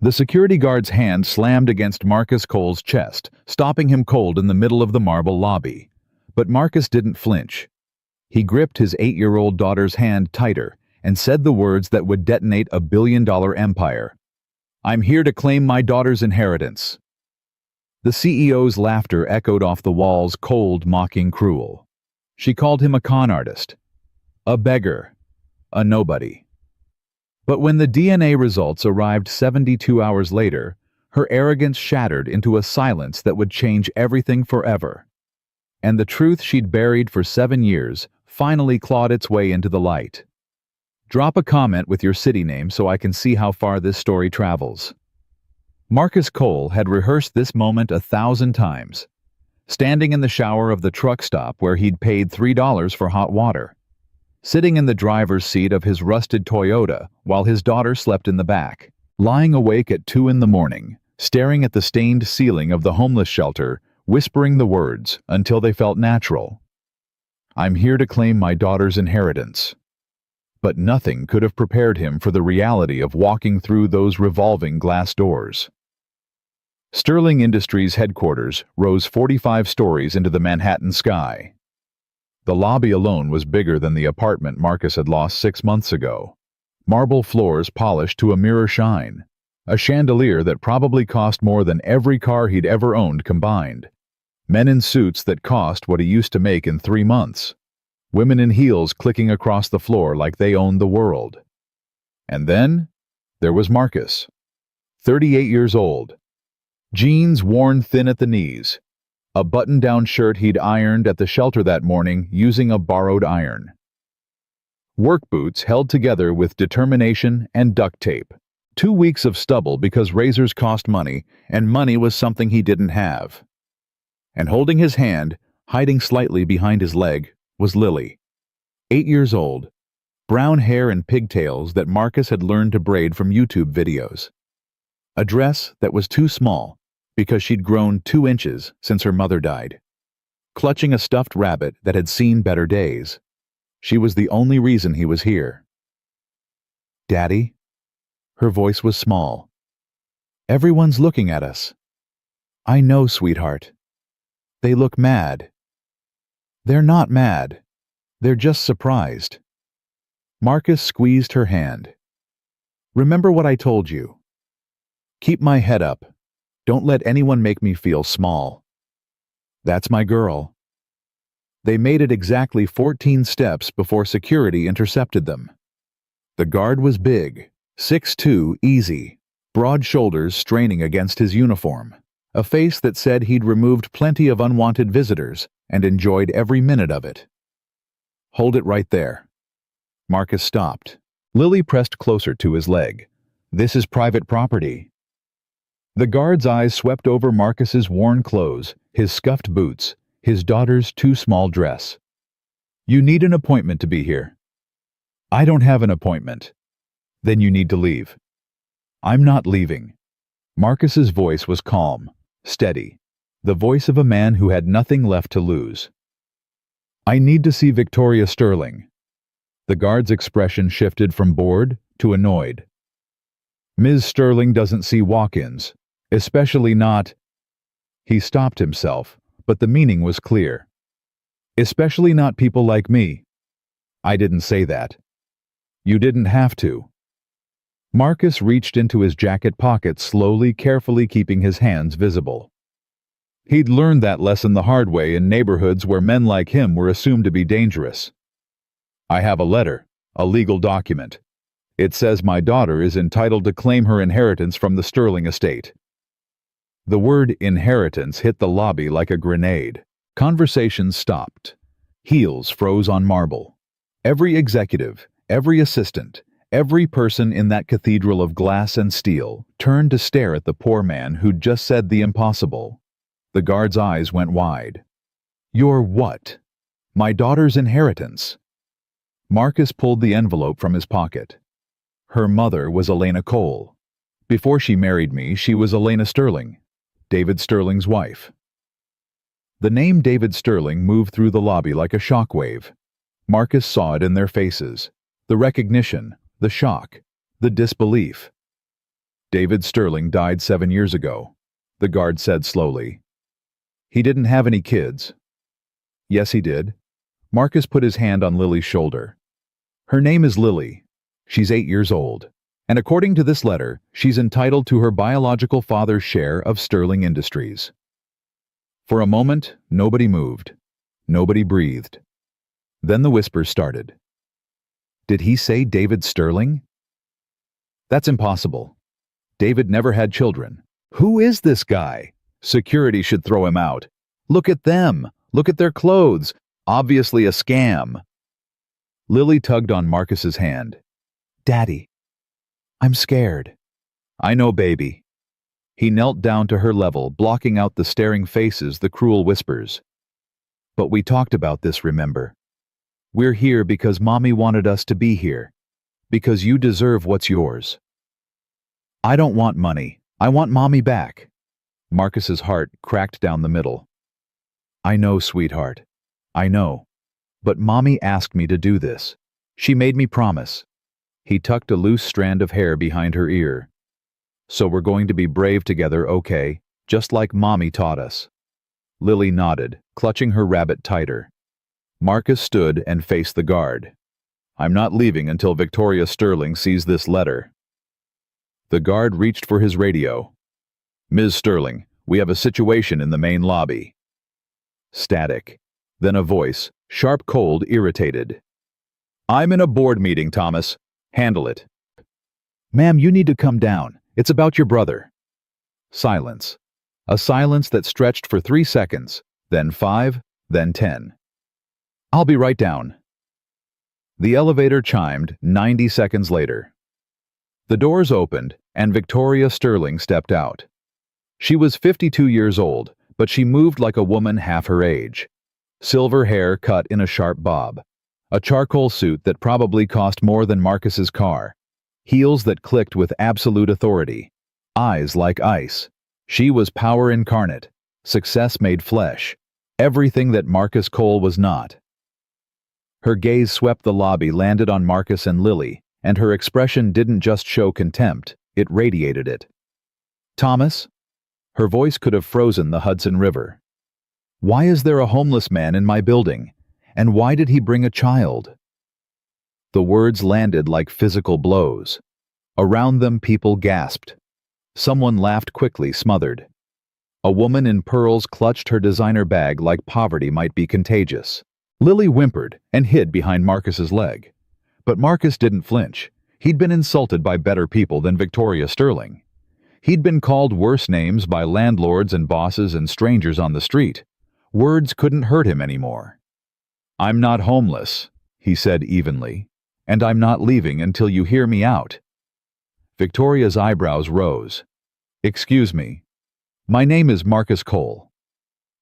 The security guard's hand slammed against Marcus Cole's chest, stopping him cold in the middle of the marble lobby. But Marcus didn't flinch. He gripped his 8-year-old daughter's hand tighter and said the words that would detonate a billion-dollar empire. "I'm here to claim my daughter's inheritance." The CEO's laughter echoed off the walls, cold, mocking, cruel. She called him a con artist, a beggar, a nobody. But when the DNA results arrived 72 hours later, her arrogance shattered into a silence that would change everything forever. And the truth she'd buried for 7 years finally clawed its way into the light. Drop a comment with your city name so I can see how far this story travels. Marcus Cole had rehearsed this moment 1,000 times, standing in the shower of the truck stop where he'd paid $3 for hot water, sitting in the driver's seat of his rusted Toyota while his daughter slept in the back, lying awake at 2 in the morning, staring at the stained ceiling of the homeless shelter, whispering the words until they felt natural. "I'm here to claim my daughter's inheritance." But nothing could have prepared him for the reality of walking through those revolving glass doors. Sterling Industries' headquarters rose 45 stories into the Manhattan sky. The lobby alone was bigger than the apartment Marcus had lost 6 months ago. Marble floors polished to a mirror shine. A chandelier that probably cost more than every car he'd ever owned combined. Men in suits that cost what he used to make in 3 months. Women in heels clicking across the floor like they owned the world. And then, there was Marcus, 38 years old. Jeans worn thin at the knees. A button-down shirt he'd ironed at the shelter that morning using a borrowed iron. Work boots held together with determination and duct tape. 2 weeks of stubble because razors cost money, and money was something he didn't have. And holding his hand, hiding slightly behind his leg, was Lily. 8 years old, brown hair and pigtails that Marcus had learned to braid from YouTube videos. A dress that was too small because she'd grown 2 inches since her mother died. Clutching a stuffed rabbit that had seen better days. She was the only reason he was here. "Daddy?" Her voice was small. "Everyone's looking at us." "I know, sweetheart. They look mad." "They're not mad. They're just surprised." Marcus squeezed her hand. "Remember what I told you. Keep my head up. Don't let anyone make me feel small. That's my girl." They made it exactly 14 steps before security intercepted them. The guard was big, 6'2", easy, broad shoulders straining against his uniform, a face that said he'd removed plenty of unwanted visitors and enjoyed every minute of it. "Hold it right there." Marcus stopped. Lily pressed closer to his leg. "This is private property." The guard's eyes swept over Marcus's worn clothes, his scuffed boots, his daughter's too small dress. "You need an appointment to be here." "I don't have an appointment." "Then you need to leave." "I'm not leaving." Marcus's voice was calm, steady, the voice of a man who had nothing left to lose. "I need to see Victoria Sterling." The guard's expression shifted from bored to annoyed. "Ms. Sterling doesn't see walk-ins. Especially not—" He stopped himself, but the meaning was clear. "Especially not people like me." "I didn't say that." "You didn't have to." Marcus reached into his jacket pocket slowly, carefully keeping his hands visible. He'd learned that lesson the hard way in neighborhoods where men like him were assumed to be dangerous. "I have a letter, a legal document. It says my daughter is entitled to claim her inheritance from the Sterling estate." The word inheritance hit the lobby like a grenade. Conversations stopped. Heels froze on marble. Every executive, every assistant, every person in that cathedral of glass and steel turned to stare at the poor man who'd just said the impossible. The guard's eyes went wide. "Your what?" "My daughter's inheritance." Marcus pulled the envelope from his pocket. "Her mother was Elena Cole. Before she married me, she was Elena Sterling, David Sterling's wife." The name David Sterling moved through the lobby like a shockwave. Marcus saw it in their faces. The recognition, the shock, the disbelief. David Sterling died 7 years ago, the guard said slowly. He didn't have any kids. Yes, he did. Marcus put his hand on Lily's shoulder. Her name is Lily. She's 8 years old. And according to this letter, she's entitled to her biological father's share of Sterling Industries. For a moment, nobody moved. Nobody breathed. Then the whispers started. Did he say David Sterling? That's impossible. David never had children. Who is this guy? Security should throw him out. Look at them. Look at their clothes. Obviously a scam. Lily tugged on Marcus's hand. Daddy, I'm scared. I know, baby. He knelt down to her level, blocking out the staring faces, the cruel whispers. But we talked about this, remember? We're here because Mommy wanted us to be here. Because you deserve what's yours. I don't want money. I want Mommy back. Marcus's heart cracked down the middle. I know, sweetheart. I know. But Mommy asked me to do this. She made me promise. He tucked a loose strand of hair behind her ear. So we're going to be brave together, okay? Just like Mommy taught us. Lily nodded, clutching her rabbit tighter. Marcus stood and faced the guard. I'm not leaving until Victoria Sterling sees this letter. The guard reached for his radio. Ms. Sterling, we have a situation in the main lobby. Static. Then a voice, sharp, cold, irritated. I'm in a board meeting, Thomas. Handle it. Ma'am, you need to come down. It's about your brother. Silence. A silence that stretched for 3 seconds, then 5, then 10. I'll be right down. The elevator chimed 90 seconds later. The doors opened, and Victoria Sterling stepped out. She was 52 years old, but she moved like a woman half her age. Silver hair cut in a sharp bob. A charcoal suit that probably cost more than Marcus's car. Heels that clicked with absolute authority. Eyes like ice. She was power incarnate. Success made flesh. Everything that Marcus Cole was not. Her gaze swept the lobby, landed on Marcus and Lily, and her expression didn't just show contempt, it radiated it. Thomas? Her voice could have frozen the Hudson River. Why is there a homeless man in my building? And why did he bring a child? The words landed like physical blows. Around them, people gasped. Someone laughed quickly, smothered. A woman in pearls clutched her designer bag like poverty might be contagious. Lily whimpered and hid behind Marcus's leg. But Marcus didn't flinch. He'd been insulted by better people than Victoria Sterling. He'd been called worse names by landlords and bosses and strangers on the street. Words couldn't hurt him anymore. I'm not homeless, he said evenly, and I'm not leaving until you hear me out. Victoria's eyebrows rose. Excuse me. My name is Marcus Cole.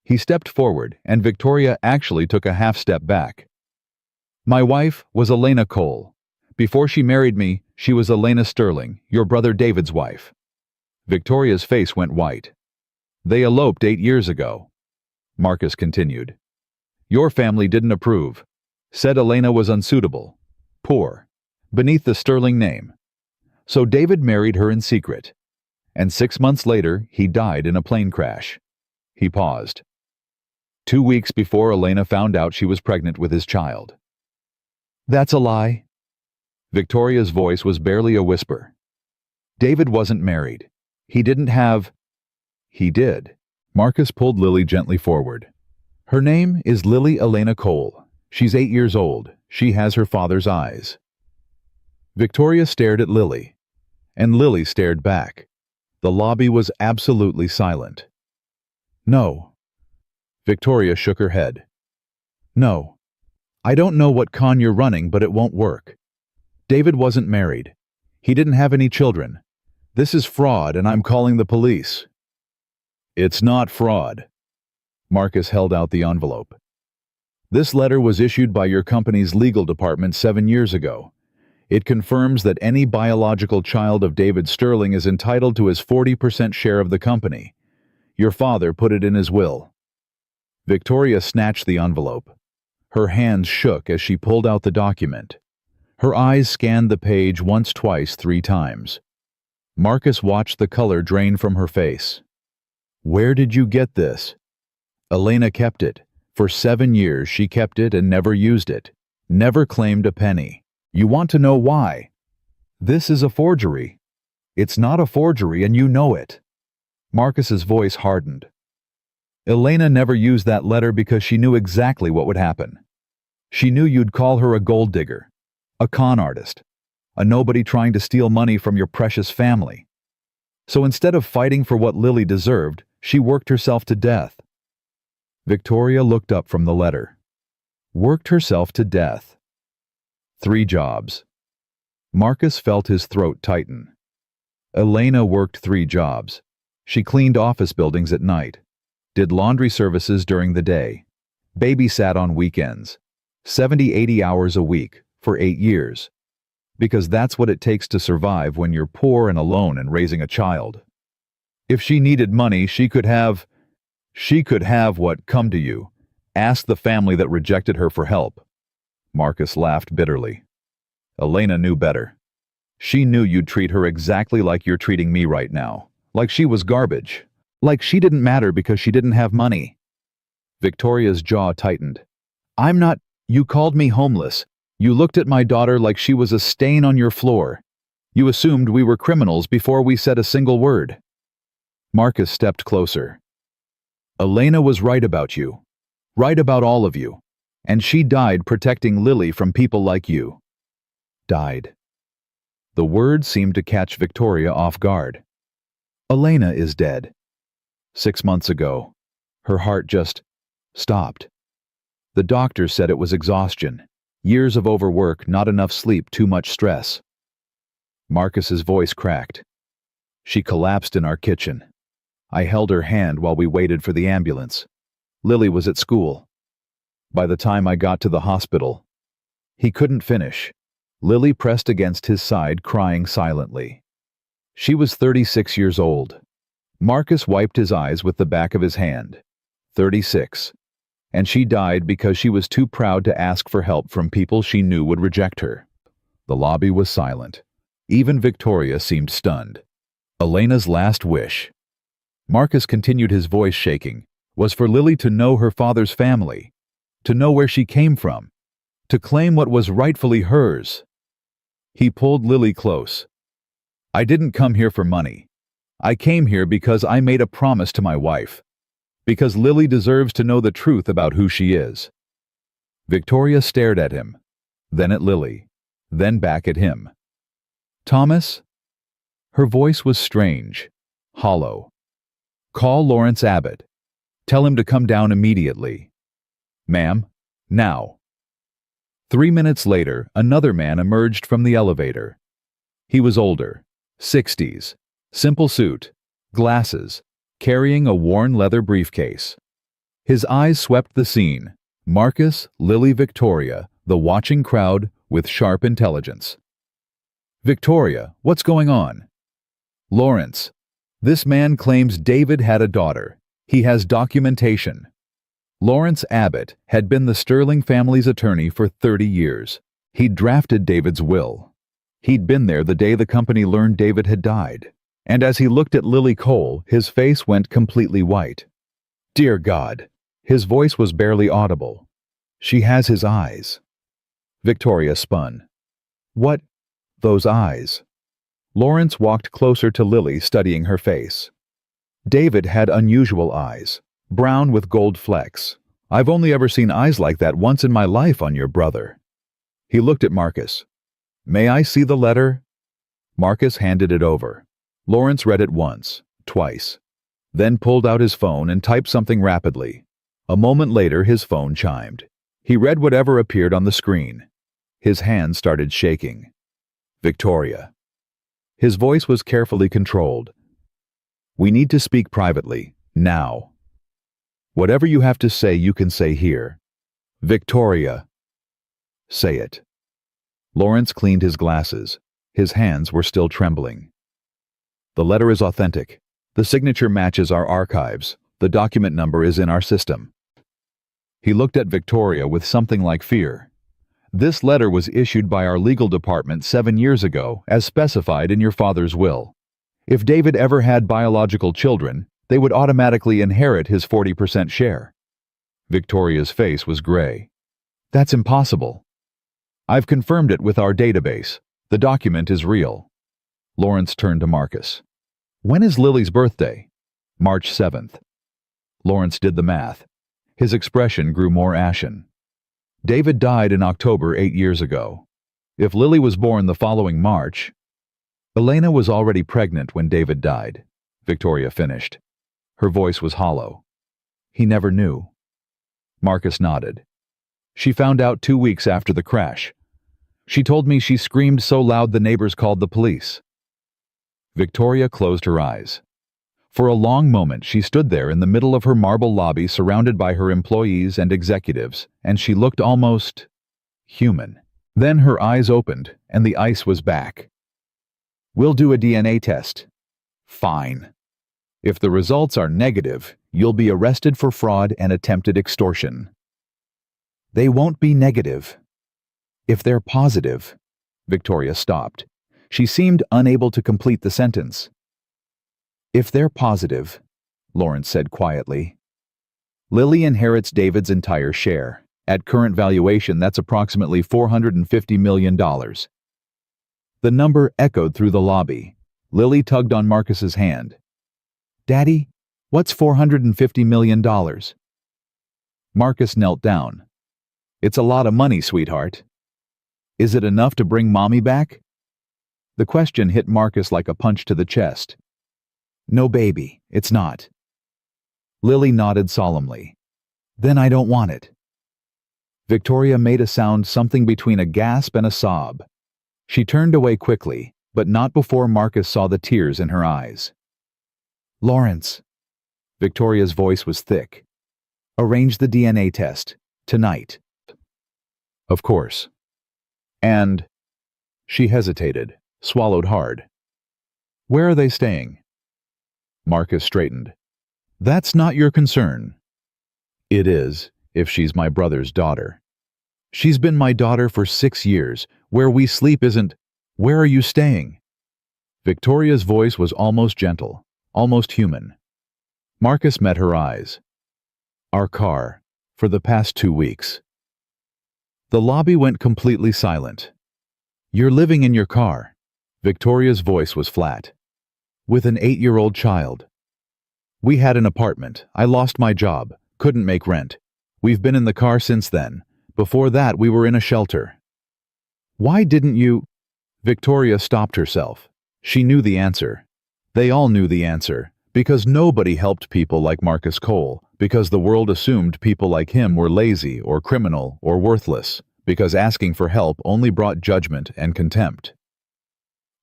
He stepped forward, and Victoria actually took a half step back. My wife was Elena Cole. Before she married me, she was Elena Sterling, your brother David's wife. Victoria's face went white. They eloped 8 years ago. Marcus continued. Your family didn't approve. Said Elena was unsuitable. Poor. Beneath the Sterling name. So David married her in secret. And 6 months later, he died in a plane crash. He paused. 2 weeks before Elena found out she was pregnant with his child. That's a lie. Victoria's voice was barely a whisper. David wasn't married. He didn't have... He did. Marcus pulled Lily gently forward. Her name is Lily Elena Cole. She's 8 years old. She has her father's eyes. Victoria stared at Lily, and Lily stared back. The lobby was absolutely silent. No. Victoria shook her head. No. I don't know what con you're running, but it won't work. David wasn't married. He didn't have any children. This is fraud, and I'm calling the police. It's not fraud. Marcus held out the envelope. This letter was issued by your company's legal department 7 years ago. It confirms that any biological child of David Sterling is entitled to his 40% share of the company. Your father put it in his will. Victoria snatched the envelope. Her hands shook as she pulled out the document. Her eyes scanned the page once, twice, 3 times. Marcus watched the color drain from her face. Where did you get this? Elena kept it. For 7 years she kept it and never used it. Never claimed a penny. You want to know why? This is a forgery. It's not a forgery and you know it. Marcus's voice hardened. Elena never used that letter because she knew exactly what would happen. She knew you'd call her a gold digger, a con artist, a nobody trying to steal money from your precious family. So instead of fighting for what Lily deserved, she worked herself to death. Victoria looked up from the letter. Worked herself to death. 3 jobs. Marcus felt his throat tighten. Elena worked 3 jobs. She cleaned office buildings at night, did laundry services during the day, babysat on weekends, 70-80 hours a week for 8 years. Because that's what it takes to survive when you're poor and alone and raising a child. If she needed money, she could have what come to you. Ask the family that rejected her for help. Marcus laughed bitterly. Elena knew better. She knew you'd treat her exactly like you're treating me right now. Like she was garbage. Like she didn't matter because she didn't have money. Victoria's jaw tightened. I'm not. You called me homeless. You looked at my daughter like she was a stain on your floor. You assumed we were criminals before we said a single word. Marcus stepped closer. Elena was right about you. Right about all of you. And she died protecting Lily from people like you. Died. The word seemed to catch Victoria off guard. Elena is dead. 6 months ago. Her heart just stopped. The doctor said it was exhaustion. Years of overwork, not enough sleep, too much stress. Marcus's voice cracked. She collapsed in our kitchen. I held her hand while we waited for the ambulance. Lily was at school. By the time I got to the hospital, he couldn't finish. Lily pressed against his side, crying silently. She was 36 years old. Marcus wiped his eyes with the back of his hand. 36. And she died because she was too proud to ask for help from people she knew would reject her. The lobby was silent. Even Victoria seemed stunned. Elena's last wish, Marcus continued, his voice shaking, was for Lily to know her father's family, to know where she came from, to claim what was rightfully hers. He pulled Lily close. I didn't come here for money. I came here because I made a promise to my wife. Because Lily deserves to know the truth about who she is. Victoria stared at him, then at Lily, then back at him. Thomas? Her voice was strange, hollow. Call Lawrence Abbott. Tell him to come down immediately. Ma'am, now. 3 minutes later, another man emerged from the elevator. He was older, 60s, simple suit, glasses, carrying a worn leather briefcase. His eyes swept the scene. Marcus, Lily, Victoria, the watching crowd with sharp intelligence. Victoria, what's going on? Lawrence, this man claims David had a daughter. He has documentation. Lawrence Abbott had been the Sterling family's attorney for 30 years. He'd drafted David's will. He'd been there the day the company learned David had died. And as he looked at Lily Cole, his face went completely white. Dear God, his voice was barely audible. She has his eyes. Victoria spun. What? Those eyes. Lawrence walked closer to Lily, studying her face. David had unusual eyes, brown with gold flecks. I've only ever seen eyes like that once in my life on your brother. He looked at Marcus. May I see the letter? Marcus handed it over. Lawrence read it once, twice, then pulled out his phone and typed something rapidly. A moment later, his phone chimed. He read whatever appeared on the screen. His hand started shaking. Victoria. His voice was carefully controlled. We need to speak privately, now. Whatever you have to say, you can say here. Victoria. Say it. Lawrence cleaned his glasses. His hands were still trembling. The letter is authentic. The signature matches our archives. The document number is in our system. He looked at Victoria with something like fear. This letter was issued by our legal department 7 years ago, as specified in your father's will. If David ever had biological children, they would automatically inherit his 40% share. Victoria's face was gray. That's impossible. I've confirmed it with our database. The document is real. Lawrence turned to Marcus. When is Lily's birthday? March 7th. Lawrence did the math. His expression grew more ashen. David died in October 8 years ago. If Lily was born the following March... Elena was already pregnant when David died, Victoria finished. Her voice was hollow. He never knew. Marcus nodded. She found out 2 weeks after the crash. She told me she screamed so loud the neighbors called the police. Victoria closed her eyes. For a long moment she stood there in the middle of her marble lobby surrounded by her employees and executives, and she looked almost human. Then her eyes opened, and the ice was back. We'll do a DNA test. Fine. If the results are negative, you'll be arrested for fraud and attempted extortion. They won't be negative. If they're positive... Victoria stopped. She seemed unable to complete the sentence. If they're positive, Lawrence said quietly, Lily inherits David's entire share. At current valuation, that's approximately $450 million. The number echoed through the lobby. Lily tugged on Marcus's hand. Daddy, what's $450 million? Marcus knelt down. It's a lot of money, sweetheart. Is it enough to bring Mommy back? The question hit Marcus like a punch to the chest. No, baby, it's not. Lily nodded solemnly. Then I don't want it. Victoria made a sound something between a gasp and a sob. She turned away quickly, but not before Marcus saw the tears in her eyes. Lawrence. Victoria's voice was thick. Arrange the DNA test. Tonight. Of course. And... She hesitated, swallowed hard. Where are they staying? Marcus straightened. That's not your concern. It is, if she's my brother's daughter. She's been my daughter for 6 years. Where we sleep isn't... Where are you staying? Victoria's voice was almost gentle, almost human. Marcus met her eyes. Our car, for the past 2 weeks. The lobby went completely silent. You're living in your car. Victoria's voice was flat. With an 8-year-old child. We had an apartment. I lost my job. Couldn't make rent. We've been in the car since then. Before that, we were in a shelter. Why didn't you... Victoria stopped herself. She knew the answer. They all knew the answer. Because nobody helped people like Marcus Cole. Because the world assumed people like him were lazy or criminal or worthless. Because asking for help only brought judgment and contempt.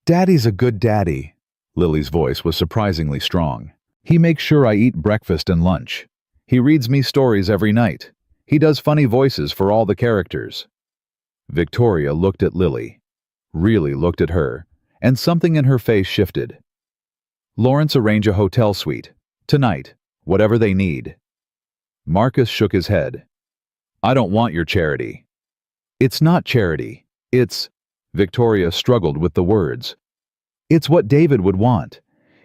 Daddy's a good daddy. Lily's voice was surprisingly strong. He makes sure I eat breakfast and lunch. He reads me stories every night. He does funny voices for all the characters. Victoria looked at Lily, really looked at her, and something in her face shifted. Lawrence, arrange a hotel suite. Tonight, whatever they need. Marcus shook his head. I don't want your charity. It's not charity. It's... Victoria struggled with the words. It's what David would want.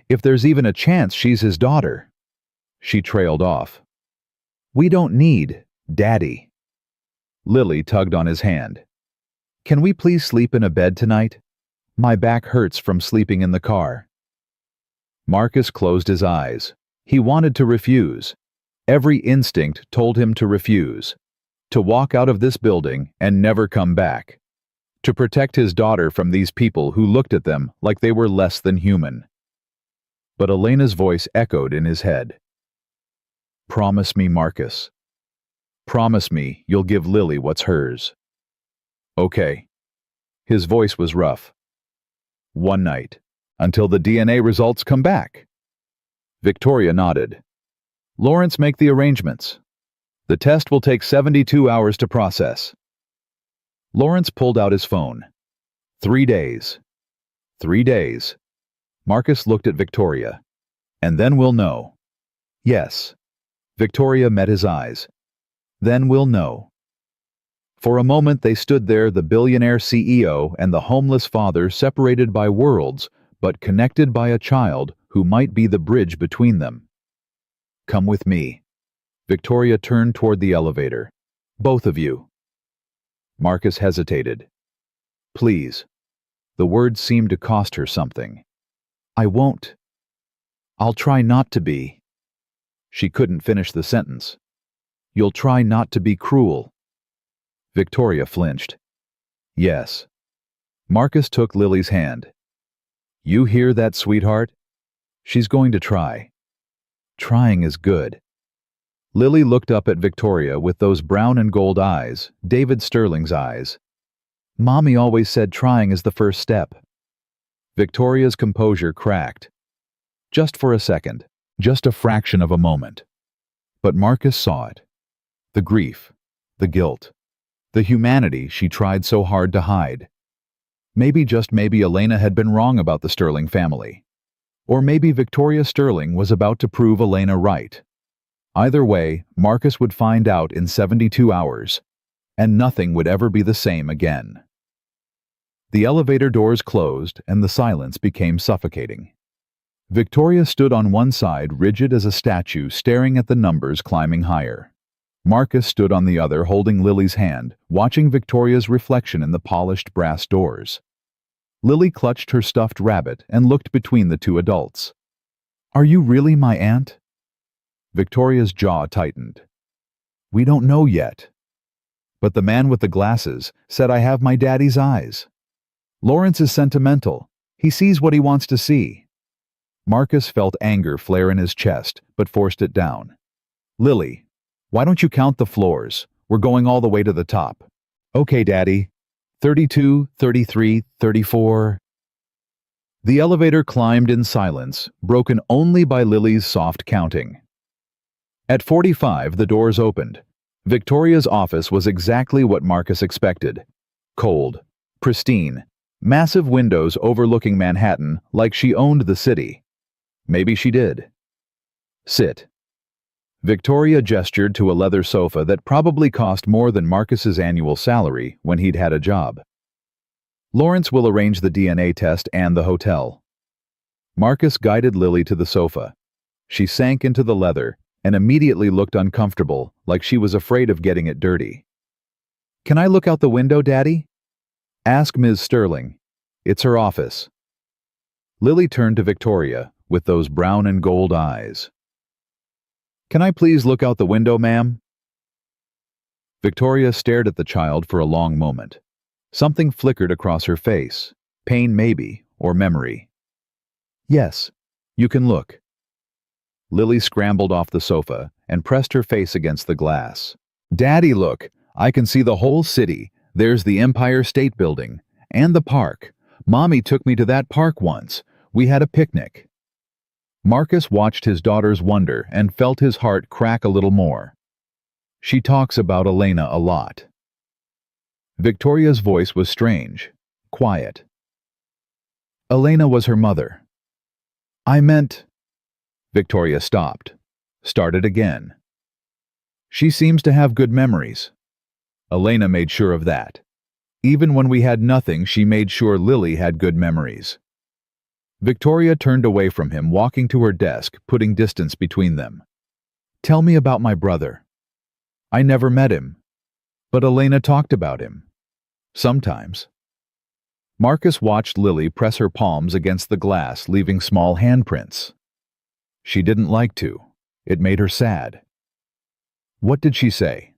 If there's even a chance she's his daughter. She trailed off. We don't need Daddy. Lily tugged on his hand. Can we please sleep in a bed tonight? My back hurts from sleeping in the car. Marcus closed his eyes. He wanted to refuse. Every instinct told him to refuse. To walk out of this building and never come back. To protect his daughter from these people who looked at them like they were less than human. But Elena's voice echoed in his head. Promise me, Marcus. Promise me you'll give Lily what's hers. Okay. His voice was rough. One night, until the DNA results come back. Victoria nodded. Lawrence, make the arrangements. The test will take 72 hours to process. Lawrence pulled out his phone. 3 days. 3 days. Marcus looked at Victoria. And then we'll know. Yes. Victoria met his eyes. Then we'll know. For a moment they stood there, the billionaire CEO and the homeless father, separated by worlds, but connected by a child who might be the bridge between them. Come with me. Victoria turned toward the elevator. Both of you. Marcus hesitated. Please. The words seemed to cost her something. I won't. I'll try not to be. She couldn't finish the sentence. You'll try not to be cruel. Victoria flinched. Yes. Marcus took Lily's hand. You hear that, sweetheart? She's going to try. Trying is good. Lily looked up at Victoria with those brown and gold eyes, David Sterling's eyes. Mommy always said trying is the first step. Victoria's composure cracked. Just for a second, just a fraction of a moment. But Marcus saw it. The grief, the guilt, the humanity she tried so hard to hide. Maybe, just maybe, Elena had been wrong about the Sterling family. Or maybe Victoria Sterling was about to prove Elena right. Either way, Marcus would find out in 72 hours, and nothing would ever be the same again. The elevator doors closed, and the silence became suffocating. Victoria stood on one side, rigid as a statue, staring at the numbers climbing higher. Marcus stood on the other, holding Lily's hand, watching Victoria's reflection in the polished brass doors. Lily clutched her stuffed rabbit and looked between the two adults. Are you really my aunt? Victoria's jaw tightened. We don't know yet. But the man with the glasses said I have my daddy's eyes. Lawrence is sentimental. He sees what he wants to see. Marcus felt anger flare in his chest, but forced it down. Lily, why don't you count the floors? We're going all the way to the top. Okay, Daddy. 32, 33, 34. The elevator climbed in silence, broken only by Lily's soft counting. At 45, the doors opened. Victoria's office was exactly what Marcus expected. Cold, pristine, massive windows overlooking Manhattan like she owned the city. Maybe she did. Sit. Victoria gestured to a leather sofa that probably cost more than Marcus's annual salary when he'd had a job. Lawrence will arrange the DNA test and the hotel. Marcus guided Lily to the sofa. She sank into the leather and immediately looked uncomfortable, like she was afraid of getting it dirty. Can I look out the window, Daddy? Ask Ms. Sterling. It's her office. Lily turned to Victoria with those brown and gold eyes. Can I please look out the window, ma'am? Victoria stared at the child for a long moment. Something flickered across her face. Pain maybe, or memory. Yes, you can look. Lily scrambled off the sofa and pressed her face against the glass. Daddy, look! I can see the whole city. There's the Empire State Building. And the park. Mommy took me to that park once. We had a picnic. Marcus watched his daughter's wonder and felt his heart crack a little more. She talks about Elena a lot. Victoria's voice was strange, quiet. Elena was her mother. I meant... Victoria stopped, started again. She seems to have good memories. Elena made sure of that. Even when we had nothing, she made sure Lily had good memories. Victoria turned away from him, walking to her desk, putting distance between them. Tell me about my brother. I never met him. But Elena talked about him. Sometimes. Marcus watched Lily press her palms against the glass, leaving small handprints. She didn't like to. It made her sad. What did she say?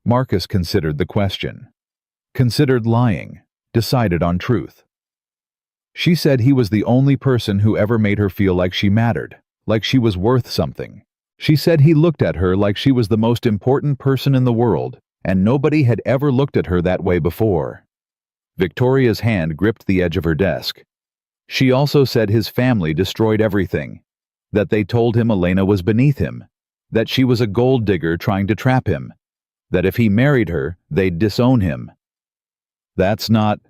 Marcus considered the question. Considered lying. Decided on truth. She said he was the only person who ever made her feel like she mattered, like she was worth something. She said he looked at her like she was the most important person in the world, and nobody had ever looked at her that way before. Victoria's hand gripped the edge of her desk. She also said his family destroyed everything, that they told him Elena was beneath him, that she was a gold digger trying to trap him, that if he married her, they'd disown him. That's not...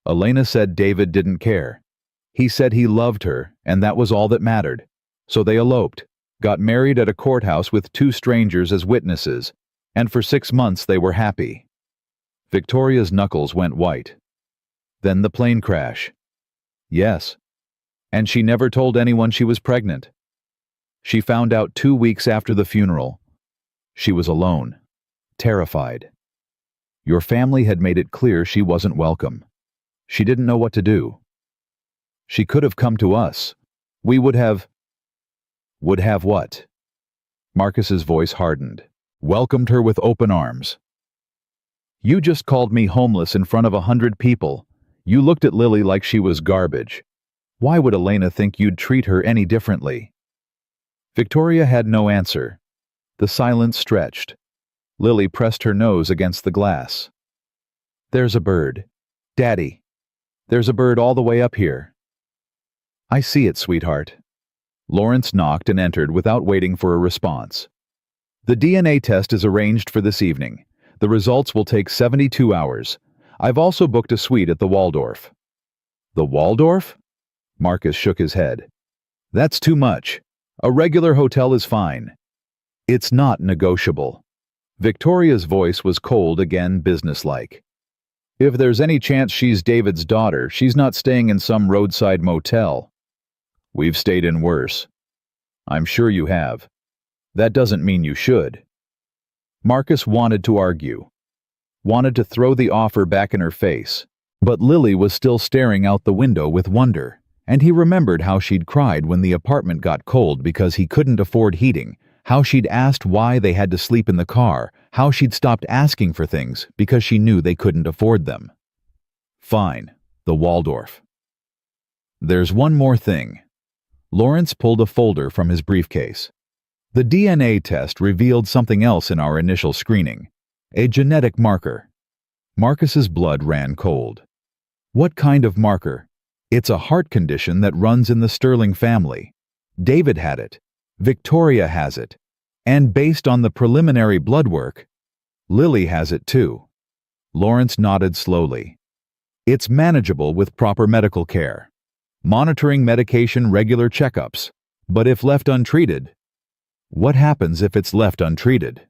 Elena said David didn't care. He said he loved her, and that was all that mattered. So they eloped, got married at a courthouse with 2 strangers as witnesses, and for 6 months they were happy. Victoria's knuckles went white. Then the plane crash. Yes, And she never told anyone she was pregnant. She found out 2 weeks after the funeral. She was alone, terrified. Your family had made it clear she wasn't welcome. She didn't know what to do. She could have come to us. We would have... Would have what? Marcus's voice hardened. Welcomed her with open arms. You just called me homeless in front of 100 people. You looked at Lily like she was garbage. Why would Elena think you'd treat her any differently? Victoria had no answer. The silence stretched. Lily pressed her nose against the glass. There's a bird. Daddy. There's a bird all the way up here. I see it, sweetheart. Lawrence knocked and entered without waiting for a response. The DNA test is arranged for this evening. The results will take 72 hours. I've also booked a suite at the Waldorf. The Waldorf? Marcus shook his head. That's too much. A regular hotel is fine. It's not negotiable. Victoria's voice was cold again, businesslike. If there's any chance she's David's daughter, she's not staying in some roadside motel. We've stayed in worse. I'm sure you have. That doesn't mean you should. Marcus wanted to argue. Wanted to throw the offer back in her face. But Lily was still staring out the window with wonder, and he remembered how she'd cried when the apartment got cold because he couldn't afford heating, how she'd asked why they had to sleep in the car, how she'd stopped asking for things because she knew they couldn't afford them. Fine, the Waldorf. There's one more thing. Lawrence pulled a folder from his briefcase. The DNA test revealed something else in our initial screening, a genetic marker. Marcus's blood ran cold. What kind of marker? It's a heart condition that runs in the Sterling family. David had it. Victoria has it. And based on the preliminary blood work, Lily has it too. Lawrence nodded slowly. It's manageable with proper medical care. Monitoring medication, regular checkups. But if left untreated, what happens if it's left untreated?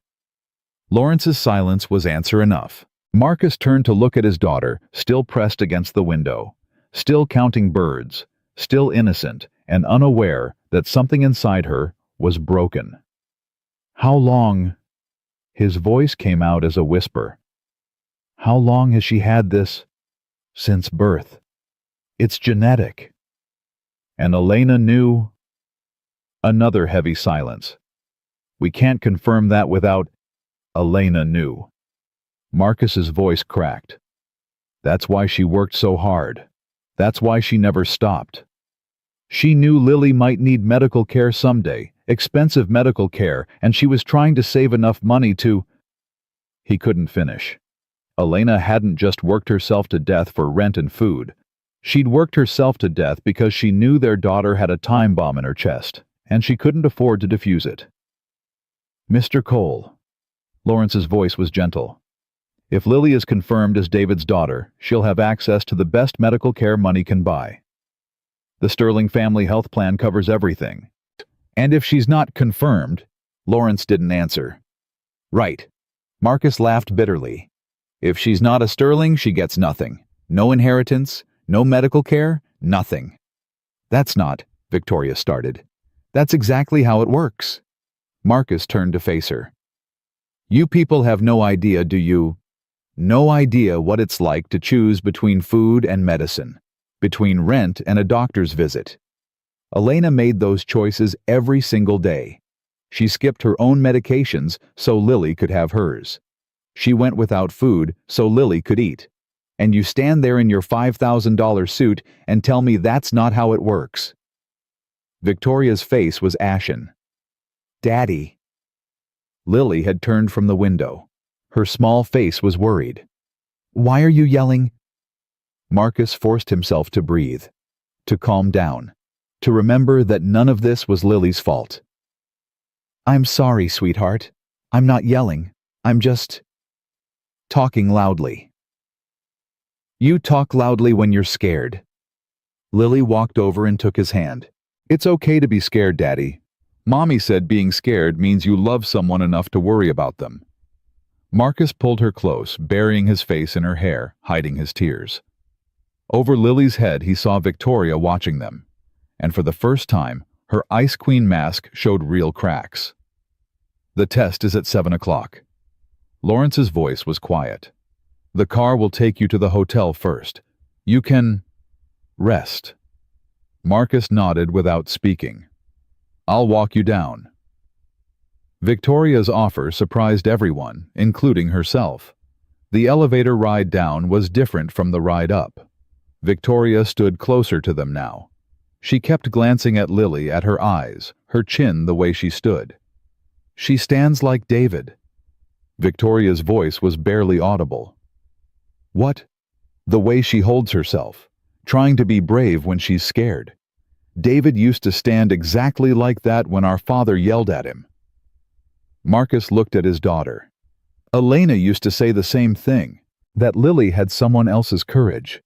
Lawrence's silence was answer enough. Marcus turned to look at his daughter, still pressed against the window, still counting birds, still innocent and unaware that something inside her was broken. How long? His voice came out as a whisper. How long has she had this? Since birth. It's genetic. And Elena knew? Another heavy silence. We can't confirm that without... Elena knew. Marcus's voice cracked. That's why she worked so hard. That's why she never stopped. She knew Lily might need medical care someday, expensive medical care, and she was trying to save enough money to... He couldn't finish. Elena hadn't just worked herself to death for rent and food. She'd worked herself to death because she knew their daughter had a time bomb in her chest, and she couldn't afford to defuse it. Mr. Cole. Lawrence's voice was gentle. If Lily is confirmed as David's daughter, she'll have access to the best medical care money can buy. The Sterling family health plan covers everything. And if she's not confirmed... Lawrence didn't answer. Right. Marcus laughed bitterly. If she's not a Sterling, she gets nothing. No inheritance, no medical care, nothing. That's not, Victoria started. That's exactly how it works. Marcus turned to face her. You people have no idea, do you? No idea what it's like to choose between food and medicine, between rent and a doctor's visit. Elena made those choices every single day. She skipped her own medications so Lily could have hers. She went without food so Lily could eat. And you stand there in your $5,000 suit and tell me that's not how it works. Victoria's face was ashen. Daddy. Lily had turned from the window. Her small face was worried. Why are you yelling? Marcus forced himself to breathe, to calm down, to remember that none of this was Lily's fault. I'm sorry, sweetheart. I'm not yelling. I'm just... talking loudly. You talk loudly when you're scared. Lily walked over and took his hand. It's okay to be scared, Daddy. Mommy said being scared means you love someone enough to worry about them. Marcus pulled her close, burying his face in her hair, hiding his tears. Over Lily's head he saw Victoria watching them, and for the first time, her Ice Queen mask showed real cracks. "The test is at 7 o'clock. Lawrence's voice was quiet. "The car will take you to the hotel first. You can rest." Marcus nodded without speaking. "I'll walk you down." Victoria's offer surprised everyone, including herself. The elevator ride down was different from the ride up. Victoria stood closer to them now. She kept glancing at Lily at her eyes, her chin the way she stood. "She stands like David." Victoria's voice was barely audible. "What?" "The way she holds herself, trying to be brave when she's scared. David used to stand exactly like that when our father yelled at him." Marcus looked at his daughter. "Elena used to say the same thing, that Lily had someone else's courage.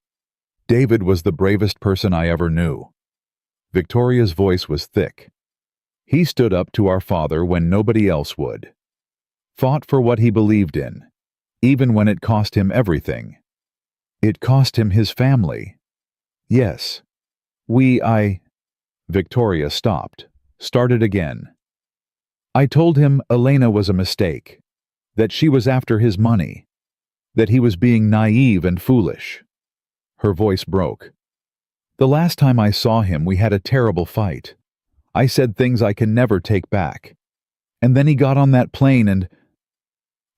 David was the bravest person I ever knew." Victoria's voice was thick. "He stood up to our father when nobody else would. Fought for what he believed in, even when it cost him everything. It cost him his family. Yes. Victoria stopped, started again. "I told him Elena was a mistake, that she was after his money, that he was being naive and foolish." Her voice broke. "The last time I saw him, we had a terrible fight. I said things I can never take back. And then he got on that plane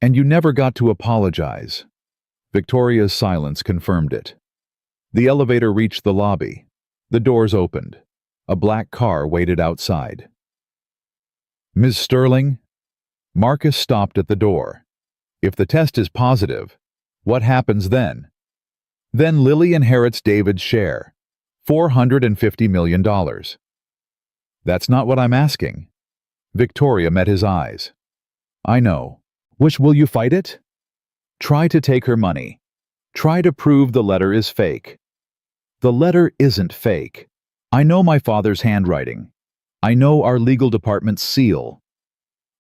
and you never got to apologize." Victoria's silence confirmed it. The elevator reached the lobby. The doors opened. A black car waited outside. "Ms. Sterling?" Marcus stopped at the door. "If the test is positive, what happens then?" "Then Lily inherits David's share. $450 million. "That's not what I'm asking." Victoria met his eyes. "I know. Which will you fight it?" "Try to take her money. Try to prove the letter is fake." "The letter isn't fake. I know my father's handwriting. I know our legal department's seal."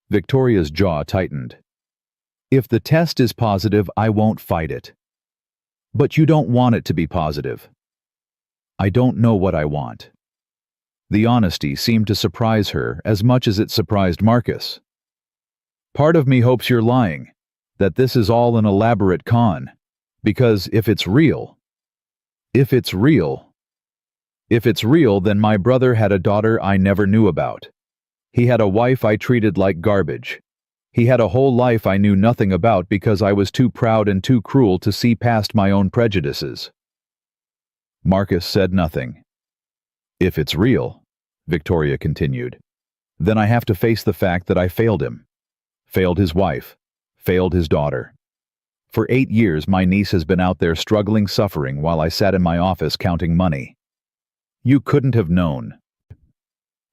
Victoria's jaw tightened. "If the test is positive, I won't fight it." "But you don't want it to be positive." "I don't know what I want." The honesty seemed to surprise her as much as it surprised Marcus. "Part of me hopes you're lying, that this is all an elaborate con, because if it's real, then my brother had a daughter I never knew about. He had a wife I treated like garbage. He had a whole life I knew nothing about because I was too proud and too cruel to see past my own prejudices." Marcus said nothing. "If it's real," Victoria continued, "then I have to face the fact that I failed him. Failed his wife. Failed his daughter. For 8 years my niece has been out there struggling, suffering, while I sat in my office counting money. You couldn't have known."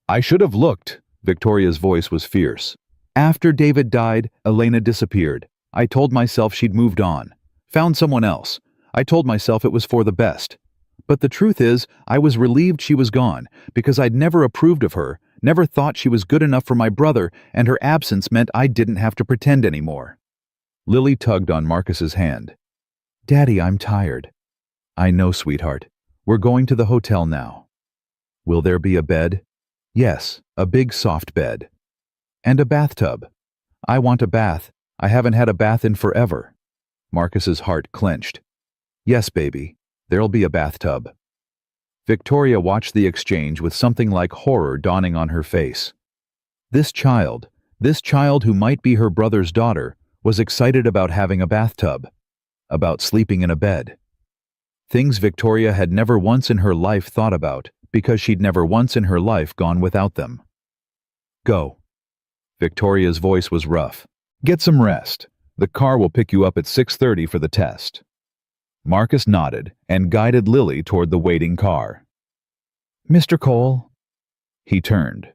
"I should have looked." Victoria's voice was fierce. "After David died, Elena disappeared. I told myself she'd moved on. Found someone else. I told myself it was for the best. But the truth is, I was relieved she was gone, because I'd never approved of her, never thought she was good enough for my brother, and her absence meant I didn't have to pretend anymore." Lily tugged on Marcus's hand. "Daddy, I'm tired." "I know, sweetheart. We're going to the hotel now." "Will there be a bed?" "Yes, a big soft bed. And a bathtub. I want a bath. I haven't had a bath in forever." Marcus's heart clenched. "Yes, baby. There'll be a bathtub." Victoria watched the exchange with something like horror dawning on her face. This child who might be her brother's daughter, was excited about having a bathtub, about sleeping in a bed. Things Victoria had never once in her life thought about, because she'd never once in her life gone without them. "Go." Victoria's voice was rough. "Get some rest. The car will pick you up at 6:30 for the test." Marcus nodded and guided Lily toward the waiting car. "Mr. Cole?" He turned.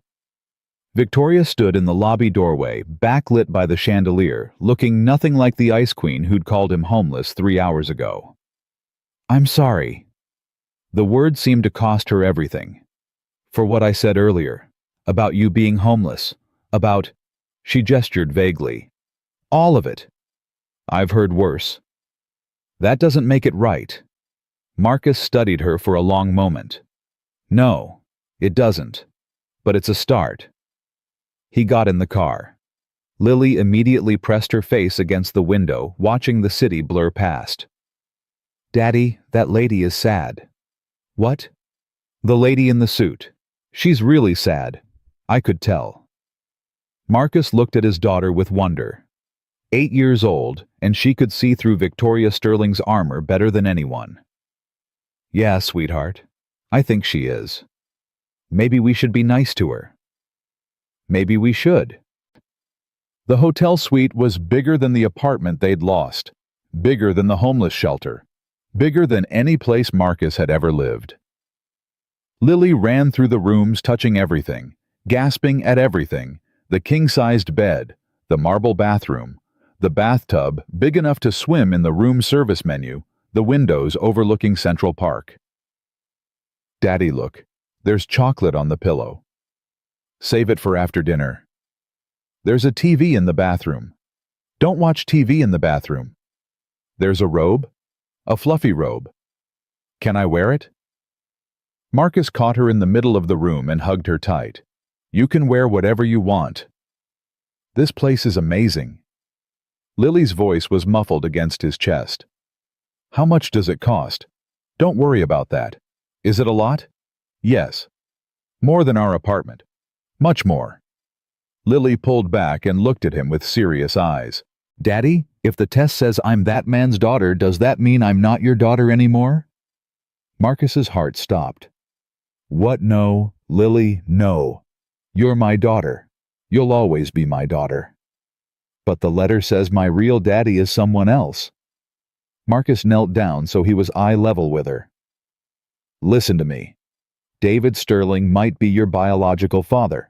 Victoria stood in the lobby doorway, backlit by the chandelier, looking nothing like the Ice Queen who'd called him homeless 3 hours ago. "I'm sorry." The word seemed to cost her everything. "For what I said earlier, about you being homeless, about—" She gestured vaguely. "All of it. I've heard worse." "That doesn't make it right." Marcus studied her for a long moment. "No, It doesn't. But it's a start. He got in the car. Lily immediately pressed her face against the window, watching the city blur past. "Daddy, that lady is sad." "What?" "The lady in the suit. She's really sad. I could tell." Marcus looked at his daughter with wonder. 8 years old, and she could see through Victoria Sterling's armor better than anyone. "Yeah, sweetheart. I think she is. Maybe we should be nice to her." "Maybe we should." The hotel suite was bigger than the apartment they'd lost, bigger than the homeless shelter, bigger than any place Marcus had ever lived. Lily ran through the rooms, touching everything, gasping at everything: the king-sized bed, the marble bathroom, the bathtub big enough to swim in the room service menu, the windows overlooking Central Park. "Daddy, look. There's chocolate on the pillow. Save it for after dinner. There's a TV in the bathroom. Don't watch TV in the bathroom. There's a robe, a fluffy robe. Can I wear it?" Marcus caught her in the middle of the room and hugged her tight. "You can wear whatever you want. This place is amazing." Lily's voice was muffled against his chest. "How much does it cost?" "Don't worry about that." "Is it a lot?" "Yes. More than our apartment. Much more." Lily pulled back and looked at him with serious eyes. "Daddy, if the test says I'm that man's daughter, does that mean I'm not your daughter anymore?" Marcus's heart stopped. "What? No, Lily, no. You're my daughter. You'll always be my daughter." "But the letter says my real daddy is someone else." Marcus knelt down so he was eye level with her. "Listen to me. David Sterling might be your biological father.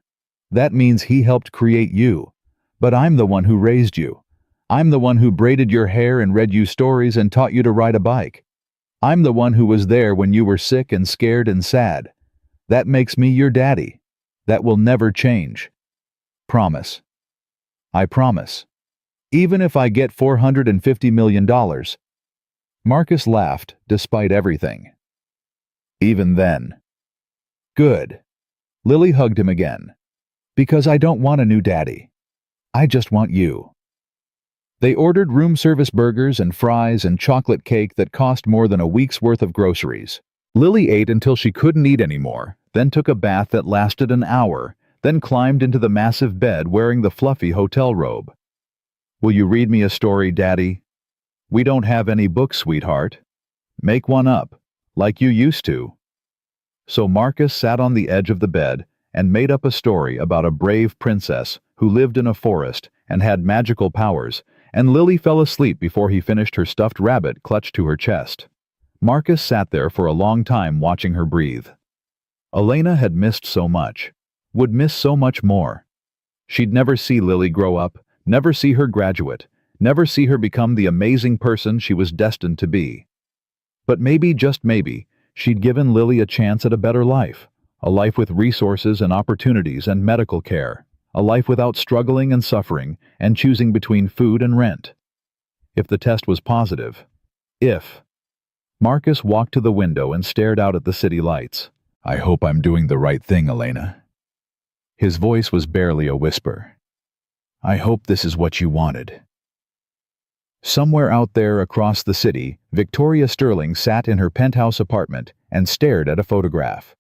That means he helped create you. But I'm the one who raised you. I'm the one who braided your hair and read you stories and taught you to ride a bike. I'm the one who was there when you were sick and scared and sad. That makes me your daddy. That will never change. Promise." "I promise. Even if I get $450 million. Marcus laughed, despite everything. "Even then." "Good." Lily hugged him again. "Because I don't want a new daddy. I just want you." They ordered room service burgers and fries and chocolate cake that cost more than a week's worth of groceries. Lily ate until she couldn't eat anymore, then took a bath that lasted an hour, then climbed into the massive bed wearing the fluffy hotel robe. "Will you read me a story, Daddy?" "We don't have any books, sweetheart." "Make one up, like you used to." So Marcus sat on the edge of the bed and made up a story about a brave princess who lived in a forest and had magical powers, and Lily fell asleep before he finished her stuffed rabbit clutched to her chest. Marcus sat there for a long time watching her breathe. Elena had missed so much, would miss so much more. She'd never see Lily grow up, never see her graduate, never see her become the amazing person she was destined to be. But maybe, just maybe, she'd given Lily a chance at a better life, a life with resources and opportunities and medical care, a life without struggling and suffering and choosing between food and rent. If the test was positive. If. Marcus walked to the window and stared out at the city lights. "I hope I'm doing the right thing, Elena." His voice was barely a whisper. "I hope this is what you wanted." Somewhere out there across the city, Victoria Sterling sat in her penthouse apartment and stared at a photograph.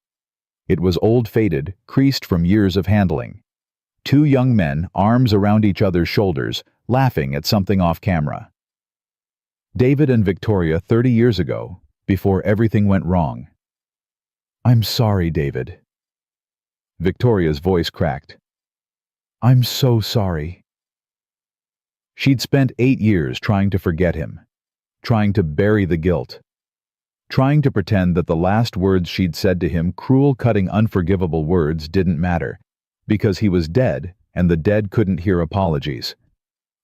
It was old-faded, creased from years of handling. 2 young men, arms around each other's shoulders, laughing at something off camera. David and Victoria 30 years ago, before everything went wrong. "I'm sorry, David." Victoria's voice cracked. "I'm so sorry." She'd spent 8 years trying to forget him, trying to bury the guilt, trying to pretend that the last words she'd said to him, cruel, cutting, unforgivable words, didn't matter, because he was dead and the dead couldn't hear apologies.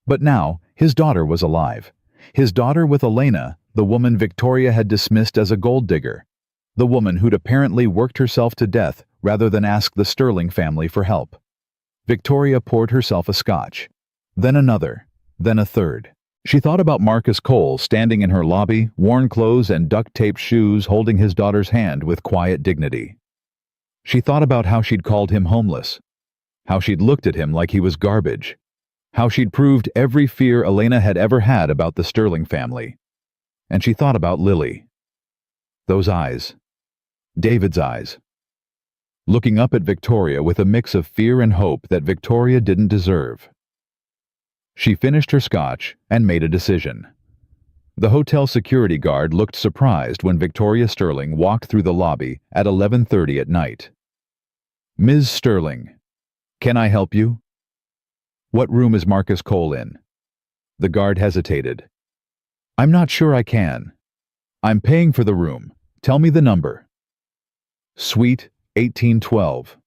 But now, his daughter was alive. His daughter with Elena, the woman Victoria had dismissed as a gold digger, the woman who'd apparently worked herself to death rather than ask the Sterling family for help. Victoria poured herself a scotch, then another, then a third. She thought about Marcus Cole standing in her lobby, worn clothes and duct-taped shoes, holding his daughter's hand with quiet dignity. She thought about how she'd called him homeless, how she'd looked at him like he was garbage, how she'd proved every fear Elena had ever had about the Sterling family. And she thought about Lily. Those eyes. David's eyes. Looking up at Victoria with a mix of fear and hope that Victoria didn't deserve. She finished her scotch and made a decision. The hotel security guard looked surprised when Victoria Sterling walked through the lobby at 11:30 at night. "Ms. Sterling, can I help you?" "What room is Marcus Cole in?" The guard hesitated. "I'm not sure I can. I'm paying for the room. Tell me the number." "Suite 1812.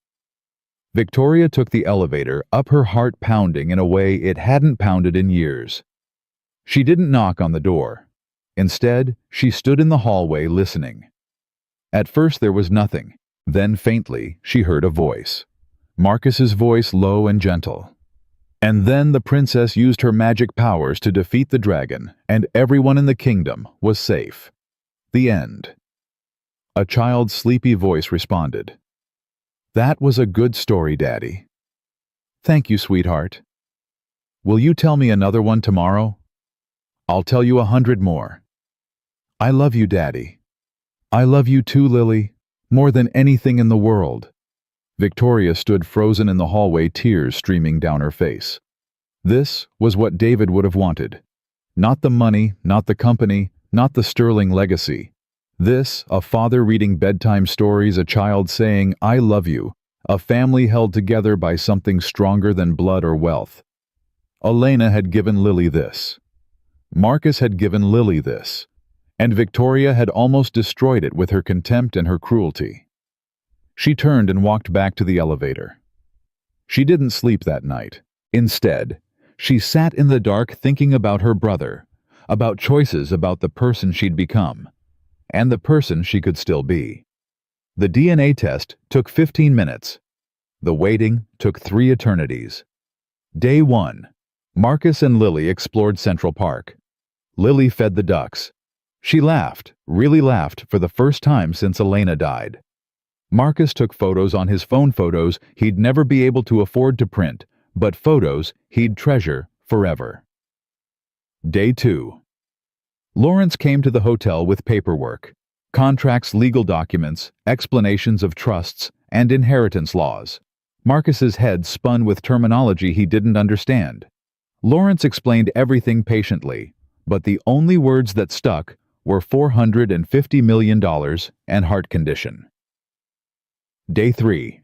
Victoria took the elevator up, her heart pounding in a way it hadn't pounded in years. She didn't knock on the door. Instead, she stood in the hallway listening. At first there was nothing. Then faintly, she heard a voice. Marcus's voice, low and gentle. And then the princess used her magic powers to defeat the dragon, and everyone in the kingdom was safe. The end. A child's sleepy voice responded. "That was a good story, Daddy." "Thank you, sweetheart." "Will you tell me another one tomorrow?" "I'll tell you 100 more." "I love you, Daddy." "I love you too, Lily, more than anything in the world." Victoria stood frozen in the hallway, tears streaming down her face. This was what David would have wanted. Not the money, not the company, not the Sterling legacy. This, a father reading bedtime stories, a child saying, "I love you," a family held together by something stronger than blood or wealth. Elena had given Lily this. Marcus had given Lily this, and Victoria had almost destroyed it with her contempt and her cruelty. She turned and walked back to the elevator. She didn't sleep that night. Instead, she sat in the dark thinking about her brother, about choices, about the person she'd become, and the person she could still be. The DNA test took 15 minutes. The waiting took 3 eternities. Day 1. Marcus and Lily explored Central Park. Lily fed the ducks. She laughed, really laughed, for the first time since Elena died. Marcus took photos on his phone, photos he'd never be able to afford to print, but photos he'd treasure forever. Day 2. Lawrence came to the hotel with paperwork, contracts, legal documents, explanations of trusts, and inheritance laws. Marcus's head spun with terminology he didn't understand. Lawrence explained everything patiently, but the only words that stuck were $450 million and heart condition. Day 3.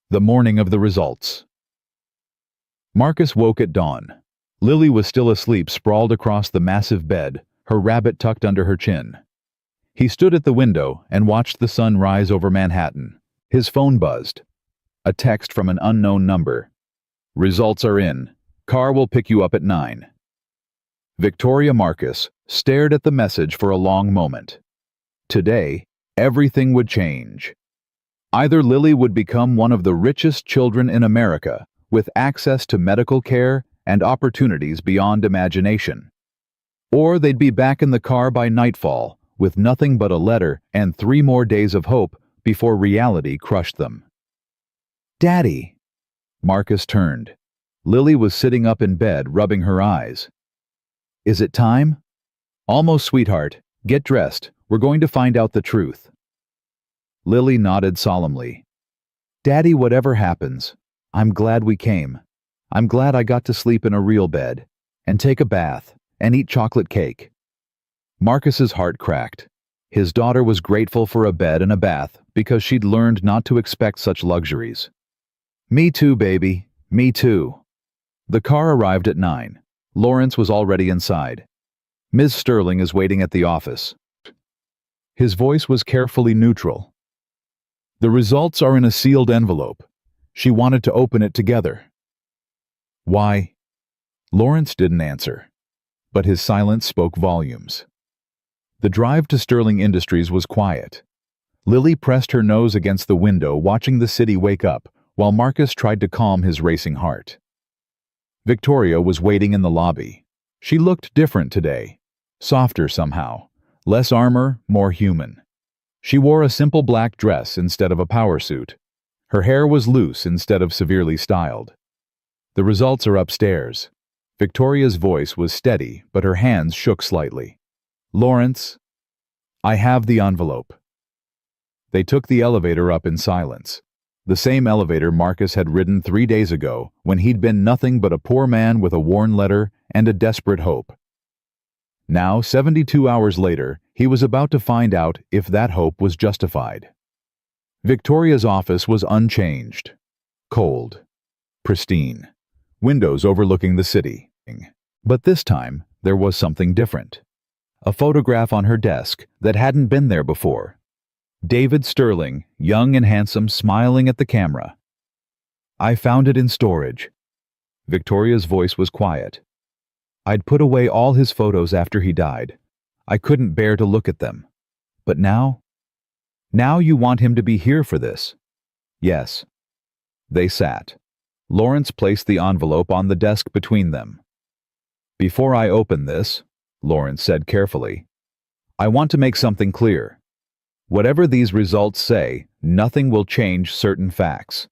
The morning of the results. Marcus woke at dawn. Lily was still asleep, sprawled across the massive bed, her rabbit tucked under her chin. He stood at the window and watched the sun rise over Manhattan. His phone buzzed. A text from an unknown number. "Results are in. Car will pick you up at 9. Victoria Marcus stared at the message for a long moment. Today, everything would change. Either Lily would become one of the richest children in America, with access to medical care and opportunities beyond imagination, or they'd be back in the car by nightfall, with nothing but a letter and 3 more days of hope before reality crushed them. "Daddy!" Marcus turned. Lily was sitting up in bed, rubbing her eyes. "Is it time?" "Almost, sweetheart. Get dressed. We're going to find out the truth." Lily nodded solemnly. "Daddy, whatever happens, I'm glad we came. I'm glad I got to sleep in a real bed, and take a bath, and eat chocolate cake." Marcus's heart cracked. His daughter was grateful for a bed and a bath because she'd learned not to expect such luxuries. "Me too, baby. Me too." The car arrived at 9. Lawrence was already inside. "Ms. Sterling is waiting at the office." His voice was carefully neutral. "The results are in a sealed envelope. She wanted to open it together." "Why?" Lawrence didn't answer, but his silence spoke volumes. The drive to Sterling Industries was quiet. Lily pressed her nose against the window, watching the city wake up, while Marcus tried to calm his racing heart. Victoria was waiting in the lobby. She looked different today. Softer somehow. Less armor, more human. She wore a simple black dress instead of a power suit. Her hair was loose instead of severely styled. The results are upstairs. Victoria's voice was steady, but her hands shook slightly. Lawrence, I have the envelope. They took the elevator up in silence. The same elevator Marcus had ridden 3 days ago, when he'd been nothing but a poor man with a worn letter and a desperate hope. Now, 72 hours later, he was about to find out if that hope was justified. Victoria's office was unchanged. Cold. Pristine. Windows overlooking the city. But this time, there was something different. A photograph on her desk that hadn't been there before. David Sterling, young and handsome, smiling at the camera. I found it in storage. Victoria's voice was quiet. I'd put away all his photos after he died. I couldn't bear to look at them. But now? Now you want him to be here for this? Yes. They sat. Lawrence placed the envelope on the desk between them. Before I open this, Lawrence said carefully, I want to make something clear. Whatever these results say, nothing will change certain facts.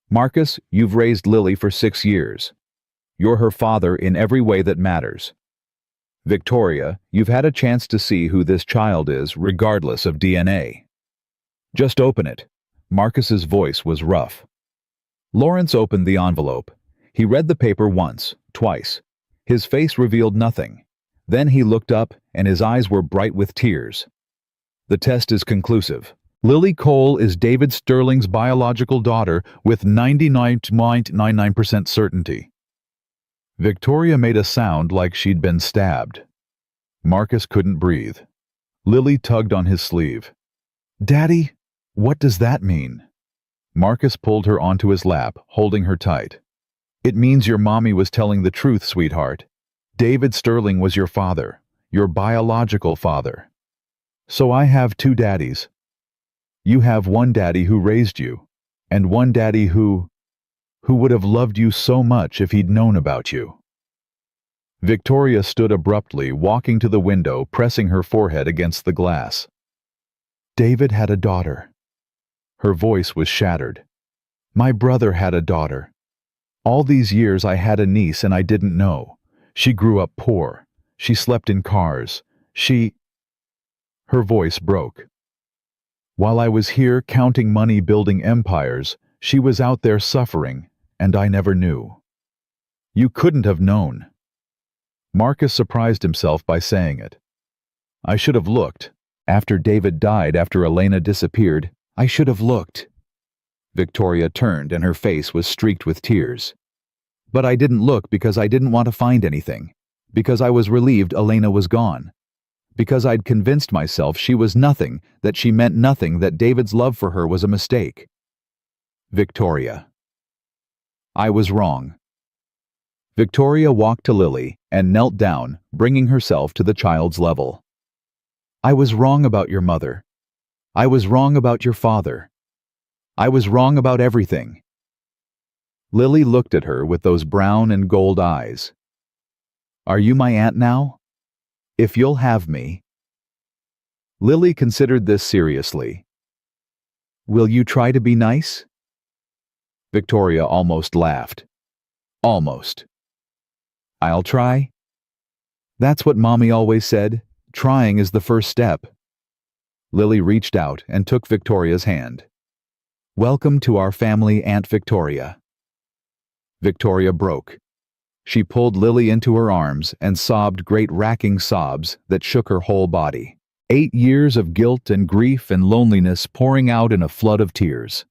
Marcus, you've raised Lily for 6 years. You're her father in every way that matters. Victoria, you've had a chance to see who this child is, regardless of DNA. Just open it. Marcus's voice was rough. Lawrence opened the envelope. He read the paper once, twice. His face revealed nothing. Then he looked up, and his eyes were bright with tears. The test is conclusive. Lily Cole is David Sterling's biological daughter with 99.99% certainty. Victoria made a sound like she'd been stabbed. Marcus couldn't breathe. Lily tugged on his sleeve. Daddy, what does that mean? Marcus pulled her onto his lap, holding her tight. It means your mommy was telling the truth, sweetheart. David Sterling was your father, your biological father. So I have 2 daddies. You have one daddy who raised you, and one daddy who would have loved you so much if he'd known about you. Victoria stood abruptly, walking to the window, pressing her forehead against the glass. David had a daughter. Her voice was shattered. My brother had a daughter. All these years I had a niece and I didn't know. She grew up poor. She slept in cars. Her voice broke. While I was here counting money building empires, she was out there suffering, and I never knew. You couldn't have known. Marcus surprised himself by saying it. I should have looked. After David died, after Elena disappeared, I should have looked. Victoria turned and her face was streaked with tears. But I didn't look because I didn't want to find anything. Because I was relieved Elena was gone. Because I'd convinced myself she was nothing, that she meant nothing, that David's love for her was a mistake. Victoria. I was wrong. Victoria walked to Lily and knelt down, bringing herself to the child's level. I was wrong about your mother. I was wrong about your father. I was wrong about everything. Lily looked at her with those brown and gold eyes. Are you my aunt now? If you'll have me. Lily considered this seriously. Will you try to be nice? Victoria almost laughed. Almost. I'll try. That's what Mommy always said. Trying is the first step. Lily reached out and took Victoria's hand. Welcome to our family, Aunt Victoria. Victoria broke. She pulled Lily into her arms and sobbed great racking sobs that shook her whole body. 8 years of guilt and grief and loneliness pouring out in a flood of tears.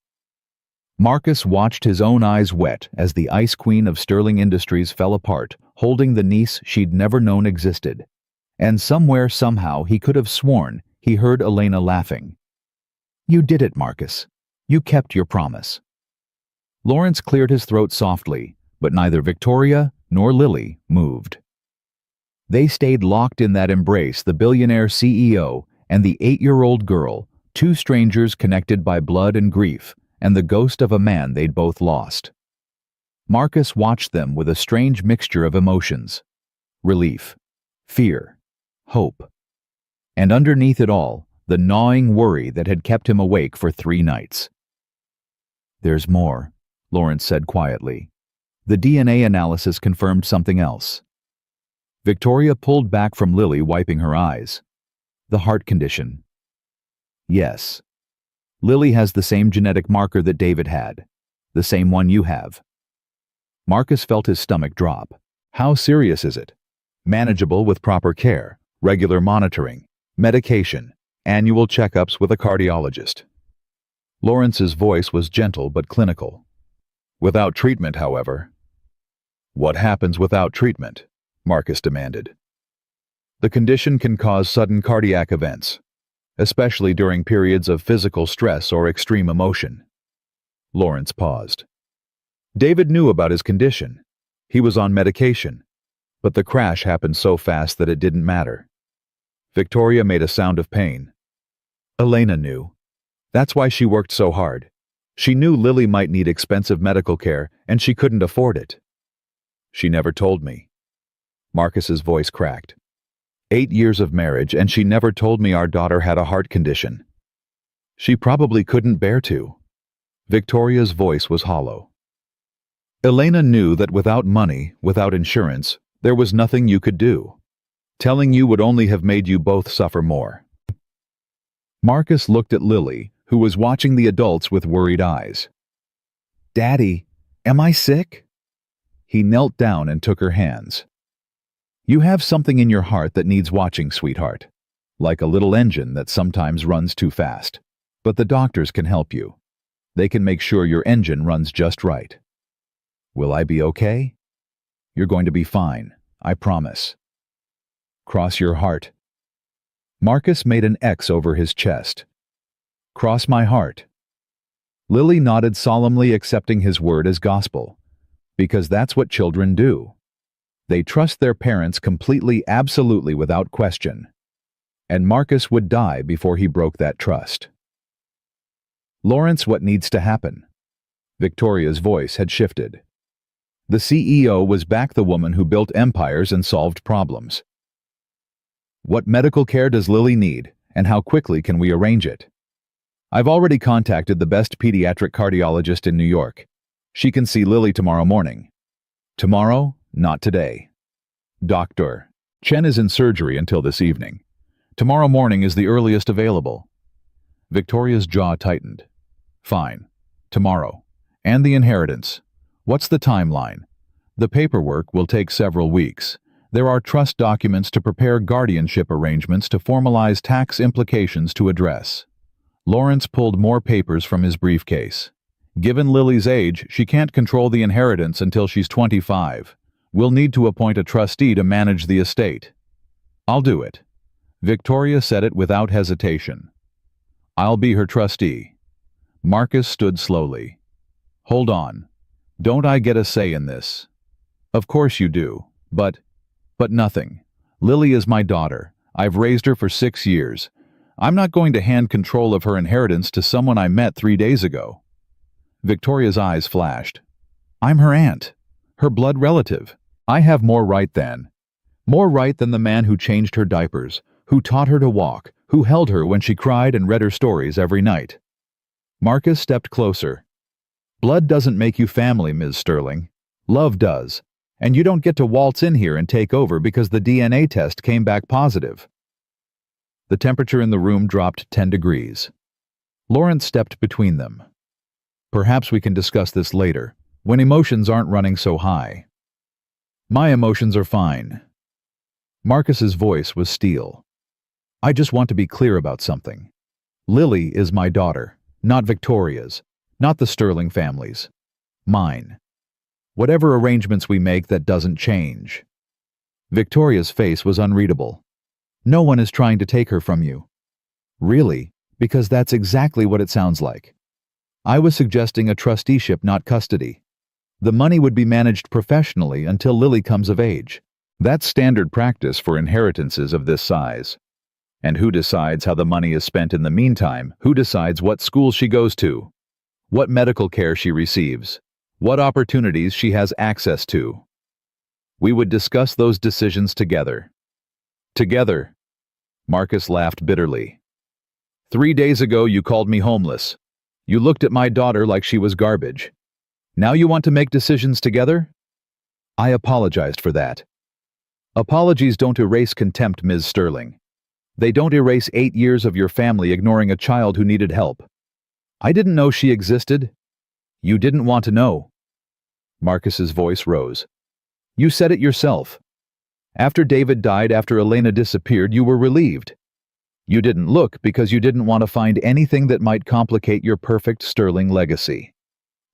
Marcus watched his own eyes wet as the Ice Queen of Sterling Industries fell apart, holding the niece she'd never known existed. And somewhere, somehow, he could have sworn he heard Elena laughing. You did it, Marcus. You kept your promise. Lawrence cleared his throat softly, but neither Victoria nor Lily moved. They stayed locked in that embrace, the billionaire CEO and the 8-year-old girl, 2 strangers connected by blood and grief, and the ghost of a man they'd both lost. Marcus watched them with a strange mixture of emotions. Relief, fear, hope. And underneath it all, the gnawing worry that had kept him awake for 3 nights. "There's more," Lawrence said quietly. The DNA analysis confirmed something else. Victoria pulled back from Lily, wiping her eyes. "The heart condition." "Yes. Lily has the same genetic marker that David had, the same one you have." Marcus felt his stomach drop. "How serious is it?" "Manageable with proper care, regular monitoring, medication, annual checkups with a cardiologist." Lawrence's voice was gentle but clinical. "Without treatment, however." "What happens without treatment?" Marcus demanded. "The condition can cause sudden cardiac events, especially during periods of physical stress or extreme emotion." Lawrence paused. David knew about his condition. He was on medication, but the crash happened so fast that it didn't matter. Victoria made a sound of pain. "Elena knew. That's why she worked so hard. She knew Lily might need expensive medical care, and she couldn't afford it." "She never told me." Marcus's voice cracked. 8 years of marriage, and she never told me our daughter had a heart condition." "She probably couldn't bear to." Victoria's voice was hollow. "Elena knew that without money, without insurance, there was nothing you could do. Telling you would only have made you both suffer more." Marcus looked at Lily, who was watching the adults with worried eyes. "Daddy, am I sick?" He knelt down and took her hands. "You have something in your heart that needs watching, sweetheart. Like a little engine that sometimes runs too fast. But the doctors can help you. They can make sure your engine runs just right." "Will I be okay?" "You're going to be fine, I promise." "Cross your heart." Marcus made an X over his chest. "Cross my heart." Lily nodded solemnly, accepting his word as gospel. Because that's what children do. They trust their parents completely, absolutely, without question. And Marcus would die before he broke that trust. "Lawrence, what needs to happen?" Victoria's voice had shifted. The CEO was back, the woman who built empires and solved problems. "What medical care does Lily need, and how quickly can we arrange it?" "I've already contacted the best pediatric cardiologist in New York. She can see Lily tomorrow morning." "Tomorrow? Not today." "Doctor, Chen is in surgery until this evening. Tomorrow morning is the earliest available." Victoria's jaw tightened. "Fine. Tomorrow. And the inheritance. What's the timeline?" "The paperwork will take several weeks. There are trust documents to prepare, guardianship arrangements to formalize, tax implications to address." Lawrence pulled more papers from his briefcase. "Given Lily's age, she can't control the inheritance until she's 25. We'll need to appoint a trustee to manage the estate." "I'll do it." Victoria said it without hesitation. "I'll be her trustee." Marcus stood slowly. "Hold on. Don't I get a say in this?" "Of course you do. But nothing. Lily is my daughter. I've raised her for 6 years. I'm not going to hand control of her inheritance to someone I met 3 days ago." Victoria's eyes flashed. "I'm her aunt. Her blood relative. I have more right than the man who changed her diapers, who taught her to walk, who held her when she cried and read her stories every night." Marcus stepped closer. "Blood doesn't make you family, Ms. Sterling. Love does. And you don't get to waltz in here and take over because the DNA test came back positive." The temperature in the room dropped 10 degrees. Lawrence stepped between them. "Perhaps we can discuss this later, when emotions aren't running so high." "My emotions are fine." Marcus's voice was steel. "I just want to be clear about something. Lily is my daughter, not Victoria's, not the Sterling family's. Mine. Whatever arrangements we make, that doesn't change." Victoria's face was unreadable. "No one is trying to take her from you." "Really? Because that's exactly what it sounds like. I was suggesting a trusteeship, not custody. The money would be managed professionally until Lily comes of age. That's standard practice for inheritances of this size. And who decides how the money is spent in the meantime? Who decides what school she goes to? What medical care she receives? What opportunities she has access to? We would discuss those decisions together." "Together?" Marcus laughed bitterly. 3 days ago you called me homeless. You looked at my daughter like she was garbage. Now you want to make decisions together? I apologized for that. Apologies don't erase contempt, Ms. Sterling. They don't erase 8 years of your family ignoring a child who needed help. I didn't know she existed. You didn't want to know. Marcus's voice rose. You said it yourself. After David died, after Elena disappeared, you were relieved. You didn't look because you didn't want to find anything that might complicate your perfect Sterling legacy.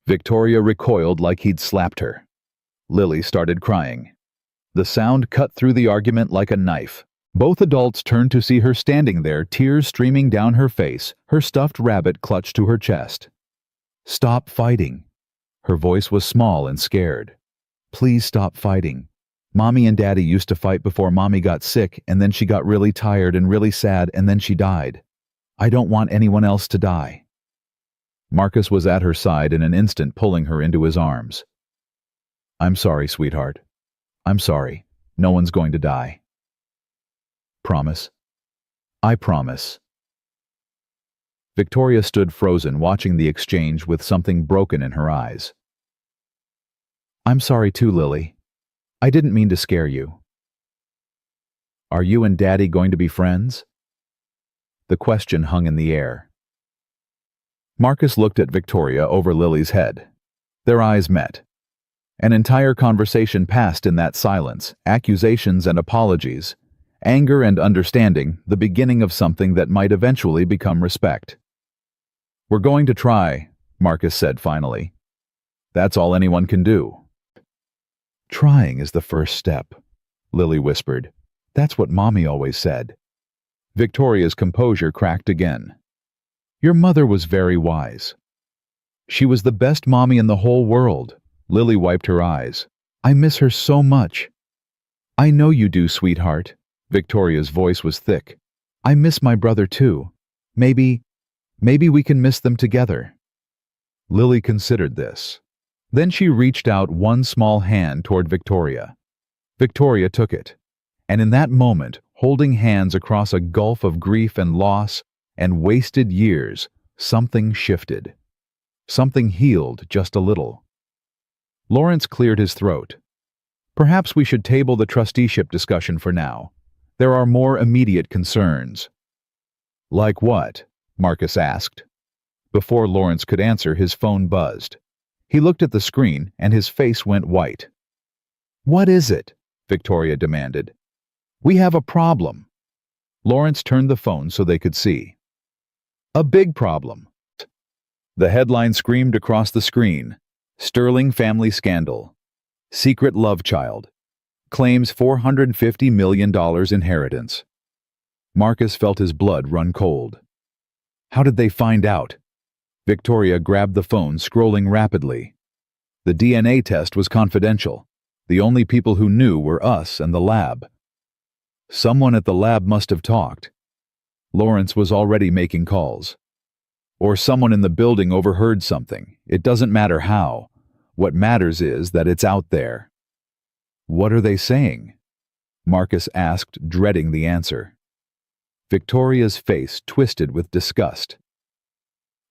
Victoria recoiled like he'd slapped her. Lily started crying. The sound cut through the argument like a knife. Both adults turned to see her standing there, tears streaming down her face, her stuffed rabbit clutched to her chest. Stop fighting. Her voice was small and scared. Please stop fighting. Mommy and Daddy used to fight before Mommy got sick, and then she got really tired and really sad, and then she died. I don't want anyone else to die. Marcus was at her side in an instant, pulling her into his arms. I'm sorry, sweetheart. I'm sorry. No one's going to die. Promise? I promise. Victoria stood frozen, watching the exchange with something broken in her eyes. I'm sorry too, Lily. I didn't mean to scare you. Are you and Daddy going to be friends? The question hung in the air. Marcus looked at Victoria over Lily's head. Their eyes met. An entire conversation passed in that silence, accusations and apologies, anger and understanding, the beginning of something that might eventually become respect. We're going to try, Marcus said finally. That's all anyone can do. Trying is the first step, Lily whispered. That's what Mommy always said. Victoria's composure cracked again. Your mother was very wise. She was the best mommy in the whole world. Lily wiped her eyes. I miss her so much. I know you do, sweetheart. Victoria's voice was thick. I miss my brother too. Maybe we can miss them together. Lily considered this. Then she reached out one small hand toward Victoria. Victoria took it. And in that moment, holding hands across a gulf of grief and loss and wasted years, something shifted. Something healed just a little. Lawrence cleared his throat. Perhaps we should table the trusteeship discussion for now. There are more immediate concerns. Like what? Marcus asked. Before Lawrence could answer, his phone buzzed. He looked at the screen and his face went white. What is it? Victoria demanded. We have a problem. Lawrence turned the phone so they could see. A big problem. The headline screamed across the screen. Sterling family scandal. Secret love child. Claims $450 million inheritance. Marcus felt his blood run cold. How did they find out? Victoria grabbed the phone, scrolling rapidly. The DNA test was confidential. The only people who knew were us and the lab. Someone at the lab must have talked. Lawrence was already making calls. Or someone in the building overheard something. It doesn't matter how. What matters is that it's out there. What are they saying? Marcus asked, dreading the answer. Victoria's face twisted with disgust.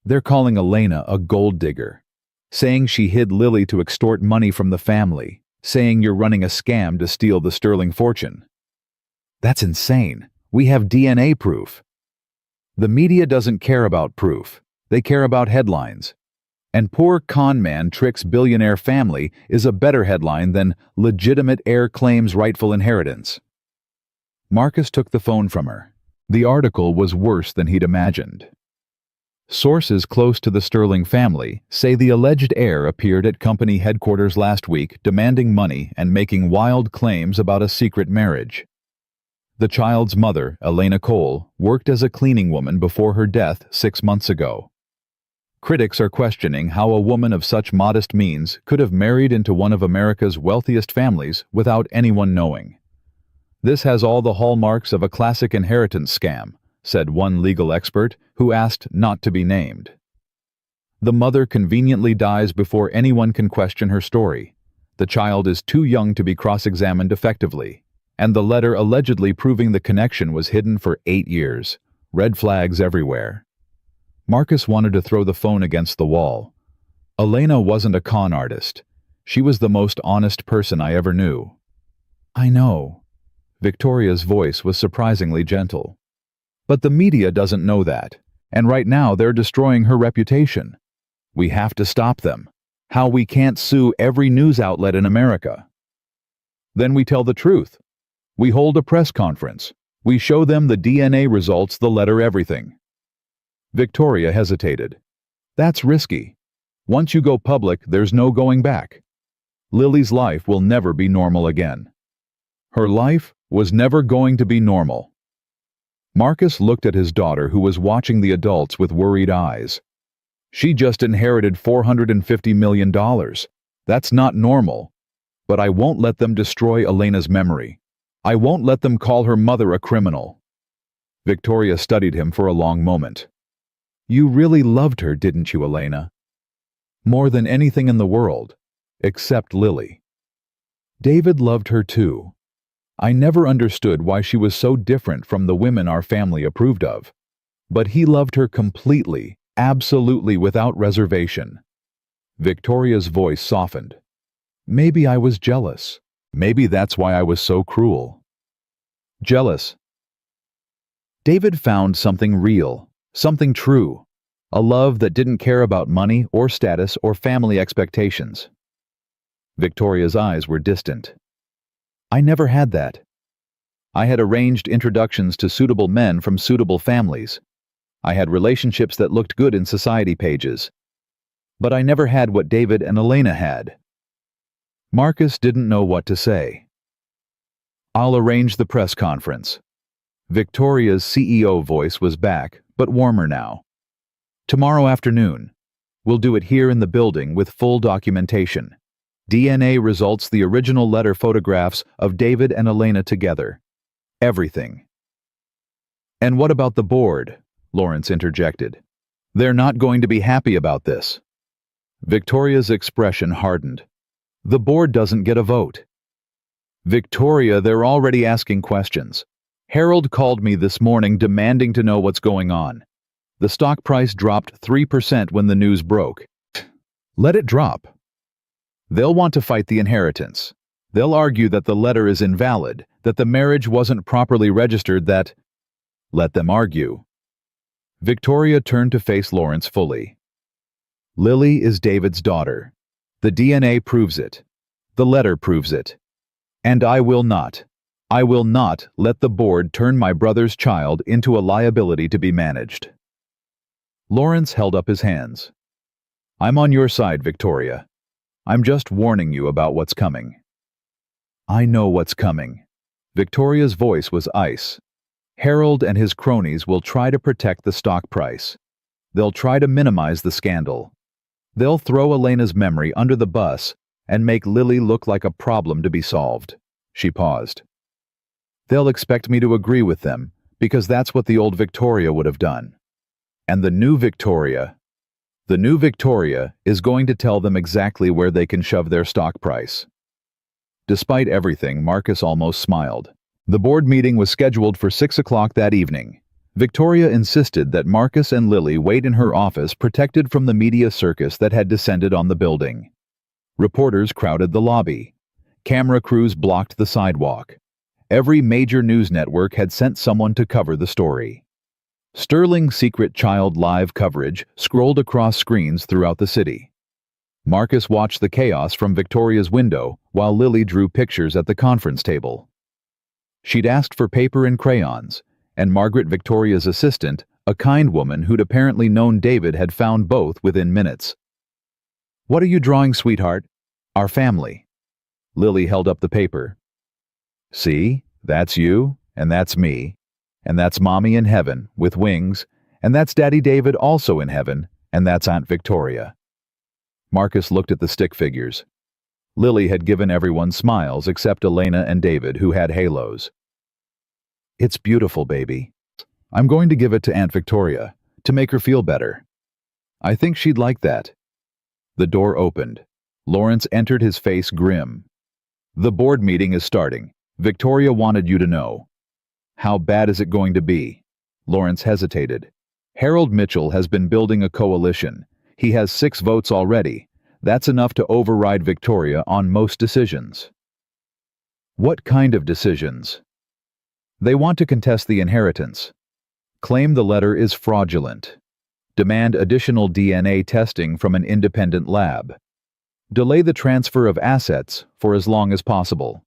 They're calling Elena a gold digger, saying she hid Lily to extort money from the family, saying you're running a scam to steal the Sterling fortune. That's insane. We have DNA proof. The media doesn't care about proof. They care about headlines. And poor con man tricks billionaire family is a better headline than legitimate heir claims rightful inheritance. Marcus took the phone from her. The article was worse than he'd imagined. Sources close to the Sterling family say the alleged heir appeared at company headquarters last week demanding money and making wild claims about a secret marriage. The child's mother, Elena Cole, worked as a cleaning woman before her death 6 months ago. Critics are questioning how a woman of such modest means could have married into one of America's wealthiest families without anyone knowing. This has all the hallmarks of a classic inheritance scam, said one legal expert who asked not to be named. The mother conveniently dies before anyone can question her story. The child is too young to be cross-examined effectively, and the letter allegedly proving the connection was hidden for 8 years. Red flags everywhere. Marcus wanted to throw the phone against the wall. Elena wasn't a con artist. She was the most honest person I ever knew. I know. Victoria's voice was surprisingly gentle. But the media doesn't know that, and right now they're destroying her reputation. We have to stop them. How we can't sue every news outlet in America. Then we tell the truth. We hold a press conference. We show them the DNA results, the letter, everything. Victoria hesitated. That's risky. Once you go public, there's no going back. Lily's life will never be normal again. Her life was never going to be normal. Marcus looked at his daughter, who was watching the adults with worried eyes. She just inherited $450 million. That's not normal. But I won't let them destroy Elena's memory. I won't let them call her mother a criminal. Victoria studied him for a long moment. You really loved her, didn't you, Elena? More than anything in the world, except Lily. David loved her too. I never understood why she was so different from the women our family approved of. But he loved her completely, absolutely, without reservation. Victoria's voice softened. Maybe I was jealous. Maybe that's why I was so cruel. Jealous. David found something real, something true, a love that didn't care about money or status or family expectations. Victoria's eyes were distant. I never had that. I had arranged introductions to suitable men from suitable families. I had relationships that looked good in society pages. But I never had what David and Elena had. Marcus didn't know what to say. I'll arrange the press conference. Victoria's CEO voice was back, but warmer now. Tomorrow afternoon. We'll do it here in the building with full documentation. DNA results, the original letter, photographs of David and Elena together. Everything. And what about the board? Lawrence interjected. They're not going to be happy about this. Victoria's expression hardened. The board doesn't get a vote. Victoria, they're already asking questions. Harold called me this morning demanding to know what's going on. The stock price dropped 3% when the news broke. Let it drop. They'll want to fight the inheritance. They'll argue that the letter is invalid, that the marriage wasn't properly registered, that... Let them argue. Victoria turned to face Lawrence fully. Lily is David's daughter. The DNA proves it. The letter proves it. And I will not let the board turn my brother's child into a liability to be managed. Lawrence held up his hands. I'm on your side, Victoria. I'm just warning you about what's coming. I know what's coming. Victoria's voice was ice. Harold and his cronies will try to protect the stock price. They'll try to minimize the scandal. They'll throw Elena's memory under the bus and make Lily look like a problem to be solved. She paused. They'll expect me to agree with them, because that's what the old Victoria would have done. And the new Victoria is going to tell them exactly where they can shove their stock price. Despite everything, Marcus almost smiled. The board meeting was scheduled for 6 o'clock that evening. Victoria insisted that Marcus and Lily wait in her office, protected from the media circus that had descended on the building. Reporters crowded the lobby. Camera crews blocked the sidewalk. Every major news network had sent someone to cover the story. Sterling Secret Child live coverage scrolled across screens throughout the city. Marcus watched the chaos from Victoria's window while Lily drew pictures at the conference table. She'd asked for paper and crayons, and Margaret, Victoria's assistant, a kind woman who'd apparently known David, had found both within minutes. What are you drawing, sweetheart? Our family. Lily held up the paper. See, that's you, and that's me, and that's Mommy in heaven, with wings, and that's Daddy David also in heaven, and that's Aunt Victoria. Marcus looked at the stick figures. Lily had given everyone smiles except Elena and David, who had halos. It's beautiful, baby. I'm going to give it to Aunt Victoria, to make her feel better. I think she'd like that. The door opened. Lawrence entered, his face grim. The board meeting is starting. Victoria wanted you to know. How bad is it going to be? Lawrence hesitated. Harold Mitchell has been building a coalition. He has 6 votes already. That's enough to override Victoria on most decisions. What kind of decisions? They want to contest the inheritance. Claim the letter is fraudulent. Demand additional DNA testing from an independent lab. Delay the transfer of assets for as long as possible.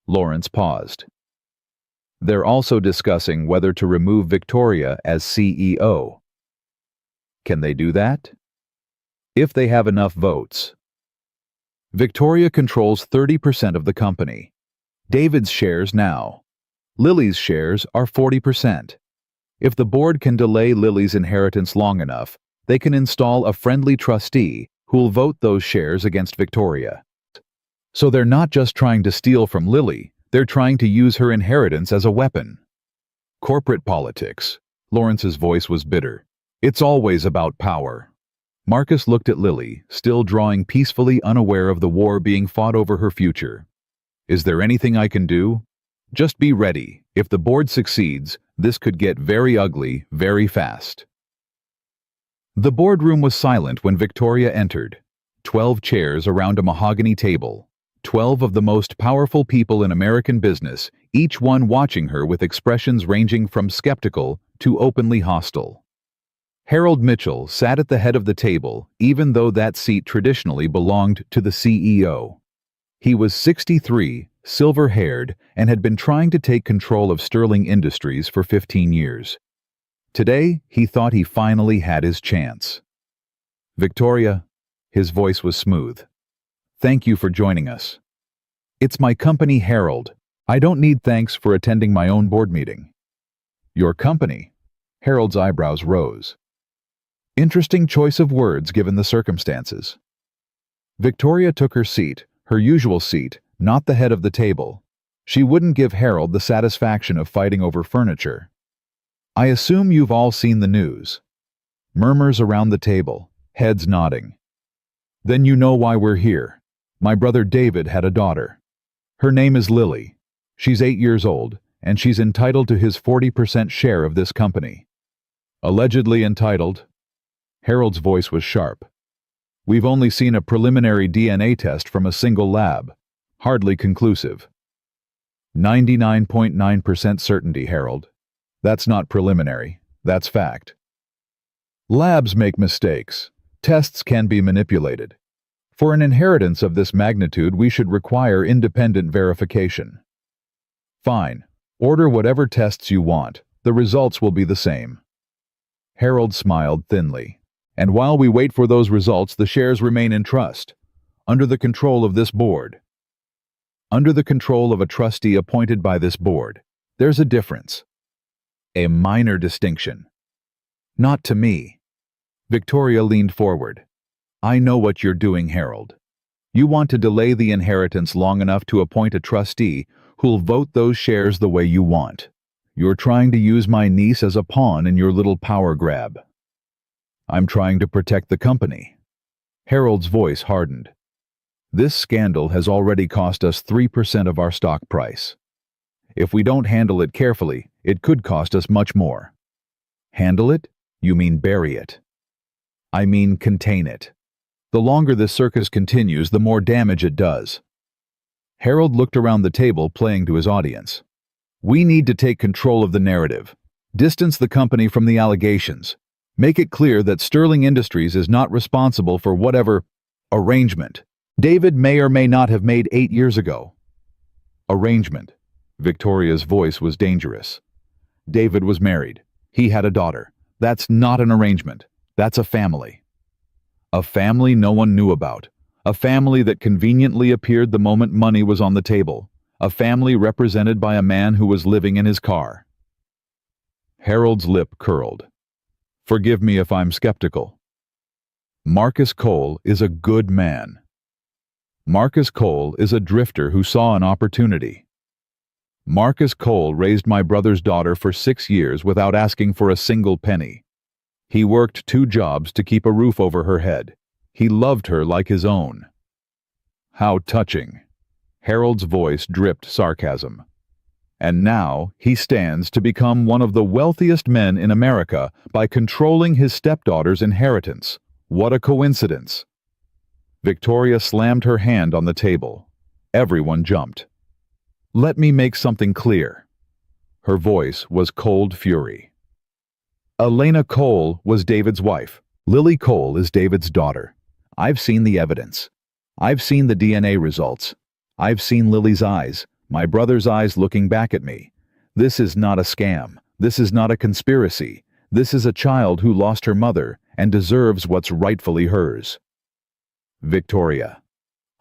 Lawrence paused. They're also discussing whether to remove Victoria as CEO. Can they do that? If they have enough votes. Victoria controls 30% of the company. David's shares now. Lily's shares are 40%. If the board can delay Lily's inheritance long enough, they can install a friendly trustee who'll vote those shares against Victoria. So they're not just trying to steal from Lily, they're trying to use her inheritance as a weapon. Corporate politics. Lawrence's voice was bitter. It's always about power. Marcus looked at Lily, still drawing peacefully, unaware of the war being fought over her future. Is there anything I can do? Just be ready. If the board succeeds, this could get very ugly very fast. The boardroom was silent when Victoria entered. 12 chairs around a mahogany table. 12 of the most powerful people in American business, each one watching her with expressions ranging from skeptical to openly hostile. Harold Mitchell sat at the head of the table, even though that seat traditionally belonged to the CEO. He was 63, silver-haired, and had been trying to take control of Sterling Industries for 15 years. Today, he thought he finally had his chance. Victoria, his voice was smooth. Thank you for joining us. It's my company, Harold. I don't need thanks for attending my own board meeting. Your company? Harold's eyebrows rose. Interesting choice of words given the circumstances. Victoria took her seat, her usual seat, not the head of the table. She wouldn't give Harold the satisfaction of fighting over furniture. I assume you've all seen the news. Murmurs around the table, heads nodding. Then you know why we're here. My brother David had a daughter. Her name is Lily. She's 8 years old, and she's entitled to his 40% share of this company. Allegedly entitled. Harold's voice was sharp. We've only seen a preliminary DNA test from a single lab. Hardly conclusive. 99.9% certainty, Harold. That's not preliminary. That's fact. Labs make mistakes. Tests can be manipulated. For an inheritance of this magnitude, we should require independent verification. Fine. Order whatever tests you want. The results will be the same. Harold smiled thinly. And while we wait for those results, the shares remain in trust, under the control of this board. Under the control of a trustee appointed by this board. There's a difference. A minor distinction. Not to me. Victoria leaned forward. I know what you're doing, Harold. You want to delay the inheritance long enough to appoint a trustee who'll vote those shares the way you want. You're trying to use my niece as a pawn in your little power grab. I'm trying to protect the company. Harold's voice hardened. This scandal has already cost us 3% of our stock price. If we don't handle it carefully, it could cost us much more. Handle it? You mean bury it. I mean contain it. The longer this circus continues, the more damage it does. Harold looked around the table, playing to his audience. We need to take control of the narrative. Distance the company from the allegations. Make it clear that Sterling Industries is not responsible for whatever arrangement David may or may not have made 8 years ago. Arrangement. Victoria's voice was dangerous. David was married. He had a daughter. That's not an arrangement. That's a family. A family no one knew about. A family that conveniently appeared the moment money was on the table. A family represented by a man who was living in his car. Harold's lip curled. Forgive me if I'm skeptical. Marcus Cole is a good man. Marcus Cole is a drifter who saw an opportunity. Marcus Cole raised my brother's daughter for 6 years without asking for a single penny. He worked 2 jobs to keep a roof over her head. He loved her like his own. How touching. Harold's voice dripped sarcasm. And now he stands to become one of the wealthiest men in America by controlling his stepdaughter's inheritance. What a coincidence! Victoria slammed her hand on the table. Everyone jumped. Let me make something clear. Her voice was cold fury. Elena Cole was David's wife. Lily Cole is David's daughter. I've seen the evidence. I've seen the DNA results. I've seen Lily's eyes, my brother's eyes looking back at me. This is not a scam. This is not a conspiracy. This is a child who lost her mother and deserves what's rightfully hers. Victoria.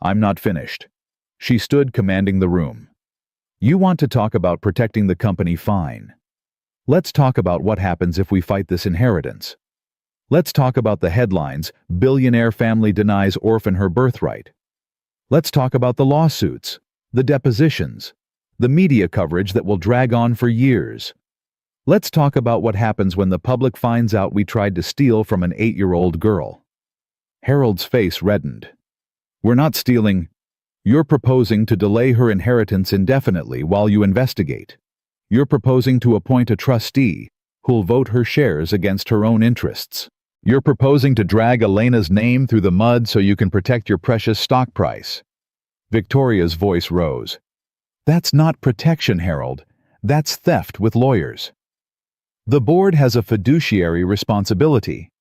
I'm not finished. She stood commanding the room. You want to talk about protecting the company, fine. Let's talk about what happens if we fight this inheritance. Let's talk about the headlines, billionaire family denies orphan her birthright. Let's talk about the lawsuits, the depositions, the media coverage that will drag on for years. Let's talk about what happens when the public finds out we tried to steal from an 8-year-old girl. Harold's face reddened. We're not stealing. You're proposing to delay her inheritance indefinitely while you investigate. You're proposing to appoint a trustee who'll vote her shares against her own interests. You're proposing to drag Elena's name through the mud so you can protect your precious stock price. Victoria's voice rose. That's not protection, Harold. That's theft with lawyers. The board has a fiduciary responsibility.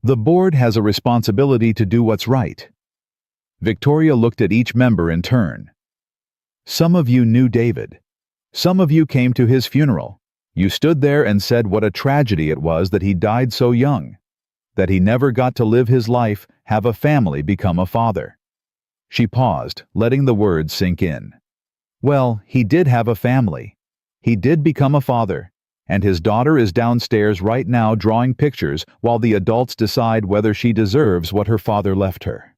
The board has a responsibility to do what's right. Victoria looked at each member in turn. Some of you knew David. Some of you came to his funeral. You stood there and said what a tragedy it was that he died so young, that he never got to live his life, have a family, become a father. She paused, letting the words sink in. Well, he did have a family. He did become a father, and his daughter is downstairs right now drawing pictures while the adults decide whether she deserves what her father left her.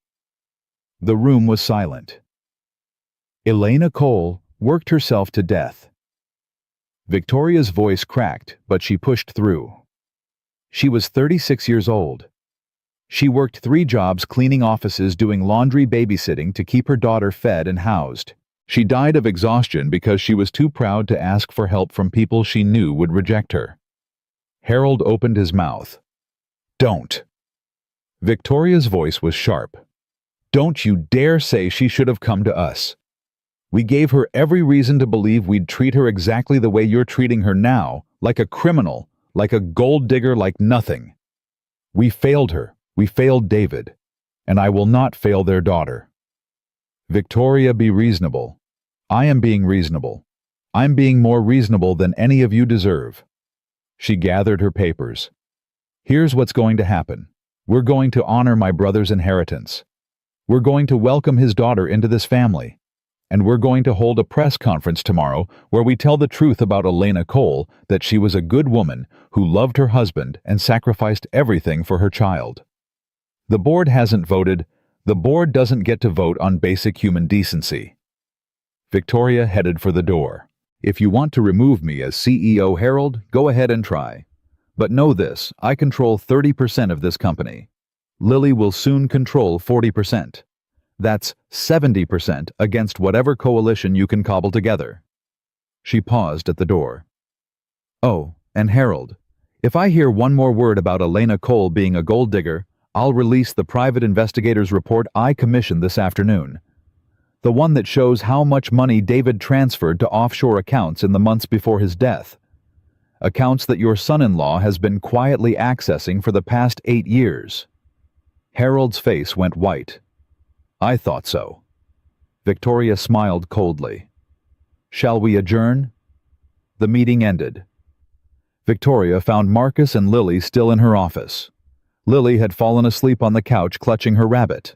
The room was silent. Elena Cole worked herself to death. Victoria's voice cracked, but she pushed through. She was 36 years old. She worked 3 jobs cleaning offices, doing laundry, babysitting to keep her daughter fed and housed. She died of exhaustion because she was too proud to ask for help from people she knew would reject her. Harold opened his mouth. Don't. Victoria's voice was sharp. Don't you dare say she should have come to us. We gave her every reason to believe we'd treat her exactly the way you're treating her now, like a criminal, like a gold digger, like nothing. We failed her. We failed David. And I will not fail their daughter. Victoria, be reasonable. I am being reasonable. I'm being more reasonable than any of you deserve. She gathered her papers. Here's what's going to happen. We're going to honor my brother's inheritance. We're going to welcome his daughter into this family. And we're going to hold a press conference tomorrow where we tell the truth about Elena Cole, that she was a good woman who loved her husband and sacrificed everything for her child. The board hasn't voted. The board doesn't get to vote on basic human decency. Victoria headed for the door. If you want to remove me as CEO, Harold, go ahead and try. But know this, I control 30% of this company. Lily will soon control 40%. That's 70% against whatever coalition you can cobble together. She paused at the door. Oh, and Harold, if I hear one more word about Elena Cole being a gold digger, I'll release the private investigator's report I commissioned this afternoon. The one that shows how much money David transferred to offshore accounts in the months before his death. Accounts that your son-in-law has been quietly accessing for the past 8 years. Harold's face went white. I thought so. Victoria smiled coldly. Shall we adjourn? The meeting ended. Victoria found Marcus and Lily still in her office. Lily had fallen asleep on the couch clutching her rabbit.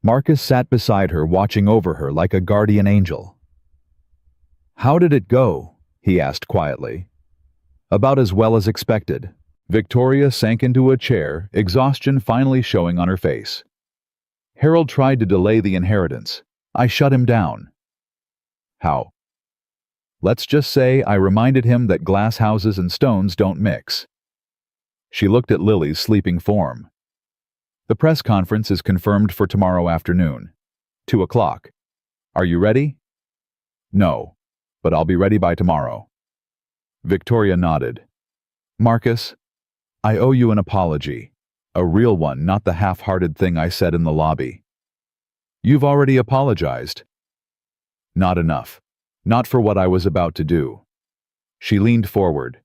Marcus sat beside her, watching over her like a guardian angel. How did it go? He asked quietly. About as well as expected. Victoria sank into a chair, exhaustion finally showing on her face. Harold tried to delay the inheritance. I shut him down. How? Let's just say I reminded him that glass houses and stones don't mix. She looked at Lily's sleeping form. The press conference is confirmed for tomorrow afternoon, 2 o'clock. Are you ready? No. but I'll be ready by tomorrow." Victoria nodded. "Marcus, I owe you an apology. A real one, not the half-hearted thing I said in the lobby." "You've already apologized." "Not enough. Not for what I was about to do." She leaned forward.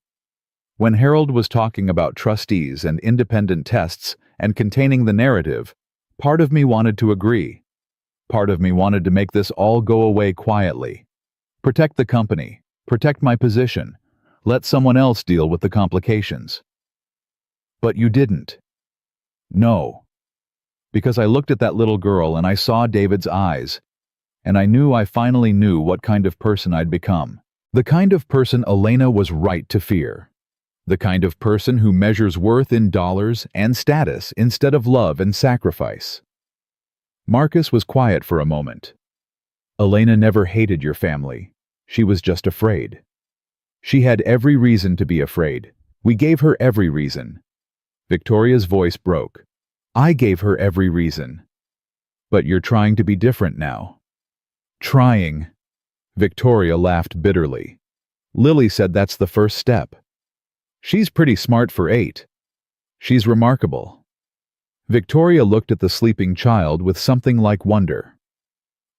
When Harold was talking about trustees and independent tests and containing the narrative, part of me wanted to agree. Part of me wanted to make this all go away quietly. Protect the company, protect my position, let someone else deal with the complications. But you didn't. No. Because I looked at that little girl and I saw David's eyes, and I finally knew what kind of person I'd become. The kind of person Elena was right to fear. The kind of person who measures worth in dollars and status instead of love and sacrifice. Marcus was quiet for a moment. "Elena never hated your family. She was just afraid. She had every reason to be afraid. We gave her every reason." Victoria's voice broke. "I gave her every reason. But you're trying to be different now." "Trying." Victoria laughed bitterly. "Lily said that's the first step. She's pretty smart for 8. She's remarkable." Victoria looked at the sleeping child with something like wonder.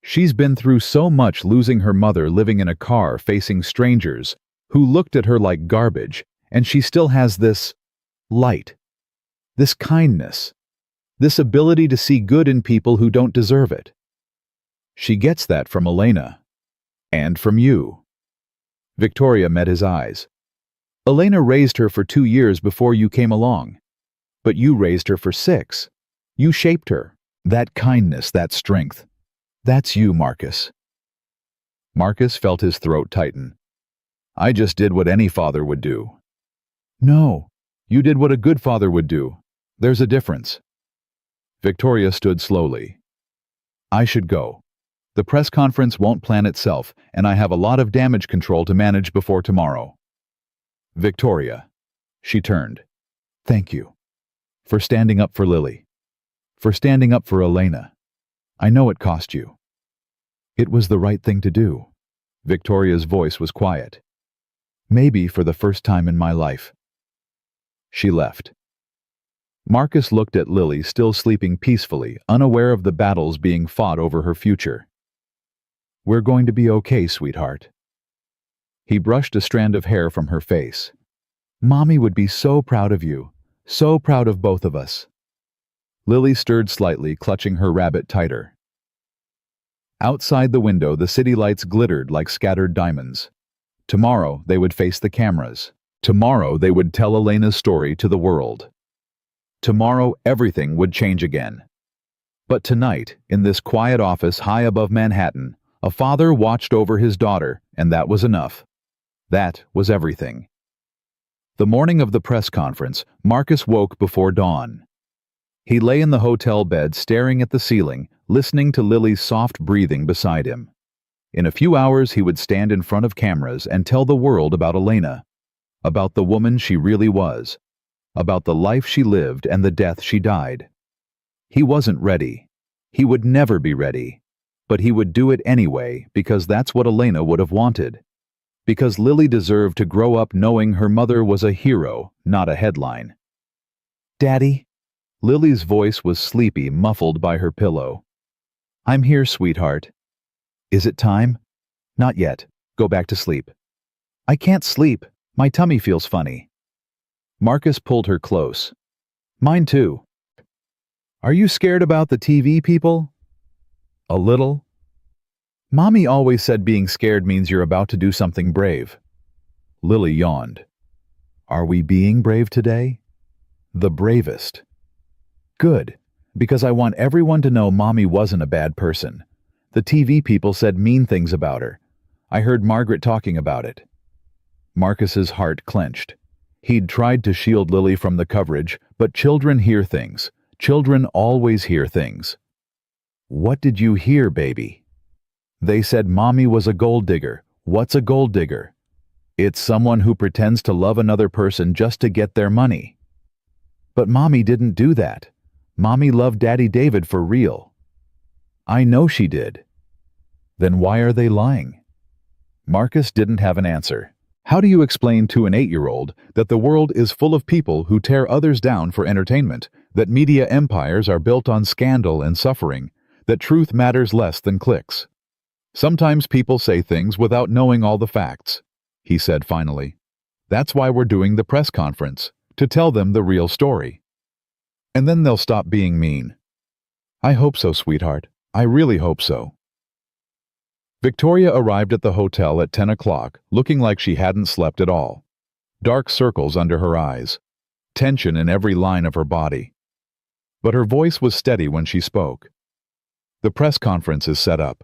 She's been through so much, losing her mother, living in a car, facing strangers who looked at her like garbage, and she still has this light, this kindness, this ability to see good in people who don't deserve it. She gets that from Elena. And from you. Victoria met his eyes. "Elena raised her for 2 years before you came along. But you raised her for 6. You shaped her. That kindness, that strength. That's you, Marcus." Marcus felt his throat tighten. "I just did what any father would do." "No, you did what a good father would do. There's a difference." Victoria stood slowly. "I should go. The press conference won't plan itself, and I have a lot of damage control to manage before tomorrow." "Victoria." She turned. "Thank you. For standing up for Lily. For standing up for Elena. I know it cost you." "It was the right thing to do." Victoria's voice was quiet. "Maybe for the first time in my life." She left. Marcus looked at Lily, still sleeping peacefully, unaware of the battles being fought over her future. "We're going to be okay, sweetheart." He brushed a strand of hair from her face. "Mommy would be so proud of you. So proud of both of us." Lily stirred slightly, clutching her rabbit tighter. Outside the window, the city lights glittered like scattered diamonds. Tomorrow, they would face the cameras. Tomorrow, they would tell Elena's story to the world. Tomorrow, everything would change again. But tonight, in this quiet office high above Manhattan, a father watched over his daughter, and that was enough. That was everything. The morning of the press conference, Marcus woke before dawn. He lay in the hotel bed, staring at the ceiling, listening to Lily's soft breathing beside him. In a few hours, he would stand in front of cameras and tell the world about Elena, about the woman she really was, about the life she lived and the death she died. He wasn't ready. He would never be ready. But he would do it anyway, because that's what Elena would have wanted. Because Lily deserved to grow up knowing her mother was a hero, not a headline. "Daddy?" Lily's voice was sleepy, muffled by her pillow. "I'm here, sweetheart." "Is it time?" "Not yet. Go back to sleep." "I can't sleep. My tummy feels funny." Marcus pulled her close. "Mine too." "Are you scared about the TV people?" "A little." "Mommy always said being scared means you're about to do something brave." Lily yawned. "Are we being brave today?" "The bravest." "Good, because I want everyone to know Mommy wasn't a bad person. The TV people said mean things about her. I heard Margaret talking about it." Marcus's heart clenched. He'd tried to shield Lily from the coverage, but children hear things. Children always hear things. "What did you hear, baby?" "They said Mommy was a gold digger." "What's a gold digger?" "It's someone who pretends to love another person just to get their money." "But Mommy didn't do that. Mommy loved Daddy David for real." "I know she did." "Then why are they lying?" Marcus didn't have an answer. How do you explain to an 8-year-old that the world is full of people who tear others down for entertainment, that media empires are built on scandal and suffering, that truth matters less than clicks? Sometimes people say things without knowing all the facts, he said finally. That's why we're doing the press conference, to tell them the real story. And then they'll stop being mean. I hope so, sweetheart. I really hope so. Victoria arrived at the hotel at 10 o'clock, looking like she hadn't slept at all. Dark circles under her eyes, tension in every line of her body. But her voice was steady when she spoke. The press conference is set up.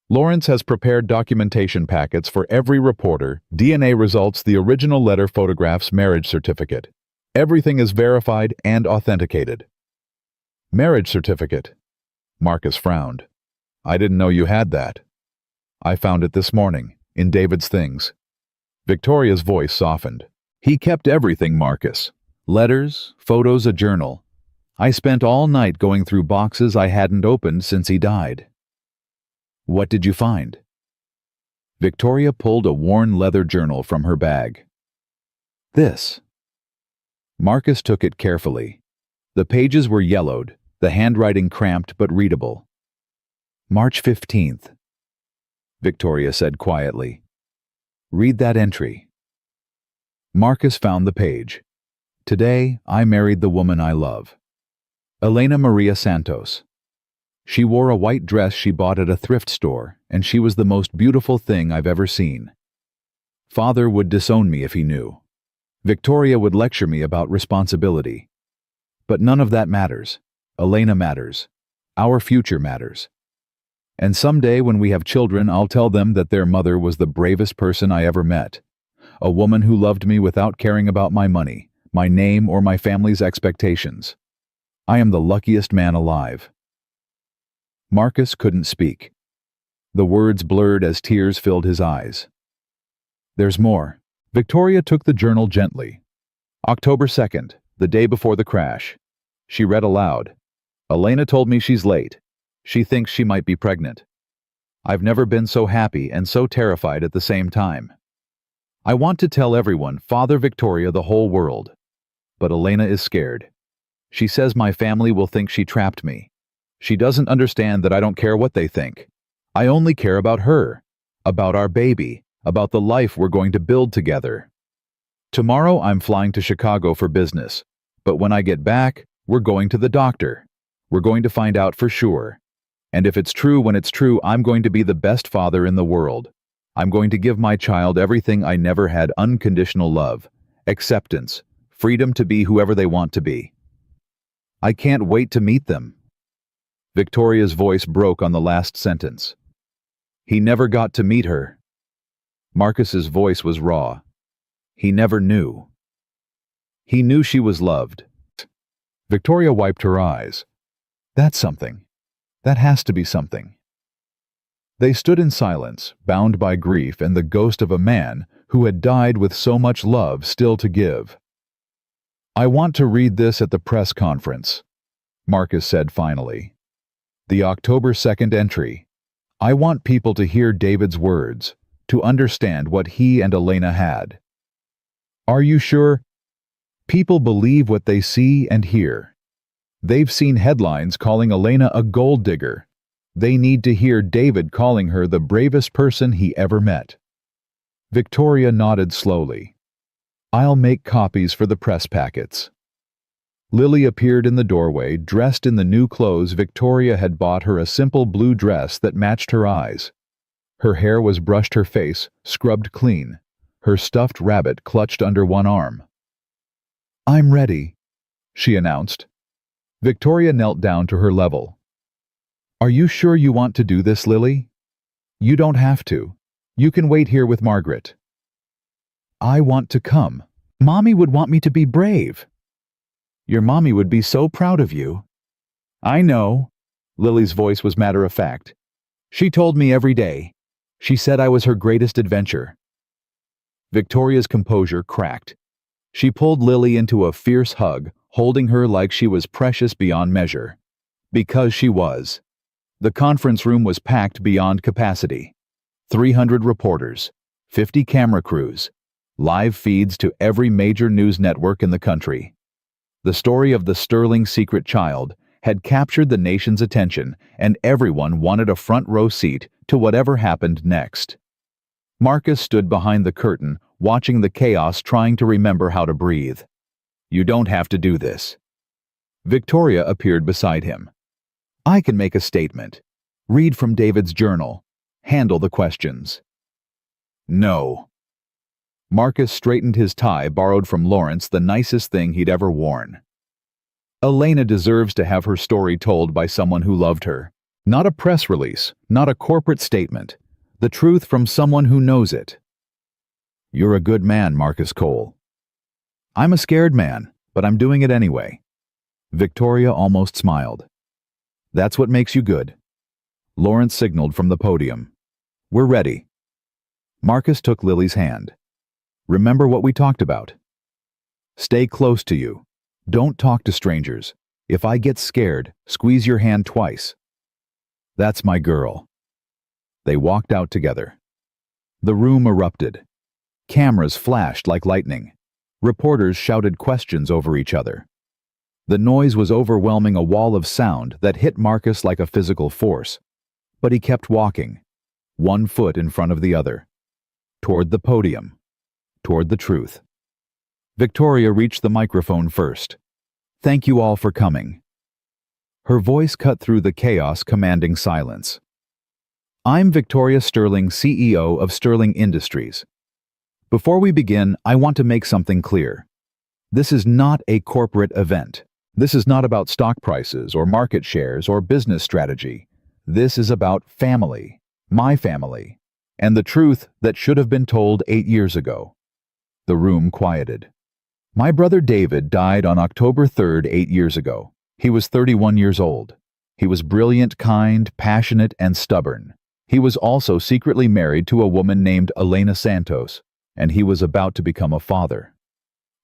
Lawrence has prepared documentation packets for every reporter, DNA results, the original letter, photographs, marriage certificate. Everything is verified and authenticated. Marriage certificate? Marcus frowned. I didn't know you had that. I found it this morning, in David's things. Victoria's voice softened. He kept everything, Marcus. Letters, photos, a journal. I spent all night going through boxes I hadn't opened since he died. What did you find? Victoria pulled a worn leather journal from her bag. This. Marcus took it carefully. The pages were yellowed, the handwriting cramped but readable. March 15th. Victoria said quietly. Read that entry. Marcus found the page. Today, I married the woman I love. Elena Maria Santos. She wore a white dress she bought at a thrift store, and she was the most beautiful thing I've ever seen. Father would disown me if he knew. Victoria would lecture me about responsibility. But none of that matters. Elena matters. Our future matters. And someday when we have children, I'll tell them that their mother was the bravest person I ever met. A woman who loved me without caring about my money, my name, or my family's expectations. I am the luckiest man alive. Marcus couldn't speak. The words blurred as tears filled his eyes. There's more. Victoria took the journal gently. October 2nd, the day before the crash. She read aloud. Elena told me she's late. She thinks she might be pregnant. I've never been so happy and so terrified at the same time. I want to tell everyone, Father, Victoria, the whole world. But Elena is scared. She says my family will think she trapped me. She doesn't understand that I don't care what they think. I only care about her, about our baby, about the life we're going to build together. Tomorrow I'm flying to Chicago for business, but when I get back, we're going to the doctor. We're going to find out for sure. And if it's true, when it's true, I'm going to be the best father in the world. I'm going to give my child everything I never had: unconditional love, acceptance, freedom to be whoever they want to be. I can't wait to meet them. Victoria's voice broke on the last sentence. He never got to meet her. Marcus's voice was raw. He never knew. He knew she was loved. Victoria wiped her eyes. That's something. That has to be something. They stood in silence, bound by grief and the ghost of a man who had died with so much love still to give. I want to read this at the press conference, Marcus said finally. The October 2nd entry. I want people to hear David's words, to understand what he and Elena had. Are you sure? People believe what they see and hear. They've seen headlines calling Elena a gold digger. They need to hear David calling her the bravest person he ever met. Victoria nodded slowly. I'll make copies for the press packets. Lily appeared in the doorway, dressed in the new clothes Victoria had bought her, a simple blue dress that matched her eyes. Her hair was brushed, her face scrubbed clean, her stuffed rabbit clutched under one arm. I'm ready, she announced. Victoria knelt down to her level. Are you sure you want to do this, Lily? You don't have to. You can wait here with Margaret. I want to come. Mommy would want me to be brave. Your mommy would be so proud of you. I know. Lily's voice was matter-of-fact. She told me every day. She said I was her greatest adventure. Victoria's composure cracked. She pulled Lily into a fierce hug, holding her like she was precious beyond measure. Because she was. The conference room was packed beyond capacity. 300 reporters, 50 camera crews, live feeds to every major news network in the country. The story of the Sterling secret child had captured the nation's attention, and everyone wanted a front-row seat to whatever happened next. Marcus stood behind the curtain, watching the chaos, trying to remember how to breathe. "You don't have to do this." Victoria appeared beside him. "I can make a statement. Read from David's journal. Handle the questions." "No." Marcus straightened his tie, borrowed from Lawrence, the nicest thing he'd ever worn. "Elena deserves to have her story told by someone who loved her. Not a press release, not a corporate statement. The truth from someone who knows it." "You're a good man, Marcus Cole." "I'm a scared man, but I'm doing it anyway." Victoria almost smiled. "That's what makes you good." Lawrence signaled from the podium. "We're ready." Marcus took Lily's hand. "Remember what we talked about. Stay close to you. Don't talk to strangers. If I get scared, squeeze your hand twice." "That's my girl." They walked out together. The room erupted. Cameras flashed like lightning. Reporters shouted questions over each other. The noise was overwhelming, a wall of sound that hit Marcus like a physical force. But he kept walking, one foot in front of the other, toward the podium, toward the truth. Victoria reached the microphone first. "Thank you all for coming." Her voice cut through the chaos, commanding silence. "I'm Victoria Sterling, CEO of Sterling Industries. Before we begin, I want to make something clear. This is not a corporate event. This is not about stock prices or market shares or business strategy. This is about family, my family, and the truth that should have been told 8 years ago." The room quieted. "My brother David died on October 3rd, 8 years ago. He was 31 years old. He was brilliant, kind, passionate, and stubborn. He was also secretly married to a woman named Elena Santos, and he was about to become a father."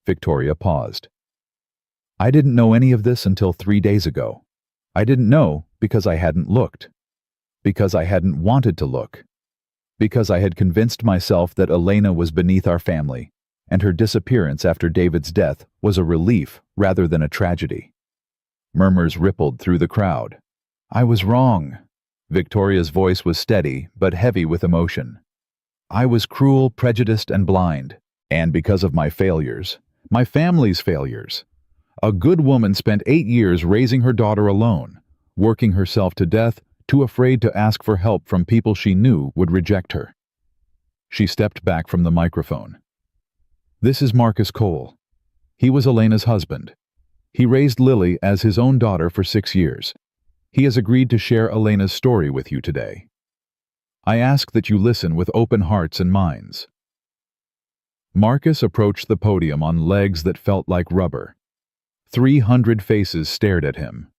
Victoria paused. "I didn't know any of this until 3 days ago. I didn't know because I hadn't looked. Because I hadn't wanted to look. Because I had convinced myself that Elena was beneath our family, and her disappearance after David's death was a relief rather than a tragedy." Murmurs rippled through the crowd. "I was wrong." Victoria's voice was steady but heavy with emotion. "I was cruel, prejudiced, and blind. And because of my failures, my family's failures. A good woman spent 8 years raising her daughter alone, working herself to death, too afraid to ask for help from people she knew would reject her." She stepped back from the microphone. "This is Marcus Cole. He was Elena's husband. He raised Lily as his own daughter for 6 years. He has agreed to share Elena's story with you today. I ask that you listen with open hearts and minds." Marcus approached the podium on legs that felt like rubber. 300 faces stared at him.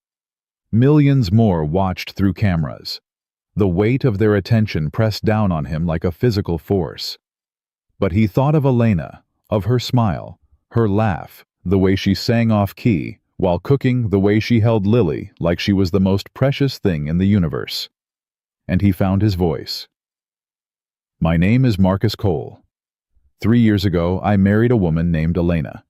Millions more watched through cameras. The weight of their attention pressed down on him like a physical force. But he thought of Elena, of her smile, her laugh, the way she sang off-key, while cooking, the way she held Lily like she was the most precious thing in the universe. And he found his voice. "My name is Marcus Cole. 3 years ago, I married a woman named Elena.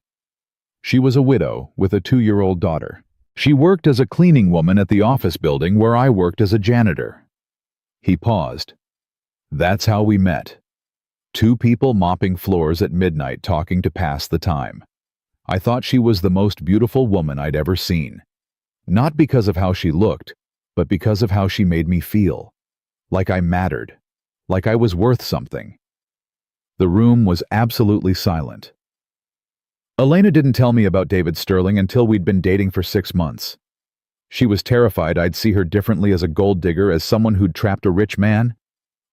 She was a widow with a 2-year-old daughter. She worked as a cleaning woman at the office building where I worked as a janitor." He paused. "That's how we met. 2 people mopping floors at midnight talking to pass the time. I thought she was the most beautiful woman I'd ever seen. Not because of how she looked, but because of how she made me feel. Like I mattered. Like I was worth something." The room was absolutely silent. "Elena didn't tell me about David Sterling until we'd been dating for 6 months. She was terrified I'd see her differently as a gold digger, as someone who'd trapped a rich man.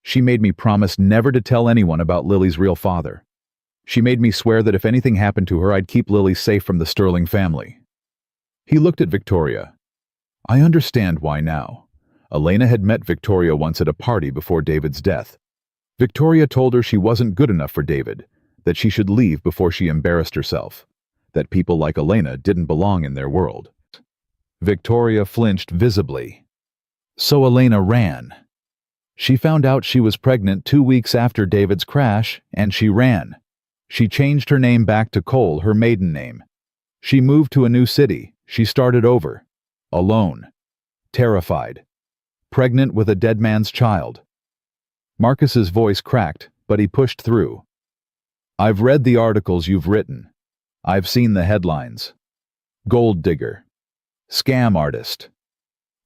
She made me promise never to tell anyone about Lily's real father. She made me swear that if anything happened to her, I'd keep Lily safe from the Sterling family." He looked at Victoria. "I understand why now." Elena had met Victoria once at a party before David's death. Victoria told her she wasn't good enough for David, that she should leave before she embarrassed herself, that people like Elena didn't belong in their world. Victoria flinched visibly. "So Elena ran." She found out she was pregnant 2 weeks after David's crash, and she ran. She changed her name back to Cole, her maiden name. She moved to a new city. She started over. Alone. Terrified. Pregnant with a dead man's child. Marcus's voice cracked, but he pushed through. I've read the articles you've written. I've seen the headlines. Gold digger. Scam artist.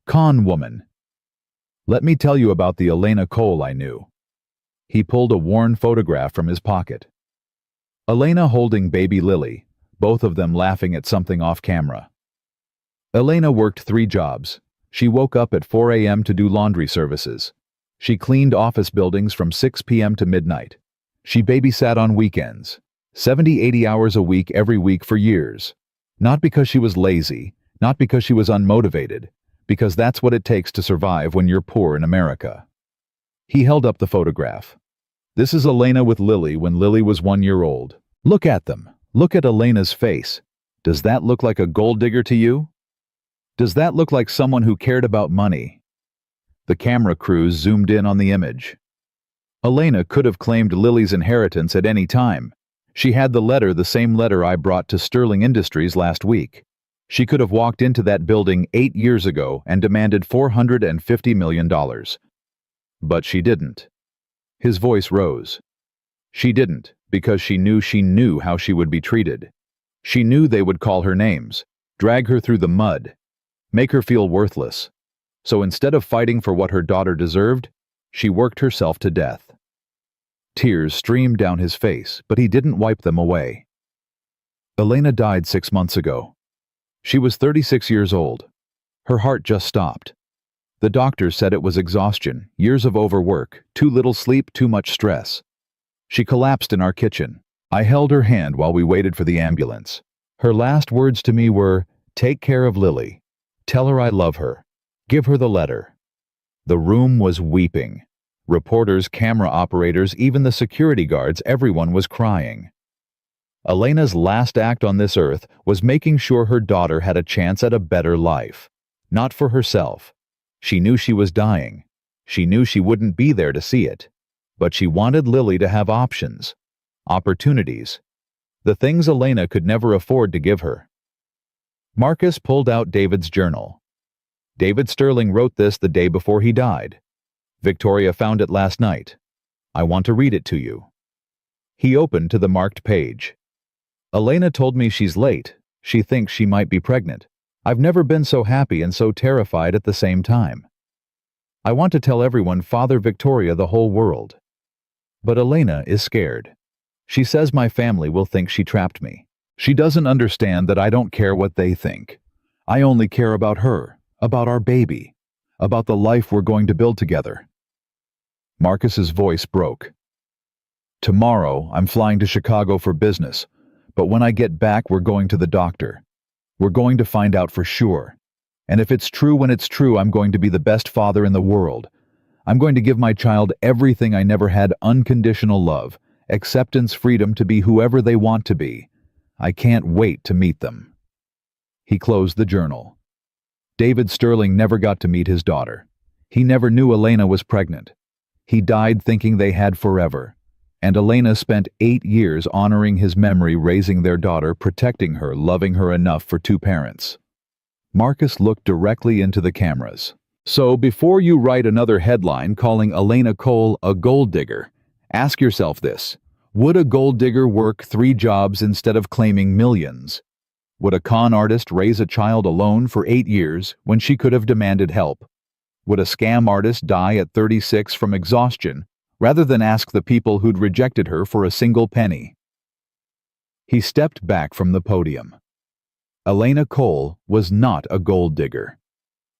Con woman. Let me tell you about the Elena Cole I knew. He pulled a worn photograph from his pocket. Elena holding baby Lily, both of them laughing at something off camera. Elena worked 3 jobs. She woke up at 4 a.m. to do laundry services. She cleaned office buildings from 6 p.m. to midnight. She babysat on weekends. 70-80 hours a week every week for years. Not because she was lazy, not because she was unmotivated, because that's what it takes to survive when you're poor in America. He held up the photograph. This is Elena with Lily when Lily was 1 year old. Look at them. Look at Elena's face. Does that look like a gold digger to you? Does that look like someone who cared about money? The camera crews zoomed in on the image. Elena could have claimed Lily's inheritance at any time. She had the letter, the same letter I brought to Sterling Industries last week. She could have walked into that building 8 years ago and demanded $450 million. But she didn't. His voice rose. She didn't, because she knew how she would be treated. She knew they would call her names, drag her through the mud, make her feel worthless. So instead of fighting for what her daughter deserved, she worked herself to death. Tears streamed down his face, but he didn't wipe them away. Elena died 6 months ago. She was 36 years old. Her heart just stopped. The doctors said it was exhaustion, years of overwork, too little sleep, too much stress. She collapsed in our kitchen. I held her hand while we waited for the ambulance. Her last words to me were, "Take care of Lily. Tell her I love her. Give her the letter." The room was weeping. Reporters, camera operators, even the security guards, everyone was crying. Elena's last act on this earth was making sure her daughter had a chance at a better life. Not for herself. She knew she was dying. She knew she wouldn't be there to see it. But she wanted Lily to have options. Opportunities. The things Elena could never afford to give her. Marcus pulled out David's journal. David Sterling wrote this the day before he died. Victoria found it last night. I want to read it to you. He opened to the marked page. Elena told me she's late. She thinks she might be pregnant. I've never been so happy and so terrified at the same time. I want to tell everyone, Father Victoria, the whole world. But Elena is scared. She says my family will think she trapped me. She doesn't understand that I don't care what they think. I only care about her, about our baby, about the life we're going to build together. Marcus's voice broke. Tomorrow, I'm flying to Chicago for business, but when I get back, we're going to the doctor. We're going to find out for sure. And if it's true when it's true, I'm going to be the best father in the world. I'm going to give my child everything I never had: unconditional love, acceptance, freedom to be whoever they want to be. I can't wait to meet them. He closed the journal. David Sterling never got to meet his daughter. He never knew Elena was pregnant. He died thinking they had forever. And Elena spent 8 years honoring his memory, raising their daughter, protecting her, loving her enough for 2 parents. Marcus looked directly into the cameras. So before you write another headline calling Elena Cole a gold digger, ask yourself this: would a gold digger work 3 jobs instead of claiming millions? Would a con artist raise a child alone for 8 years when she could have demanded help? Would a scam artist die at 36 from exhaustion rather than ask the people who'd rejected her for a single penny? He stepped back from the podium. Elena Cole was not a gold digger.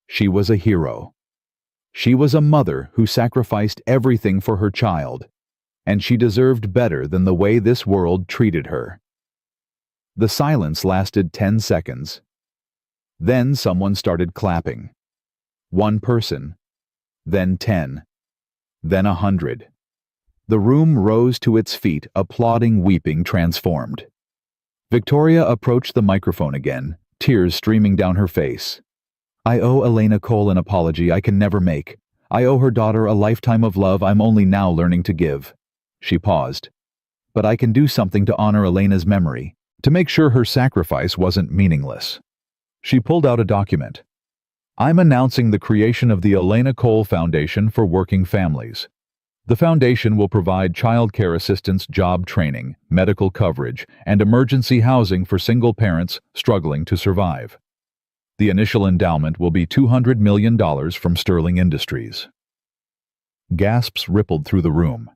She was a hero. She was a mother who sacrificed everything for her child, and she deserved better than the way this world treated her. The silence lasted 10 seconds. Then someone started clapping. 1 person, then 10, then 100. The room rose to its feet, applauding, weeping, transformed. Victoria approached the microphone again, tears streaming down her face. I owe Elena Cole an apology I can never make. I owe her daughter a lifetime of love I'm only now learning to give." She paused. "But I can do something to honor Elena's memory, to make sure her sacrifice wasn't meaningless." She pulled out a document. "I'm announcing the creation of the Elena Cole Foundation for Working Families. The foundation will provide child care assistance, job training, medical coverage, and emergency housing for single parents struggling to survive. The initial endowment will be $200 million from Sterling Industries." Gasps rippled through the room.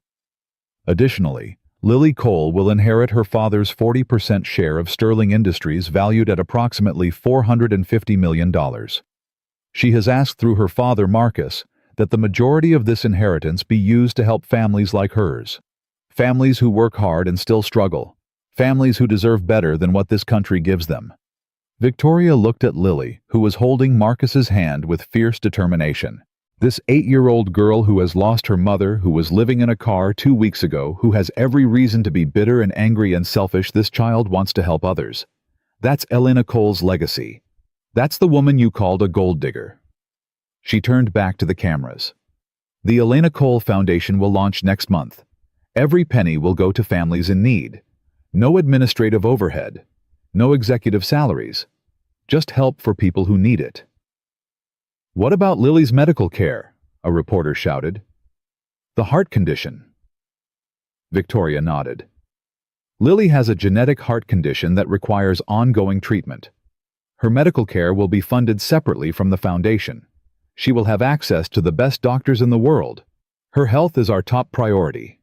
Additionally, Lily Cole will inherit her father's 40% share of Sterling Industries valued at approximately $450 million. She has asked through her father, Marcus, that the majority of this inheritance be used to help families like hers. Families who work hard and still struggle. Families who deserve better than what this country gives them. Victoria looked at Lily, who was holding Marcus's hand with fierce determination. This 8-year-old girl who has lost her mother, who was living in a car 2 weeks ago, who has every reason to be bitter and angry and selfish. This child wants to help others. That's Elena Cole's legacy. That's the woman you called a gold digger. She turned back to the cameras. The Elena Cole Foundation will launch next month. Every penny will go to families in need. No administrative overhead. No executive salaries. Just help for people who need it. "What about Lily's medical care?" a reporter shouted. "The heart condition." Victoria nodded. "Lily has a genetic heart condition that requires ongoing treatment. Her medical care will be funded separately from the foundation. She will have access to the best doctors in the world. Her health is our top priority."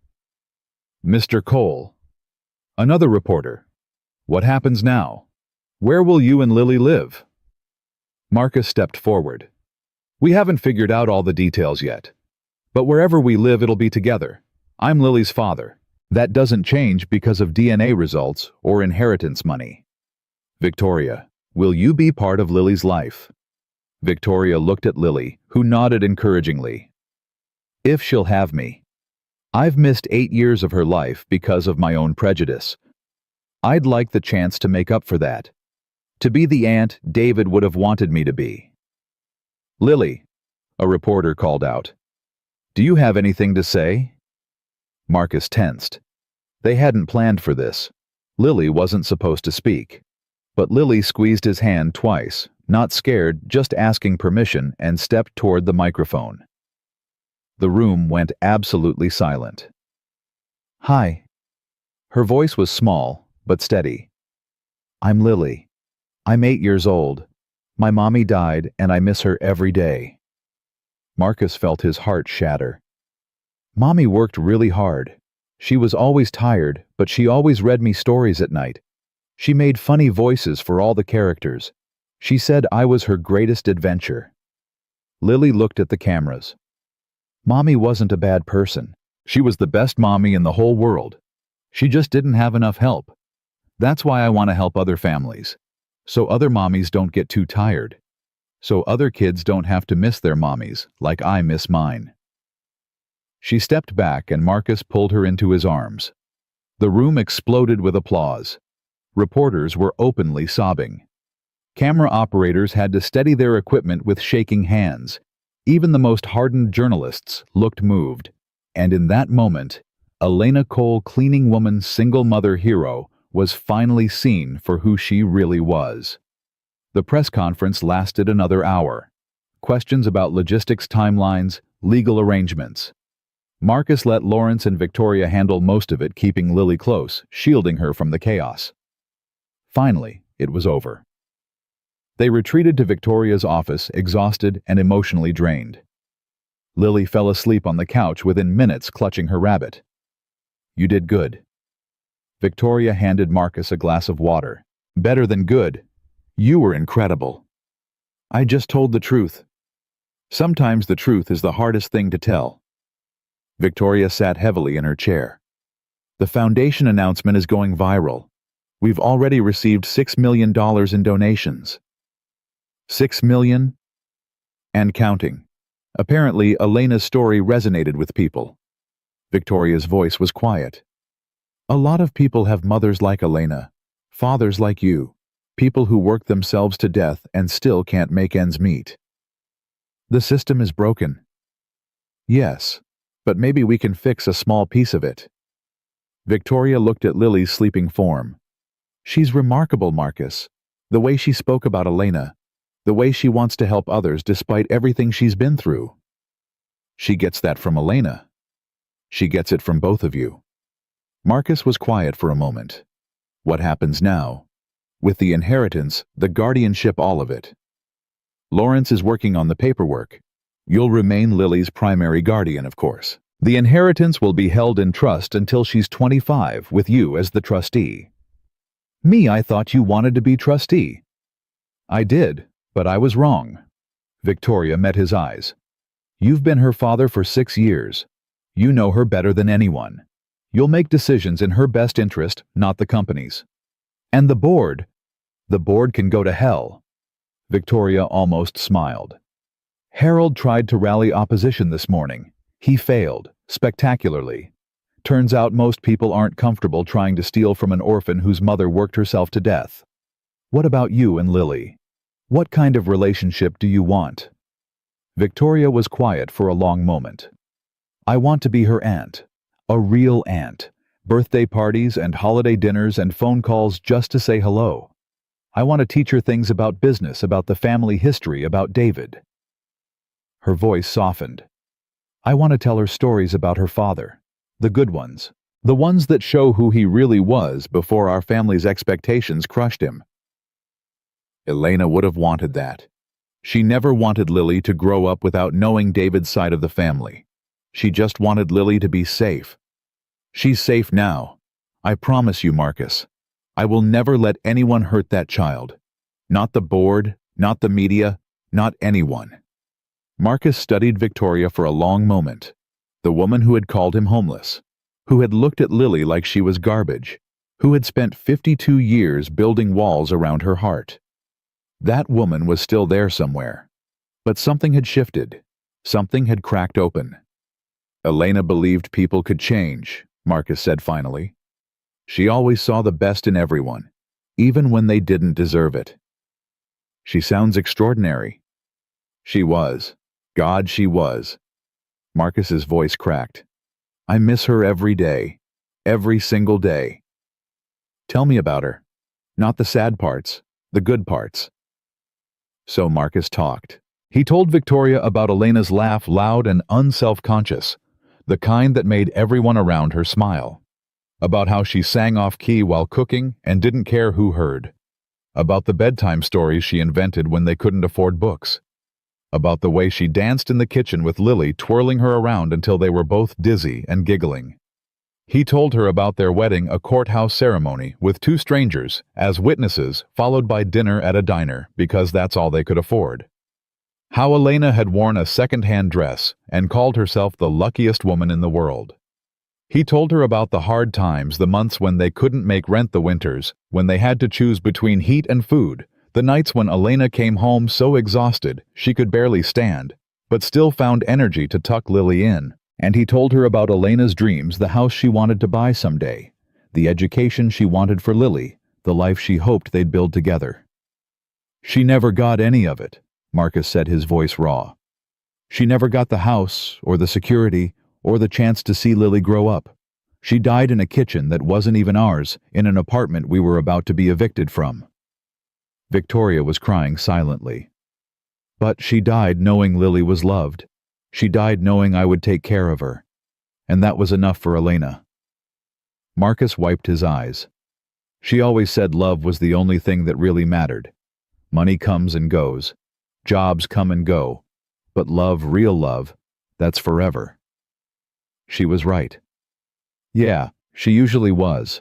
"Mr. Cole." Another reporter. "What happens now? Where will you and Lily live?" Marcus stepped forward. "We haven't figured out all the details yet. But wherever we live, it'll be together. I'm Lily's father. That doesn't change because of DNA results or inheritance money." Victoria, "Will you be part of Lily's life?" Victoria looked at Lily, who nodded encouragingly. "If she'll have me. I've missed 8 years of her life because of my own prejudice. I'd like the chance to make up for that. To be the aunt David would have wanted me to be." "Lily," a reporter called out. "Do you have anything to say?" Marcus tensed. They hadn't planned for this. Lily wasn't supposed to speak. But Lily squeezed his hand twice, not scared, just asking permission, and stepped toward the microphone. The room went absolutely silent. "Hi." Her voice was small, but steady. "I'm Lily. I'm 8 years old. My mommy died, and I miss her every day." Marcus felt his heart shatter. "Mommy worked really hard. She was always tired, but she always read me stories at night. She made funny voices for all the characters. She said I was her greatest adventure." Lily looked at the cameras. "Mommy wasn't a bad person. She was the best mommy in the whole world. She just didn't have enough help. That's why I want to help other families. So other mommies don't get too tired. So other kids don't have to miss their mommies like I miss mine." She stepped back and Marcus pulled her into his arms. The room exploded with applause. Reporters were openly sobbing. Camera operators had to steady their equipment with shaking hands. Even the most hardened journalists looked moved. And in that moment, Elena Cole, cleaning woman, single mother hero, was finally seen for who she really was. The press conference lasted another hour. Questions about logistics, timelines, legal arrangements. Marcus let Lawrence and Victoria handle most of it, keeping Lily close, shielding her from the chaos. Finally, it was over. They retreated to Victoria's office, exhausted and emotionally drained. Lily fell asleep on the couch within minutes, clutching her rabbit. "You did good." Victoria handed Marcus a glass of water. "Better than good. You were incredible." "I just told the truth." Sometimes the truth is the hardest thing to tell. Victoria sat heavily in her chair. "The foundation announcement is going viral. We've already received $6 million in donations." $6 million? And counting. Apparently, Elena's story resonated with people. Victoria's voice was quiet. "A lot of people have mothers like Elena, fathers like you, people who work themselves to death and still can't make ends meet. The system is broken. Yes, but maybe we can fix a small piece of it. Victoria looked at Lily's sleeping form. She's remarkable, Marcus. The way she spoke about Elena, the way she wants to help others despite everything she's been through. She gets that from Elena. She gets it from both of you. Marcus was quiet for a moment. What happens now? With the inheritance, the guardianship, all of it. Lawrence is working on the paperwork. You'll remain Lily's primary guardian, of course. The inheritance will be held in trust until she's 25, with you as the trustee. Me, I thought you wanted to be trustee. I did, but I was wrong. Victoria met his eyes. You've been her father for 6 years. You know her better than anyone. You'll make decisions in her best interest, not the company's. And the board can go to hell. Victoria almost smiled. Harold tried to rally opposition this morning. He failed, spectacularly. Turns out most people aren't comfortable trying to steal from an orphan whose mother worked herself to death. What about you and Lily? What kind of relationship do you want? Victoria was quiet for a long moment. I want to be her aunt. A real aunt. Birthday parties and holiday dinners and phone calls just to say hello. I want to teach her things about business, about the family history, about David. Her voice softened. I want to tell her stories about her father. The good ones. The ones that show who he really was before our family's expectations crushed him. Elena would have wanted that. She never wanted Lily to grow up without knowing David's side of the family. She just wanted Lily to be safe. She's safe now. I promise you, Marcus. I will never let anyone hurt that child. Not the board, not the media, not anyone. Marcus studied Victoria for a long moment. The woman who had called him homeless, who had looked at Lily like she was garbage, who had spent 52 years building walls around her heart. That woman was still there somewhere. But something had shifted. Something had cracked open. Elena believed people could change, Marcus said finally. She always saw the best in everyone, even when they didn't deserve it. She sounds extraordinary. She was. God, she was. Marcus's voice cracked. I miss her every day. Every single day. Tell me about her. Not the sad parts, the good parts. So Marcus talked. He told Victoria about Elena's laugh, loud and unself-conscious, the kind that made everyone around her smile. About how she sang off-key while cooking and didn't care who heard. About the bedtime stories she invented when they couldn't afford books. About the way she danced in the kitchen with Lily, twirling her around until they were both dizzy and giggling. He told her about their wedding, a courthouse ceremony with 2 strangers as witnesses, followed by dinner at a diner because that's all they could afford. How Elena had worn a second-hand dress and called herself the luckiest woman in the world. He told her about the hard times, the months when they couldn't make rent, the winters, when they had to choose between heat and food, the nights when Elena came home so exhausted she could barely stand, but still found energy to tuck Lily in. And he told her about Elena's dreams, the house she wanted to buy someday, the education she wanted for Lily, the life she hoped they'd build together. She never got any of it, Marcus said, his voice raw. She never got the house, or the security, or the chance to see Lily grow up. She died in a kitchen that wasn't even ours, in an apartment we were about to be evicted from. Victoria was crying silently. But she died knowing Lily was loved. She died knowing I would take care of her. And that was enough for Elena. Marcus wiped his eyes. She always said love was the only thing that really mattered. Money comes and goes. Jobs come and go. But love, real love, that's forever. She was right. Yeah, she usually was.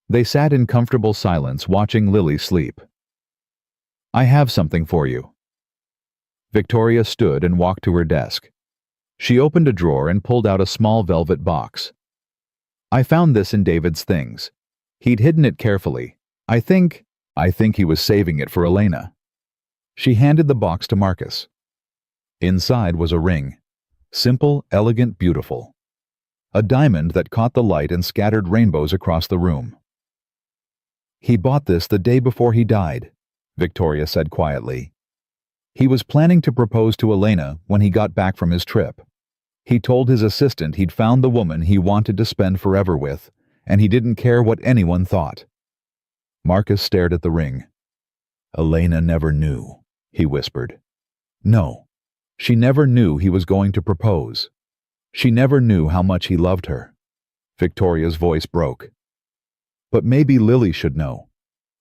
They sat in comfortable silence, watching Lily sleep. I have something for you. Victoria stood and walked to her desk. She opened a drawer and pulled out a small velvet box. I found this in David's things. He'd hidden it carefully. I think he was saving it for Elena. She handed the box to Marcus. Inside was a ring. Simple, elegant, beautiful. A diamond that caught the light and scattered rainbows across the room. He bought this the day before he died, Victoria said quietly. He was planning to propose to Elena when he got back from his trip. He told his assistant he'd found the woman he wanted to spend forever with, and he didn't care what anyone thought. Marcus stared at the ring. "Elena never knew," he whispered. "No, she never knew he was going to propose. She never knew how much he loved her." Victoria's voice broke. "But maybe Lily should know.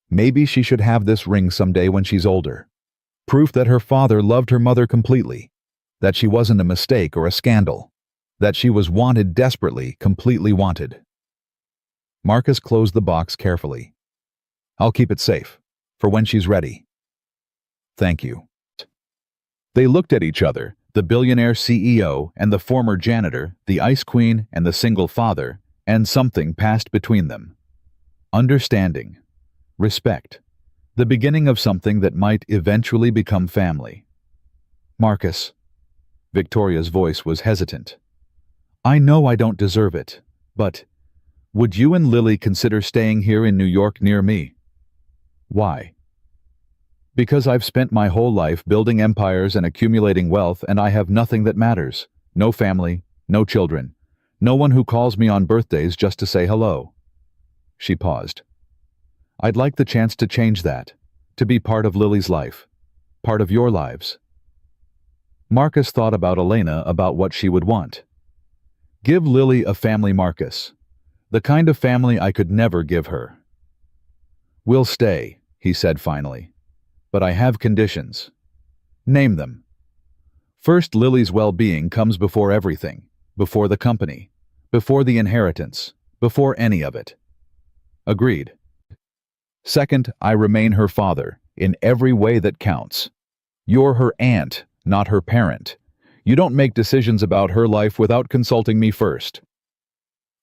Maybe she should have this ring someday when she's older. Proof that her father loved her mother completely, that she wasn't a mistake or a scandal, that she was wanted desperately, completely wanted." Marcus closed the box carefully. "I'll keep it safe, for when she's ready." "Thank you." They looked at each other, the billionaire CEO and the former janitor, the ice queen and the single father, and something passed between them. Understanding. Respect. The beginning of something that might eventually become family. "Marcus." Victoria's voice was hesitant. "I know I don't deserve it, but would you and Lily consider staying here in New York near me?" "Why?" "Because I've spent my whole life building empires and accumulating wealth, and I have nothing that matters. No family, no children, no one who calls me on birthdays just to say hello." She paused. "I'd like the chance to change that, to be part of Lily's life, part of your lives." Marcus thought about Elena, about what she would want. "Give Lily a family, Marcus. The kind of family I could never give her." "We'll stay," he said finally. "But I have conditions." "Name them." "First, Lily's well-being comes before everything, before the company, before the inheritance, before any of it." "Agreed." "Second, I remain her father, in every way that counts. You're her aunt, not her parent. You don't make decisions about her life without consulting me first."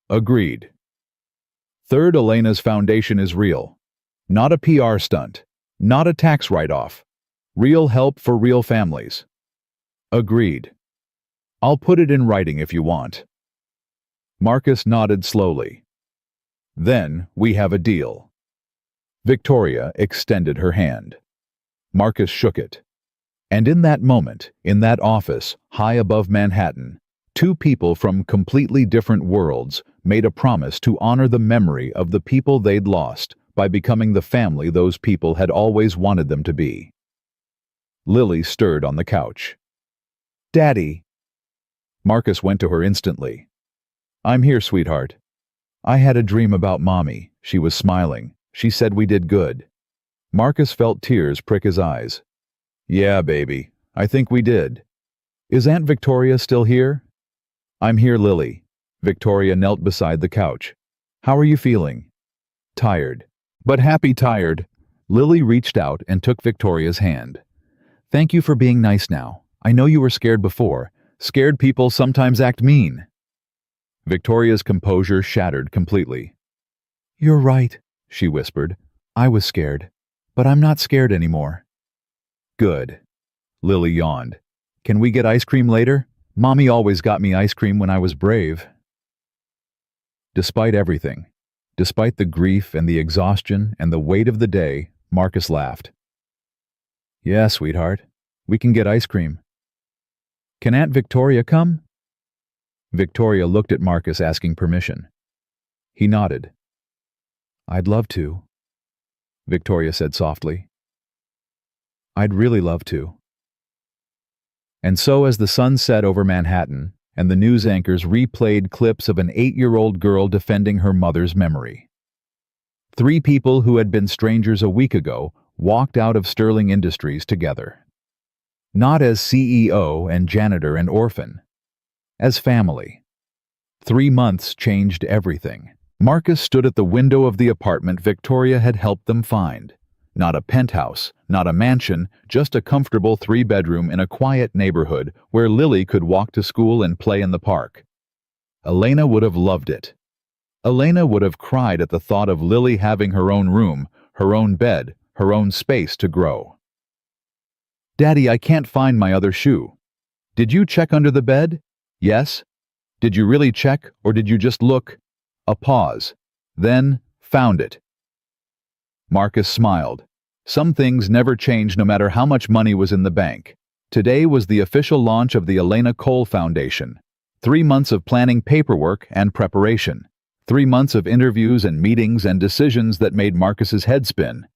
"Agreed." "Third, Elena's foundation is real. Not a PR stunt. Not a tax write-off. Real help for real families." "Agreed." "I'll put it in writing if you want." Marcus nodded slowly. "Then we have a deal." Victoria extended her hand. Marcus shook it. And in that moment, in that office, high above Manhattan, two people from completely different worlds made a promise to honor the memory of the people they'd lost by becoming the family those people had always wanted them to be. Lily stirred on the couch. "Daddy." Marcus went to her instantly. "I'm here, sweetheart. I had a dream about Mommy." She was smiling. "She said we did good." Marcus felt tears prick his eyes. "Yeah, baby, I think we did. Is Aunt Victoria still here?" "I'm here, Lily." Victoria knelt beside the couch. "How are you feeling?" "Tired. But happy tired." Lily reached out and took Victoria's hand. "Thank you for being nice now. I know you were scared before. Scared people sometimes act mean." Victoria's composure shattered completely. "You're right," she whispered. "I was scared. But I'm not scared anymore." "Good." Lily yawned. "Can we get ice cream later? Mommy always got me ice cream when I was brave." Despite everything, despite the grief and the exhaustion and the weight of the day, Marcus laughed. "Yeah, sweetheart. We can get ice cream." "Can Aunt Victoria come?" Victoria looked at Marcus asking permission. He nodded. "I'd love to," Victoria said softly. "I'd really love to." And so as the sun set over Manhattan, and the news anchors replayed clips of an 8-year-old girl defending her mother's memory. 3 people who had been strangers a week ago walked out of Sterling Industries together. Not as CEO and janitor and orphan. As family. 3 months changed everything. Marcus stood at the window of the apartment Victoria had helped them find. Not a penthouse, not a mansion, just a comfortable 3-bedroom in a quiet neighborhood where Lily could walk to school and play in the park. Elena would have loved it. Elena would have cried at the thought of Lily having her own room, her own bed, her own space to grow. "Daddy, I can't find my other shoe." "Did you check under the bed?" "Yes." "Did you really check, or did you just look?" A pause. Then, "Found it." Marcus smiled. Some things never changed no matter how much money was in the bank. Today was the official launch of the Elena Cole Foundation. 3 months of planning paperwork and preparation. 3 months of interviews and meetings and decisions that made Marcus's head spin.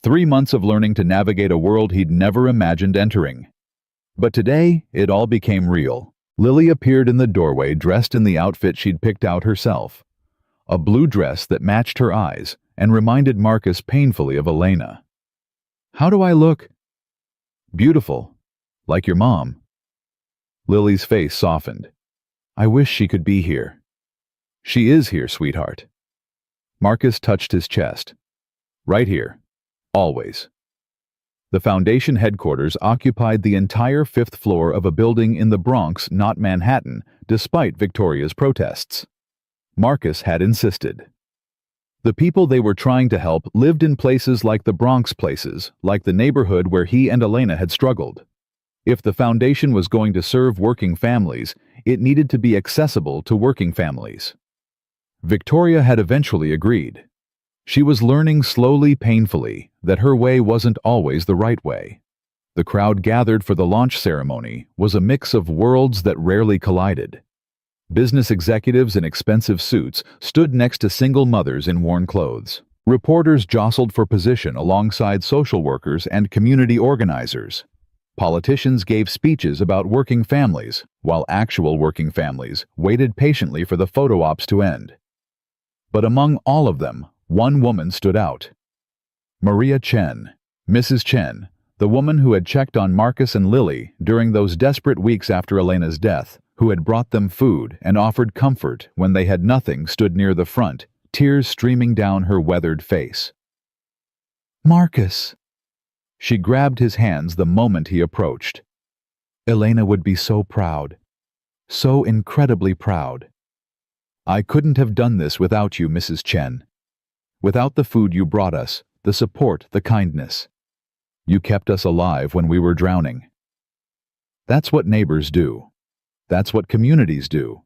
3 months of learning to navigate a world he'd never imagined entering. But today, it all became real. Lily appeared in the doorway dressed in the outfit she'd picked out herself. A blue dress that matched her eyes and reminded Marcus painfully of Elena. "How do I look?" "Beautiful. Like your mom." Lily's face softened. "I wish she could be here." "She is here, sweetheart." Marcus touched his chest. "Right here. Always." The Foundation headquarters occupied the entire 5th floor of a building in the Bronx, not Manhattan, despite Victoria's protests. Marcus had insisted. The people they were trying to help lived in places like the Bronx places, like the neighborhood where he and Elena had struggled. If the Foundation was going to serve working families, it needed to be accessible to working families. Victoria had eventually agreed. She was learning slowly, painfully, that her way wasn't always the right way. The crowd gathered for the launch ceremony was a mix of worlds that rarely collided. Business executives in expensive suits stood next to single mothers in worn clothes. Reporters jostled for position alongside social workers and community organizers. Politicians gave speeches about working families, while actual working families waited patiently for the photo ops to end. But among all of them, one woman stood out. Maria Chen, Mrs. Chen, the woman who had checked on Marcus and Lily during those desperate weeks after Elena's death, who had brought them food and offered comfort when they had nothing, stood near the front, tears streaming down her weathered face. "Marcus!" She grabbed his hands the moment he approached. "Elena would be so proud. So incredibly proud. I couldn't have done this without you, Mrs. Chen. Without the food you brought us, the support, the kindness. You kept us alive when we were drowning. That's what neighbors do. That's what communities do.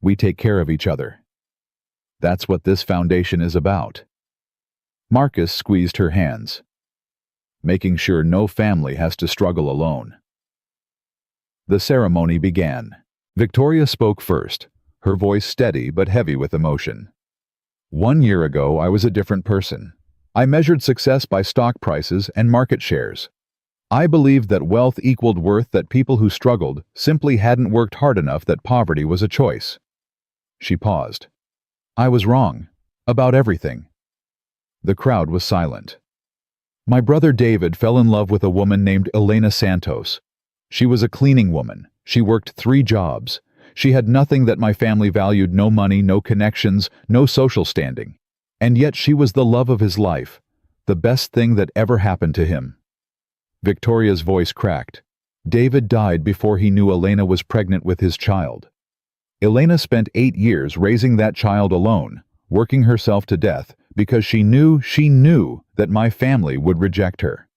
We take care of each other. That's what this foundation is about." Marcus squeezed her hands, making sure no family has to struggle alone. The ceremony began. Victoria spoke first, her voice steady but heavy with emotion. "1 year ago, I was a different person. I measured success by stock prices and market shares. I believed that wealth equaled worth, that people who struggled simply hadn't worked hard enough, that poverty was a choice." She paused. "I was wrong. About everything." The crowd was silent. "My brother David fell in love with a woman named Elena Santos. She was a cleaning woman. She worked 3 jobs. She had nothing that my family valued, no money, no connections, no social standing. And yet she was the love of his life, the best thing that ever happened to him." Victoria's voice cracked. "David died before he knew Elena was pregnant with his child. Elena spent 8 years raising that child alone, working herself to death because she knew that my family would reject her.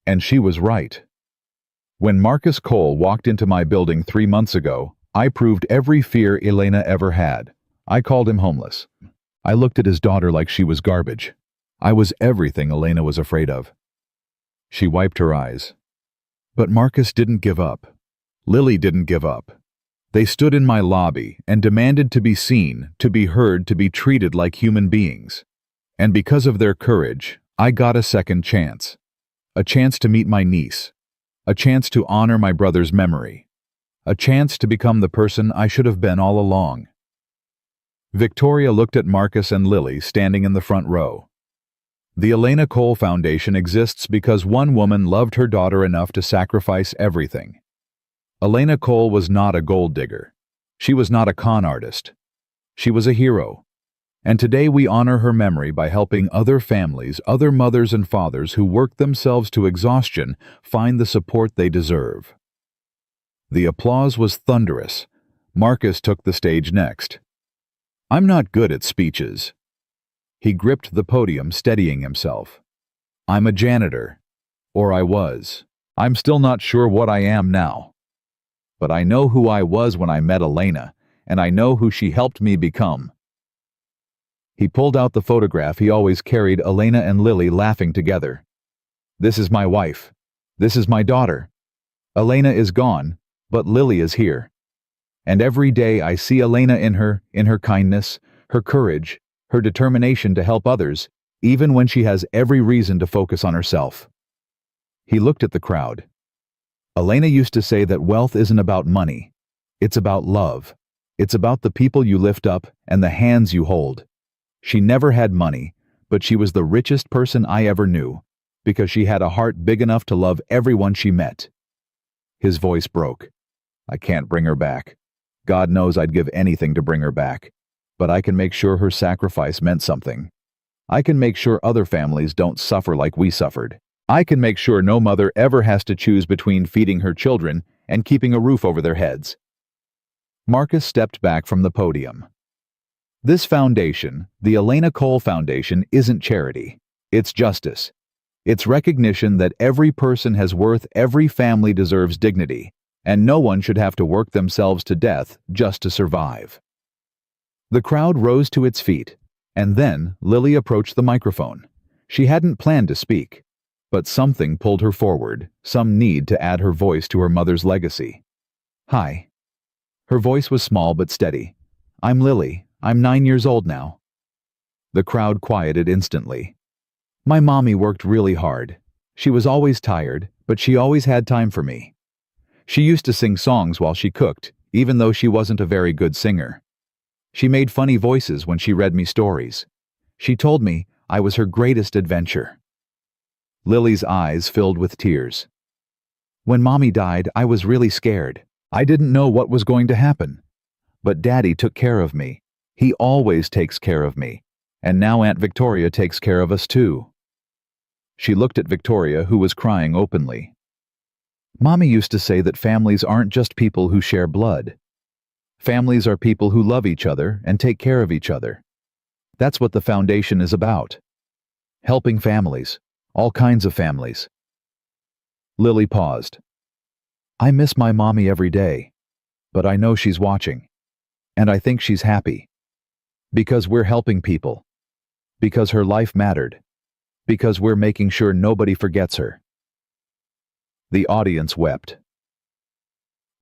And she was right. When Marcus Cole walked into my building 3 months ago, I proved every fear Elena ever had. I called him homeless. I looked at his daughter like she was garbage. I was everything Elena was afraid of." She wiped her eyes. "But Marcus didn't give up. Lily didn't give up. They stood in my lobby and demanded to be seen, to be heard, to be treated like human beings. And because of their courage, I got a second chance. A chance to meet my niece. A chance to honor my brother's memory. A chance to become the person I should have been all along." Victoria looked at Marcus and Lily standing in the front row. The Elena Cole Foundation exists because one woman loved her daughter enough to sacrifice everything. Elena Cole was not a gold digger. She was not a con artist. She was a hero. And today we honor her memory by helping other families, other mothers and fathers who worked themselves to exhaustion, find the support they deserve. The applause was thunderous. Marcus took the stage next. "I'm not good at speeches." He gripped the podium, steadying himself. "I'm a janitor. Or I was. I'm still not sure what I am now. But I know who I was when I met Elena, and I know who she helped me become." He pulled out the photograph he always carried, Elena and Lily laughing together. "This is my wife. This is my daughter. Elena is gone, but Lily is here. And every day I see Elena in her kindness, her courage, her determination to help others, even when she has every reason to focus on herself." He looked at the crowd. "Elena used to say that wealth isn't about money. It's about love. It's about the people you lift up and the hands you hold. She never had money, but she was the richest person I ever knew, because she had a heart big enough to love everyone she met." His voice broke. "I can't bring her back. God knows I'd give anything to bring her back. But I can make sure her sacrifice meant something. I can make sure other families don't suffer like we suffered. I can make sure no mother ever has to choose between feeding her children and keeping a roof over their heads." Marcus stepped back from the podium. "This foundation, the Elena Cole Foundation, isn't charity. It's justice. It's recognition that every person has worth, every family deserves dignity, and no one should have to work themselves to death just to survive." The crowd rose to its feet, and then Lily approached the microphone. She hadn't planned to speak, but something pulled her forward, some need to add her voice to her mother's legacy. "Hi." Her voice was small but steady. "I'm Lily. I'm 9 years old now." The crowd quieted instantly. "My mommy worked really hard. She was always tired, but she always had time for me. She used to sing songs while she cooked, even though she wasn't a very good singer. She made funny voices when she read me stories. She told me I was her greatest adventure." Lily's eyes filled with tears. "When Mommy died, I was really scared. I didn't know what was going to happen. But Daddy took care of me. He always takes care of me. And now Aunt Victoria takes care of us too." She looked at Victoria, who was crying openly. "Mommy used to say that families aren't just people who share blood. Families are people who love each other and take care of each other. That's what the foundation is about. Helping families, all kinds of families." Lily paused. "I miss my mommy every day, but I know she's watching. And I think she's happy. Because we're helping people. Because her life mattered. Because we're making sure nobody forgets her." The audience wept.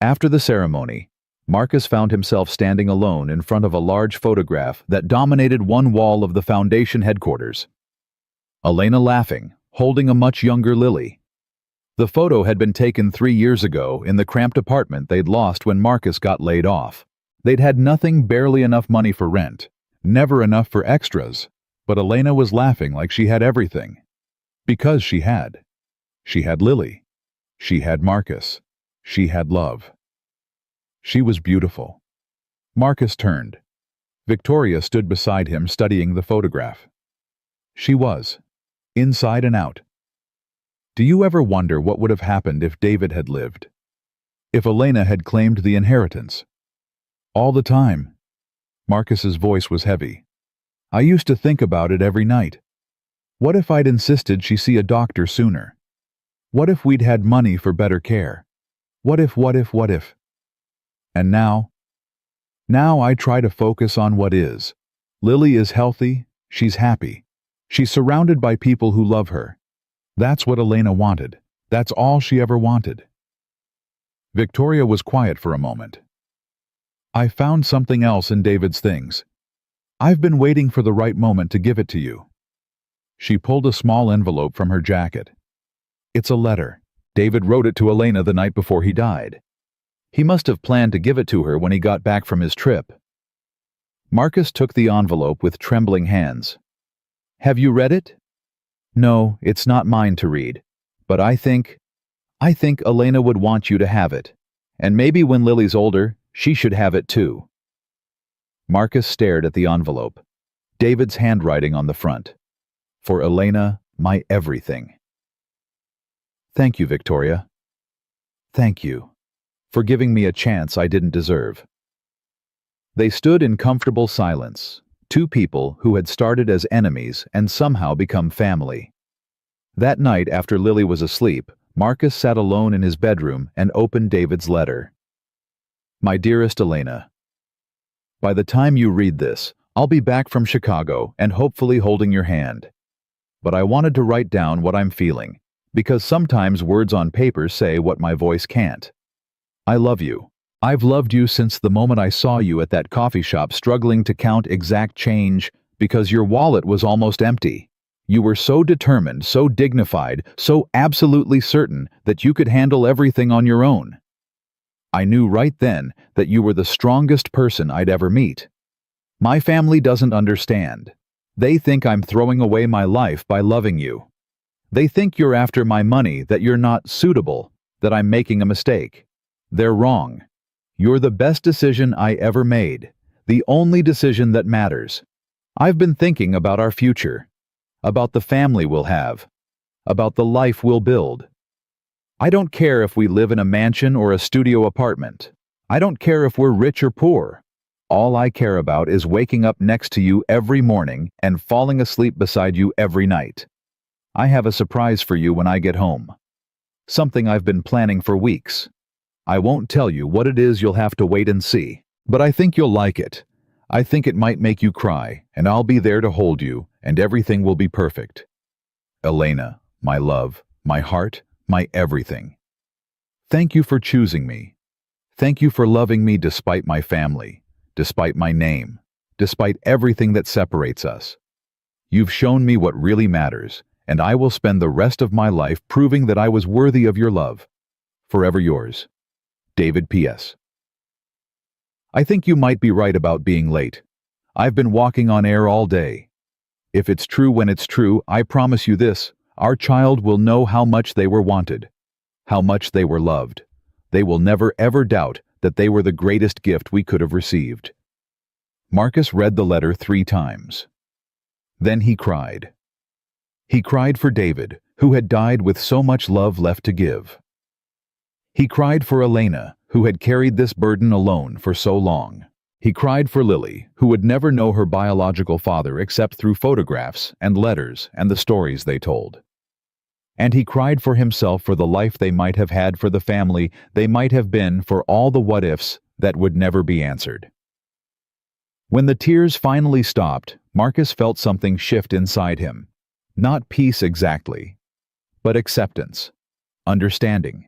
After the ceremony, Marcus found himself standing alone in front of a large photograph that dominated one wall of the foundation headquarters. Elena laughing, holding a much younger Lily. The photo had been taken 3 years ago in the cramped apartment they'd lost when Marcus got laid off. They'd had nothing, barely enough money for rent, never enough for extras, but Elena was laughing like she had everything. Because she had. She had Lily. She had Marcus. She had love. She was beautiful. Marcus turned. Victoria stood beside him studying the photograph. She was, inside and out. Do you ever wonder what would have happened if David had lived? If Elena had claimed the inheritance? All the time. Marcus's voice was heavy. I used to think about it every night. What if I'd insisted she see a doctor sooner? What if we'd had money for better care? What if? And now? Now I try to focus on what is. Lily is healthy, she's happy. She's surrounded by people who love her. That's what Elena wanted. That's all she ever wanted. Victoria was quiet for a moment. I found something else in David's things. I've been waiting for the right moment to give it to you. She pulled a small envelope from her jacket. It's a letter. David wrote it to Elena the night before he died. He must have planned to give it to her when he got back from his trip. Marcus took the envelope with trembling hands. Have you read it? No, it's not mine to read. But I think Elena would want you to have it. And maybe when Lily's older, she should have it too. Marcus stared at the envelope. David's handwriting on the front. For Elena, my everything. Thank you, Victoria. Thank you. For giving me a chance I didn't deserve. They stood in comfortable silence, two people who had started as enemies and somehow become family. That night after Lily was asleep, Marcus sat alone in his bedroom and opened David's letter. My dearest Elena, by the time you read this, I'll be back from Chicago and hopefully holding your hand. But I wanted to write down what I'm feeling, because sometimes words on paper say what my voice can't. I love you. I've loved you since the moment I saw you at that coffee shop struggling to count exact change because your wallet was almost empty. You were so determined, so dignified, so absolutely certain that you could handle everything on your own. I knew right then that you were the strongest person I'd ever meet. My family doesn't understand. They think I'm throwing away my life by loving you. They think you're after my money, that you're not suitable, that I'm making a mistake. They're wrong. You're the best decision I ever made, the only decision that matters. I've been thinking about our future, about the family we'll have, about the life we'll build. I don't care if we live in a mansion or a studio apartment. I don't care if we're rich or poor. All I care about is waking up next to you every morning and falling asleep beside you every night. I have a surprise for you when I get home. Something I've been planning for weeks. I won't tell you what it is, you'll have to wait and see. But I think you'll like it. I think it might make you cry, and I'll be there to hold you, and everything will be perfect. Elena, my love, my heart, my everything. Thank you for choosing me. Thank you for loving me despite my family, despite my name, despite everything that separates us. You've shown me what really matters, and I will spend the rest of my life proving that I was worthy of your love. Forever yours, David P.S. I think you might be right about being late. I've been walking on air all day. If it's true when it's true, I promise you this, our child will know how much they were wanted, how much they were loved. They will never ever doubt that they were the greatest gift we could have received. Marcus read the letter 3 times. Then he cried. He cried for David, who had died with so much love left to give. He cried for Elena, who had carried this burden alone for so long. He cried for Lily, who would never know her biological father except through photographs and letters and the stories they told. And he cried for himself, for the life they might have had, for the family they might have been, for all the what-ifs that would never be answered. When the tears finally stopped, Marcus felt something shift inside him. Not peace exactly, but acceptance, understanding.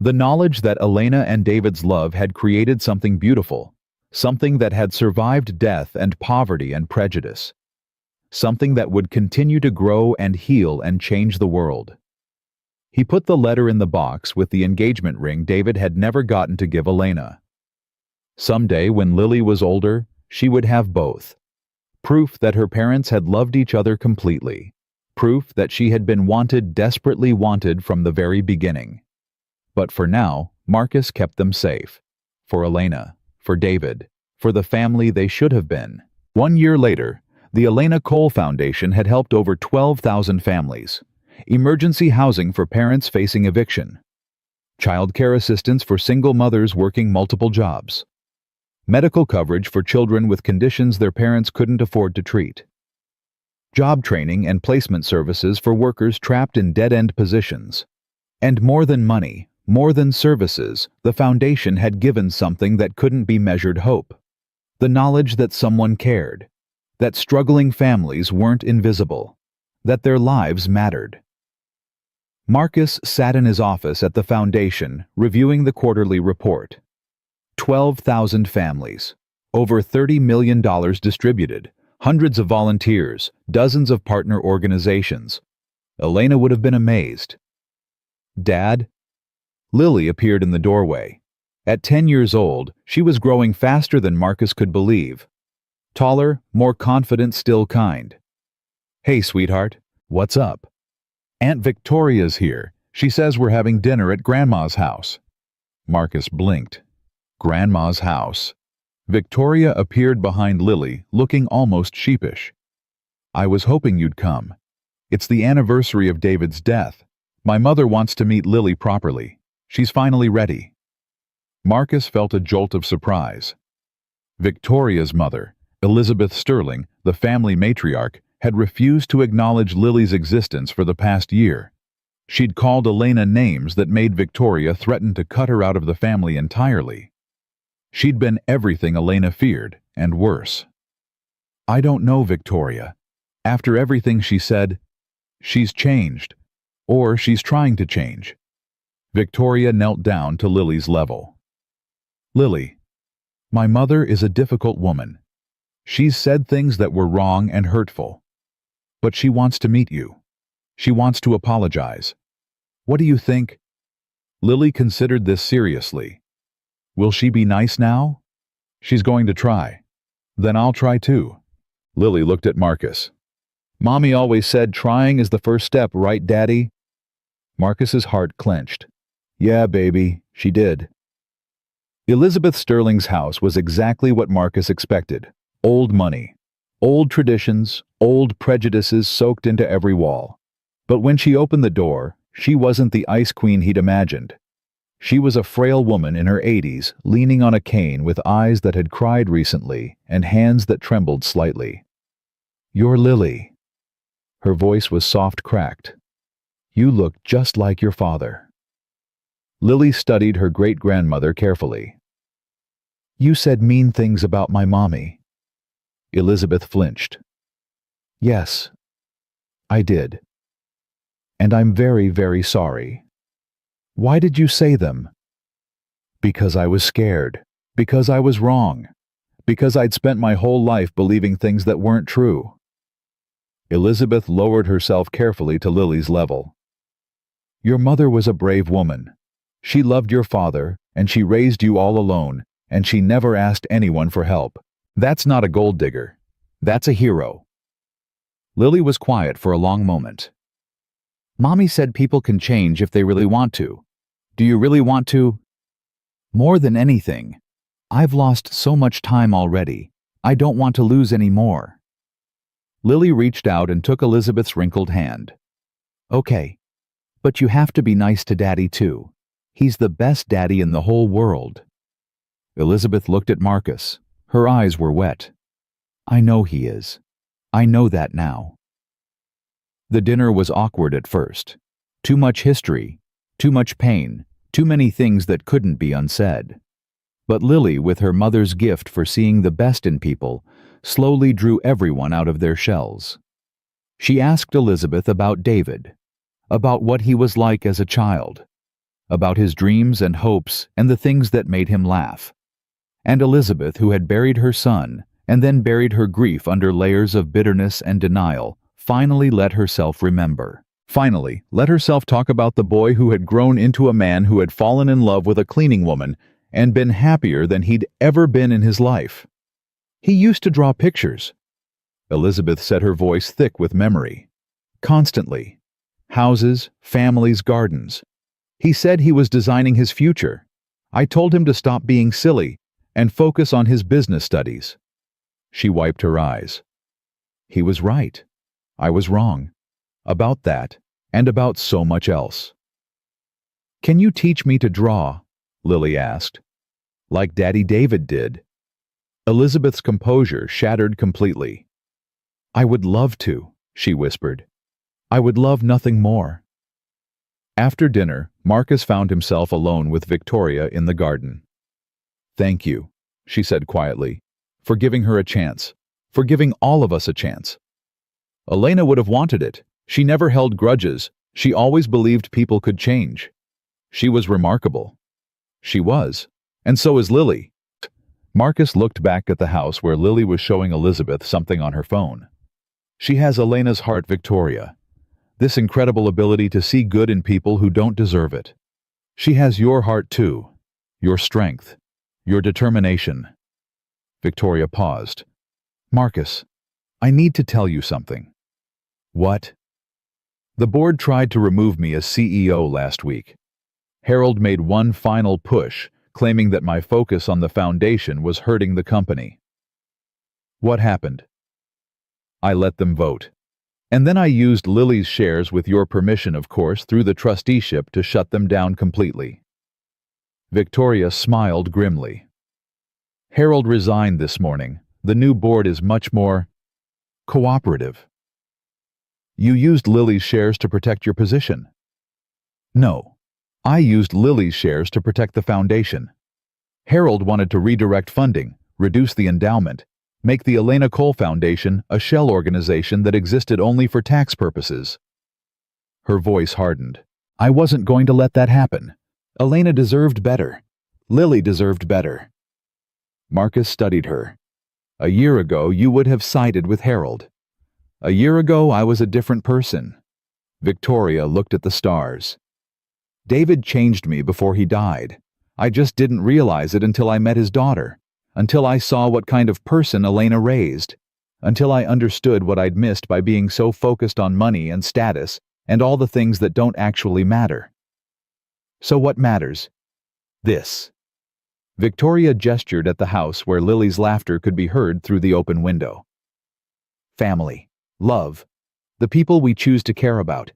The knowledge that Elena and David's love had created something beautiful, something that had survived death and poverty and prejudice, something that would continue to grow and heal and change the world. He put the letter in the box with the engagement ring David had never gotten to give Elena. Someday, when Lily was older, she would have both. Proof that her parents had loved each other completely. Proof that she had been wanted, desperately wanted from the very beginning. But for now, Marcus kept them safe. For Elena, for David, for the family they should have been. 1 year later, the Elena Cole Foundation had helped over 12,000 families. Emergency housing for parents facing eviction. Child care assistance for single mothers working multiple jobs. Medical coverage for children with conditions their parents couldn't afford to treat. Job training and placement services for workers trapped in dead-end positions. And more than money, more than services, the foundation had given something that couldn't be measured: hope. The knowledge that someone cared, that struggling families weren't invisible, that their lives mattered. Marcus sat in his office at the foundation, reviewing the quarterly report. 12,000 families, over $30 million distributed, hundreds of volunteers, dozens of partner organizations. Elena would have been amazed. Dad? Lily appeared in the doorway. At 10 years old, she was growing faster than Marcus could believe. Taller, more confident, still kind. Hey, sweetheart, what's up? Aunt Victoria's here. She says we're having dinner at Grandma's house. Marcus blinked. Grandma's house. Victoria appeared behind Lily, looking almost sheepish. I was hoping you'd come. It's the anniversary of David's death. My mother wants to meet Lily properly. She's finally ready. Marcus felt a jolt of surprise. Victoria's mother, Elizabeth Sterling, the family matriarch, had refused to acknowledge Lily's existence for the past year. She'd called Elena names that made Victoria threaten to cut her out of the family entirely. She'd been everything Elena feared, and worse. I don't know Victoria. After everything she said, she's changed, or she's trying to change. Victoria knelt down to Lily's level. Lily, my mother is a difficult woman. She's said things that were wrong and hurtful. But she wants to meet you. She wants to apologize. What do you think? Lily considered this seriously. Will she be nice now? She's going to try. Then I'll try too. Lily looked at Marcus. Mommy always said trying is the first step, right, Daddy? Marcus's heart clenched. Yeah, baby, she did. Elizabeth Sterling's house was exactly what Marcus expected. Old money. Old traditions, old prejudices soaked into every wall. But when she opened the door, she wasn't the ice queen he'd imagined. She was a frail woman in her 80s, leaning on a cane with eyes that had cried recently and hands that trembled slightly. You're Lily. Her voice was soft-cracked. You look just like your father. Lily studied her great-grandmother carefully. You said mean things about my mommy. Elizabeth flinched. Yes, I did. And I'm very, very sorry. Why did you say them? Because I was scared. Because I was wrong. Because I'd spent my whole life believing things that weren't true. Elizabeth lowered herself carefully to Lily's level. Your mother was a brave woman. She loved your father, and she raised you all alone, and she never asked anyone for help. That's not a gold digger. That's a hero. Lily was quiet for a long moment. Mommy said people can change if they really want to. Do you really want to? More than anything. I've lost so much time already. I don't want to lose any more. Lily reached out and took Elizabeth's wrinkled hand. Okay. But you have to be nice to Daddy too. He's the best daddy in the whole world. Elizabeth looked at Marcus. Her eyes were wet. I know he is. I know that now. The dinner was awkward at first. Too much history, too much pain, too many things that couldn't be unsaid. But Lily, with her mother's gift for seeing the best in people, slowly drew everyone out of their shells. She asked Elizabeth about David, about what he was like as a child, about his dreams and hopes and the things that made him laugh. And Elizabeth, who had buried her son and then buried her grief under layers of bitterness and denial, finally let herself remember. Finally, let herself talk about the boy who had grown into a man who had fallen in love with a cleaning woman and been happier than he'd ever been in his life. He used to draw pictures. Elizabeth said, her voice thick with memory. Constantly. Houses, families, gardens. He said he was designing his future. I told him to stop being silly and focus on his business studies. She wiped her eyes. He was right. I was wrong. About that, and about so much else. Can you teach me to draw? Lily asked. Like Daddy David did. Elizabeth's composure shattered completely. I would love to, she whispered. I would love nothing more. After dinner, Marcus found himself alone with Victoria in the garden. Thank you, she said quietly, for giving her a chance, for giving all of us a chance. Elena would have wanted it. She never held grudges. She always believed people could change. She was remarkable. She was. And so is Lily. Marcus looked back at the house where Lily was showing Elizabeth something on her phone. She has Elena's heart, Victoria. This incredible ability to see good in people who don't deserve it. She has your heart too. Your strength. Your determination. Victoria paused. Marcus, I need to tell you something. What? The board tried to remove me as CEO last week. Harold made one final push, claiming that my focus on the foundation was hurting the company. What happened? I let them vote. And then I used Lily's shares, with your permission, of course, through the trusteeship to shut them down completely. Victoria smiled grimly. Harold resigned this morning. The new board is much more cooperative. You used Lily's shares to protect your position. No. I used Lily's shares to protect the foundation. Harold wanted to redirect funding, reduce the endowment, make the Elena Cole Foundation a shell organization that existed only for tax purposes. Her voice hardened. I wasn't going to let that happen. Elena deserved better. Lily deserved better. Marcus studied her. A year ago, you would have sided with Harold. A year ago, I was a different person. Victoria looked at the stars. David changed me before he died. I just didn't realize it until I met his daughter, until I saw what kind of person Elena raised, until I understood what I'd missed by being so focused on money and status and all the things that don't actually matter. So what matters? This. Victoria gestured at the house where Lily's laughter could be heard through the open window. Family, love, the people we choose to care about.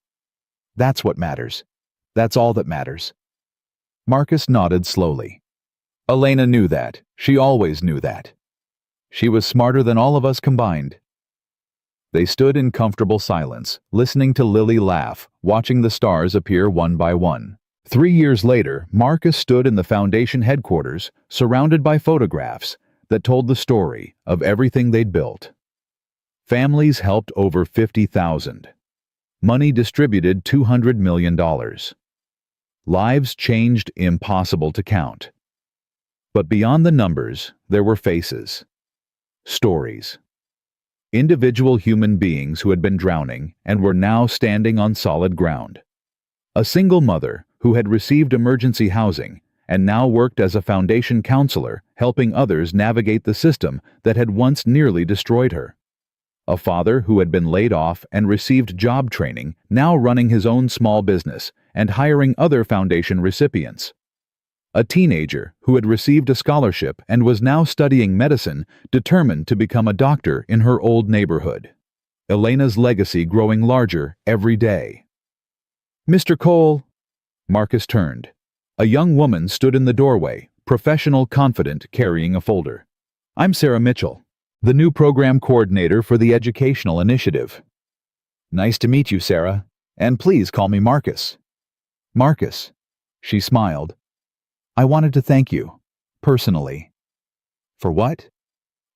That's what matters. That's all that matters. Marcus nodded slowly. Elena knew that. She always knew that. She was smarter than all of us combined. They stood in comfortable silence, listening to Lily laugh, watching the stars appear one by one. 3 years later, Marcus stood in the Foundation headquarters, surrounded by photographs that told the story of everything they'd built. Families helped over 50,000. Money distributed $200 million. Lives changed impossible to count. But beyond the numbers, there were faces. Stories. Individual human beings who had been drowning and were now standing on solid ground. A single mother who had received emergency housing and now worked as a foundation counselor, helping others navigate the system that had once nearly destroyed her. A father who had been laid off and received job training, now running his own small business and hiring other foundation recipients. A teenager who had received a scholarship and was now studying medicine, determined to become a doctor in her old neighborhood. Elena's legacy growing larger every day. Mr. Cole. Marcus turned. A young woman stood in the doorway, professional, confident, carrying a folder. I'm Sarah Mitchell, the new program coordinator for the educational initiative. Nice to meet you, Sarah, and please call me Marcus. Marcus, she smiled. I wanted to thank you, personally. For what?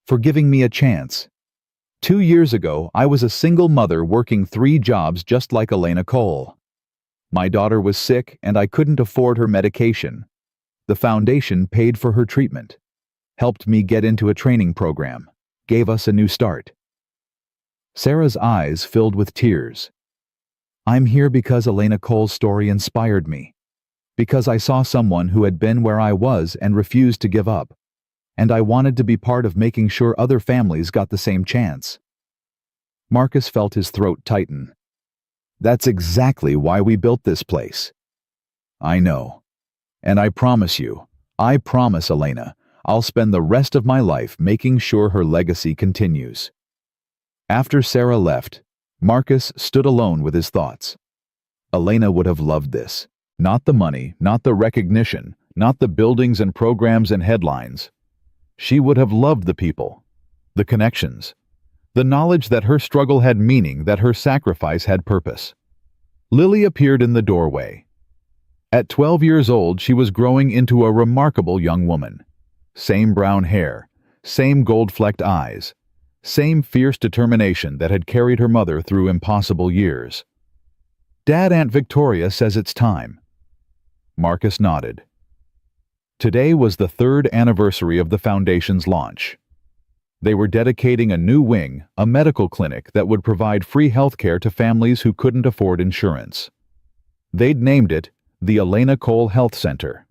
For giving me a chance. 2 years ago, I was a single mother working 3 jobs just like Elena Cole. My daughter was sick and I couldn't afford her medication. The foundation paid for her treatment, helped me get into a training program, gave us a new start. Sarah's eyes filled with tears. I'm here because Elena Cole's story inspired me. Because I saw someone who had been where I was and refused to give up. And I wanted to be part of making sure other families got the same chance. Marcus felt his throat tighten. That's exactly why we built this place. I know. And I promise you, I promise Elena, I'll spend the rest of my life making sure her legacy continues. After Sarah left, Marcus stood alone with his thoughts. Elena would have loved this. Not the money, not the recognition, not the buildings and programs and headlines. She would have loved the people, the connections, the knowledge that her struggle had meaning, that her sacrifice had purpose. Lily appeared in the doorway. At 12 years old, she was growing into a remarkable young woman. Same brown hair, same gold-flecked eyes, same fierce determination that had carried her mother through impossible years. Dad, Aunt Victoria says it's time. Marcus nodded. Today was the 3rd anniversary of the Foundation's launch. They were dedicating a new wing, a medical clinic that would provide free health care to families who couldn't afford insurance. They'd named it the Elena Cole Health Center.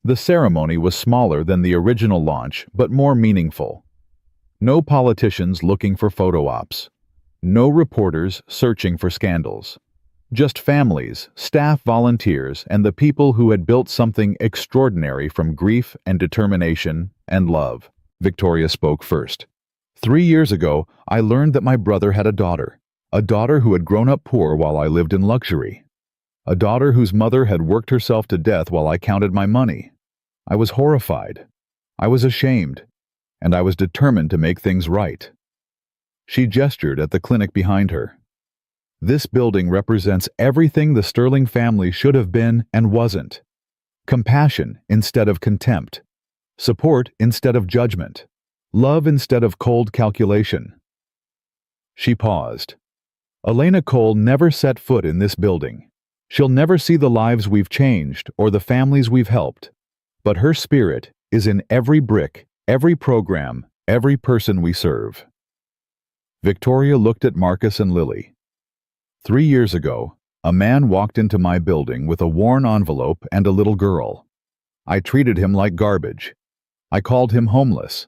The ceremony was smaller than the original launch, but more meaningful. No politicians looking for photo ops. No reporters searching for scandals. Just families, staff, volunteers, and the people who had built something extraordinary from grief and determination and love. Victoria spoke first. 3 years ago, I learned that my brother had a daughter who had grown up poor while I lived in luxury. A daughter whose mother had worked herself to death while I counted my money. I was horrified. I was ashamed. And I was determined to make things right. She gestured at the clinic behind her. This building represents everything the Sterling family should have been and wasn't. Compassion instead of contempt. Support instead of judgment. Love instead of cold calculation. She paused. Elena Cole never set foot in this building. She'll never see the lives we've changed or the families we've helped. But her spirit is in every brick, every program, every person we serve. Victoria looked at Marcus and Lily. 3 years ago, a man walked into my building with a worn envelope and a little girl. I treated him like garbage. I called him homeless.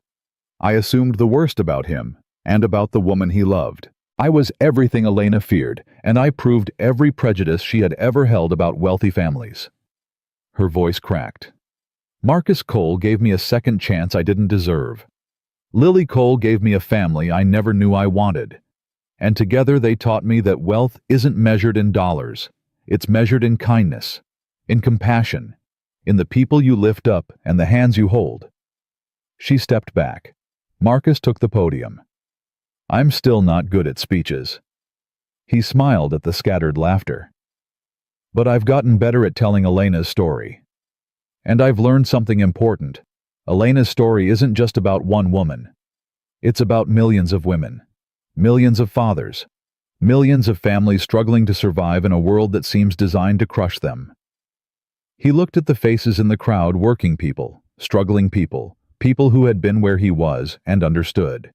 I assumed the worst about him and about the woman he loved. I was everything Elena feared, and I proved every prejudice she had ever held about wealthy families. Her voice cracked. Marcus Cole gave me a second chance I didn't deserve. Lily Cole gave me a family I never knew I wanted. And together they taught me that wealth isn't measured in dollars. It's measured in kindness, in compassion, in the people you lift up and the hands you hold. She stepped back. Marcus took the podium. I'm still not good at speeches. He smiled at the scattered laughter. But I've gotten better at telling Elena's story. And I've learned something important. Elena's story isn't just about one woman. It's about millions of women, millions of fathers, millions of families struggling to survive in a world that seems designed to crush them. He looked at the faces in the crowd, working people, struggling people, people who had been where he was and understood.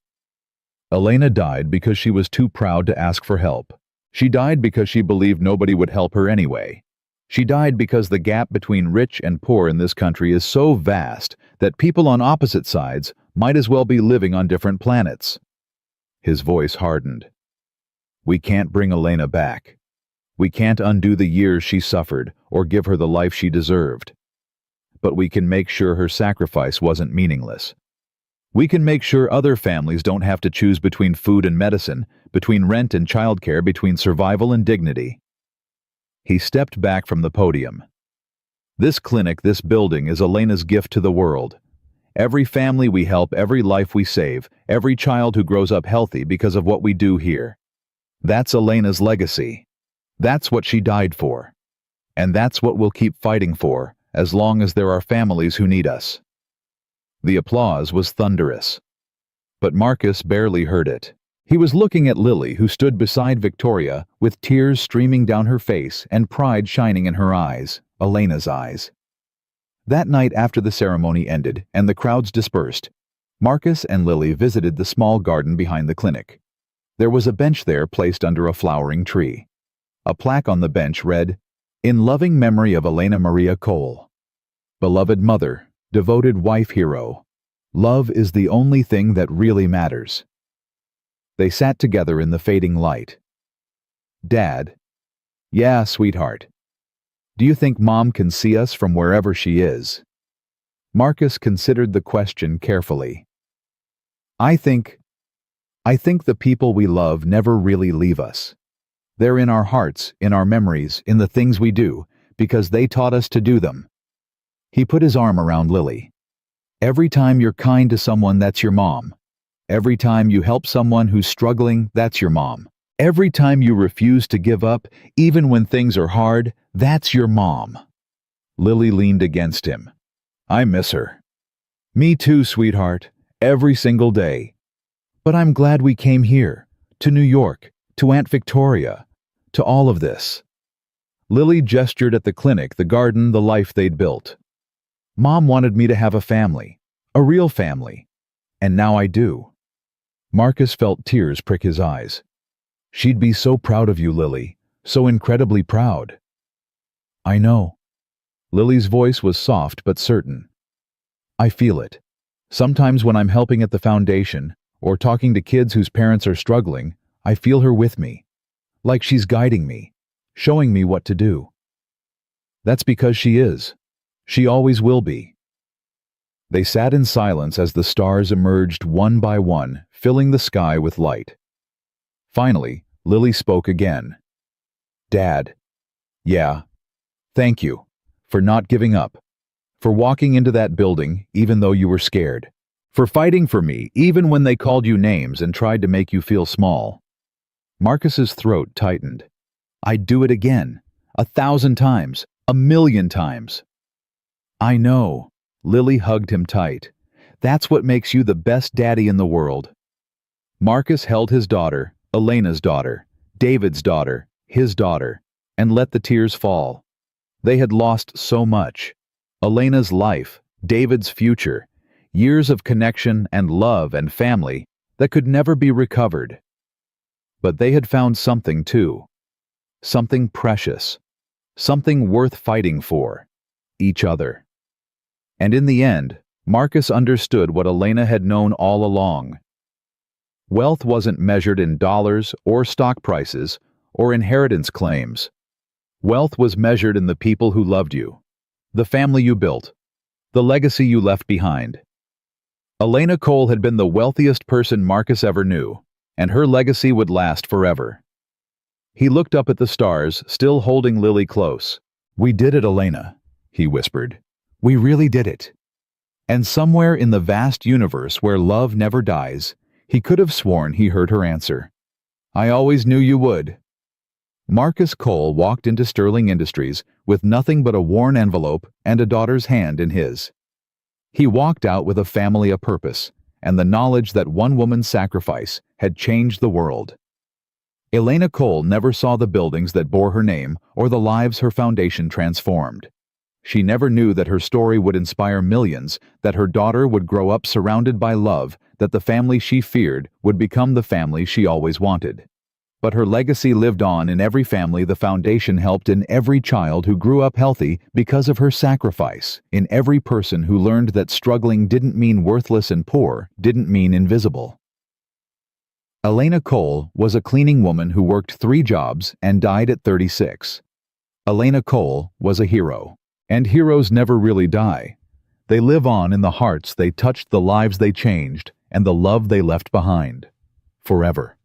Elena died because she was too proud to ask for help. She died because she believed nobody would help her anyway. She died because the gap between rich and poor in this country is so vast that people on opposite sides might as well be living on different planets. His voice hardened. We can't bring Elena back. We can't undo the years she suffered or give her the life she deserved. But we can make sure her sacrifice wasn't meaningless. We can make sure other families don't have to choose between food and medicine, between rent and childcare, between survival and dignity. He stepped back from the podium. This clinic, this building, is Elena's gift to the world. Every family we help, every life we save, every child who grows up healthy because of what we do here. That's Elena's legacy. That's what she died for. And that's what we'll keep fighting for, as long as there are families who need us. The applause was thunderous. But Marcus barely heard it. He was looking at Lily, who stood beside Victoria, with tears streaming down her face and pride shining in her eyes, Elena's eyes. That night, after the ceremony ended and the crowds dispersed, Marcus and Lily visited the small garden behind the clinic. There was a bench there placed under a flowering tree. A plaque on the bench read, "In loving memory of Elena Maria Cole. Beloved mother, devoted wife hero. Love is the only thing that really matters." They sat together in the fading light. Dad, yeah, sweetheart. Do you think Mom can see us from wherever she is? Marcus considered the question carefully. I think the people we love never really leave us. They're in our hearts, in our memories, in the things we do, because they taught us to do them. He put his arm around Lily. Every time you're kind to someone, that's your mom. Every time you help someone who's struggling, that's your mom. Every time you refuse to give up, even when things are hard, that's your mom. Lily leaned against him. I miss her. Me too, sweetheart. Every single day. But I'm glad we came here, to New York, to Aunt Victoria, to all of this. Lily gestured at the clinic, the garden, the life they'd built. Mom wanted me to have a family, a real family, and now I do. Marcus felt tears prick his eyes. She'd be so proud of you, Lily, so incredibly proud. I know. Lily's voice was soft but certain. I feel it. Sometimes when I'm helping at the foundation, or talking to kids whose parents are struggling, I feel her with me, like she's guiding me, showing me what to do. That's because she is. She always will be. They sat in silence as the stars emerged one by one, filling the sky with light. Finally, Lily spoke again. Dad. Yeah. Thank you. For not giving up. For walking into that building, even though you were scared. For fighting for me, even when they called you names and tried to make you feel small. Marcus's throat tightened. I'd do it again. 1,000 times. 1,000,000 times. I know. Lily hugged him tight. That's what makes you the best daddy in the world. Marcus held his daughter, Elena's daughter, David's daughter, his daughter, and let the tears fall. They had lost so much. Elena's life, David's future, years of connection and love and family that could never be recovered. But they had found something too. Something precious. Something worth fighting for. Each other. And in the end, Marcus understood what Elena had known all along. Wealth wasn't measured in dollars or stock prices or inheritance claims. Wealth was measured in the people who loved you, the family you built, the legacy you left behind. Elena Cole had been the wealthiest person Marcus ever knew, and her legacy would last forever. He looked up at the stars, still holding Lily close. "We did it, Elena," he whispered. "We really did it." And somewhere in the vast universe where love never dies, he could have sworn he heard her answer. "I always knew you would." Marcus Cole walked into Sterling Industries with nothing but a worn envelope and a daughter's hand in his. He walked out with a family, a purpose, and the knowledge that one woman's sacrifice had changed the world. Elena Cole never saw the buildings that bore her name or the lives her foundation transformed. She never knew that her story would inspire millions, that her daughter would grow up surrounded by love, that the family she feared would become the family she always wanted. But her legacy lived on in every family the foundation helped, in every child who grew up healthy because of her sacrifice, in every person who learned that struggling didn't mean worthless and poor, didn't mean invisible. Elena Cole was a cleaning woman who worked 3 jobs and died at 36. Elena Cole was a hero. And heroes never really die. They live on in the hearts they touched, the lives they changed, and the love they left behind. Forever.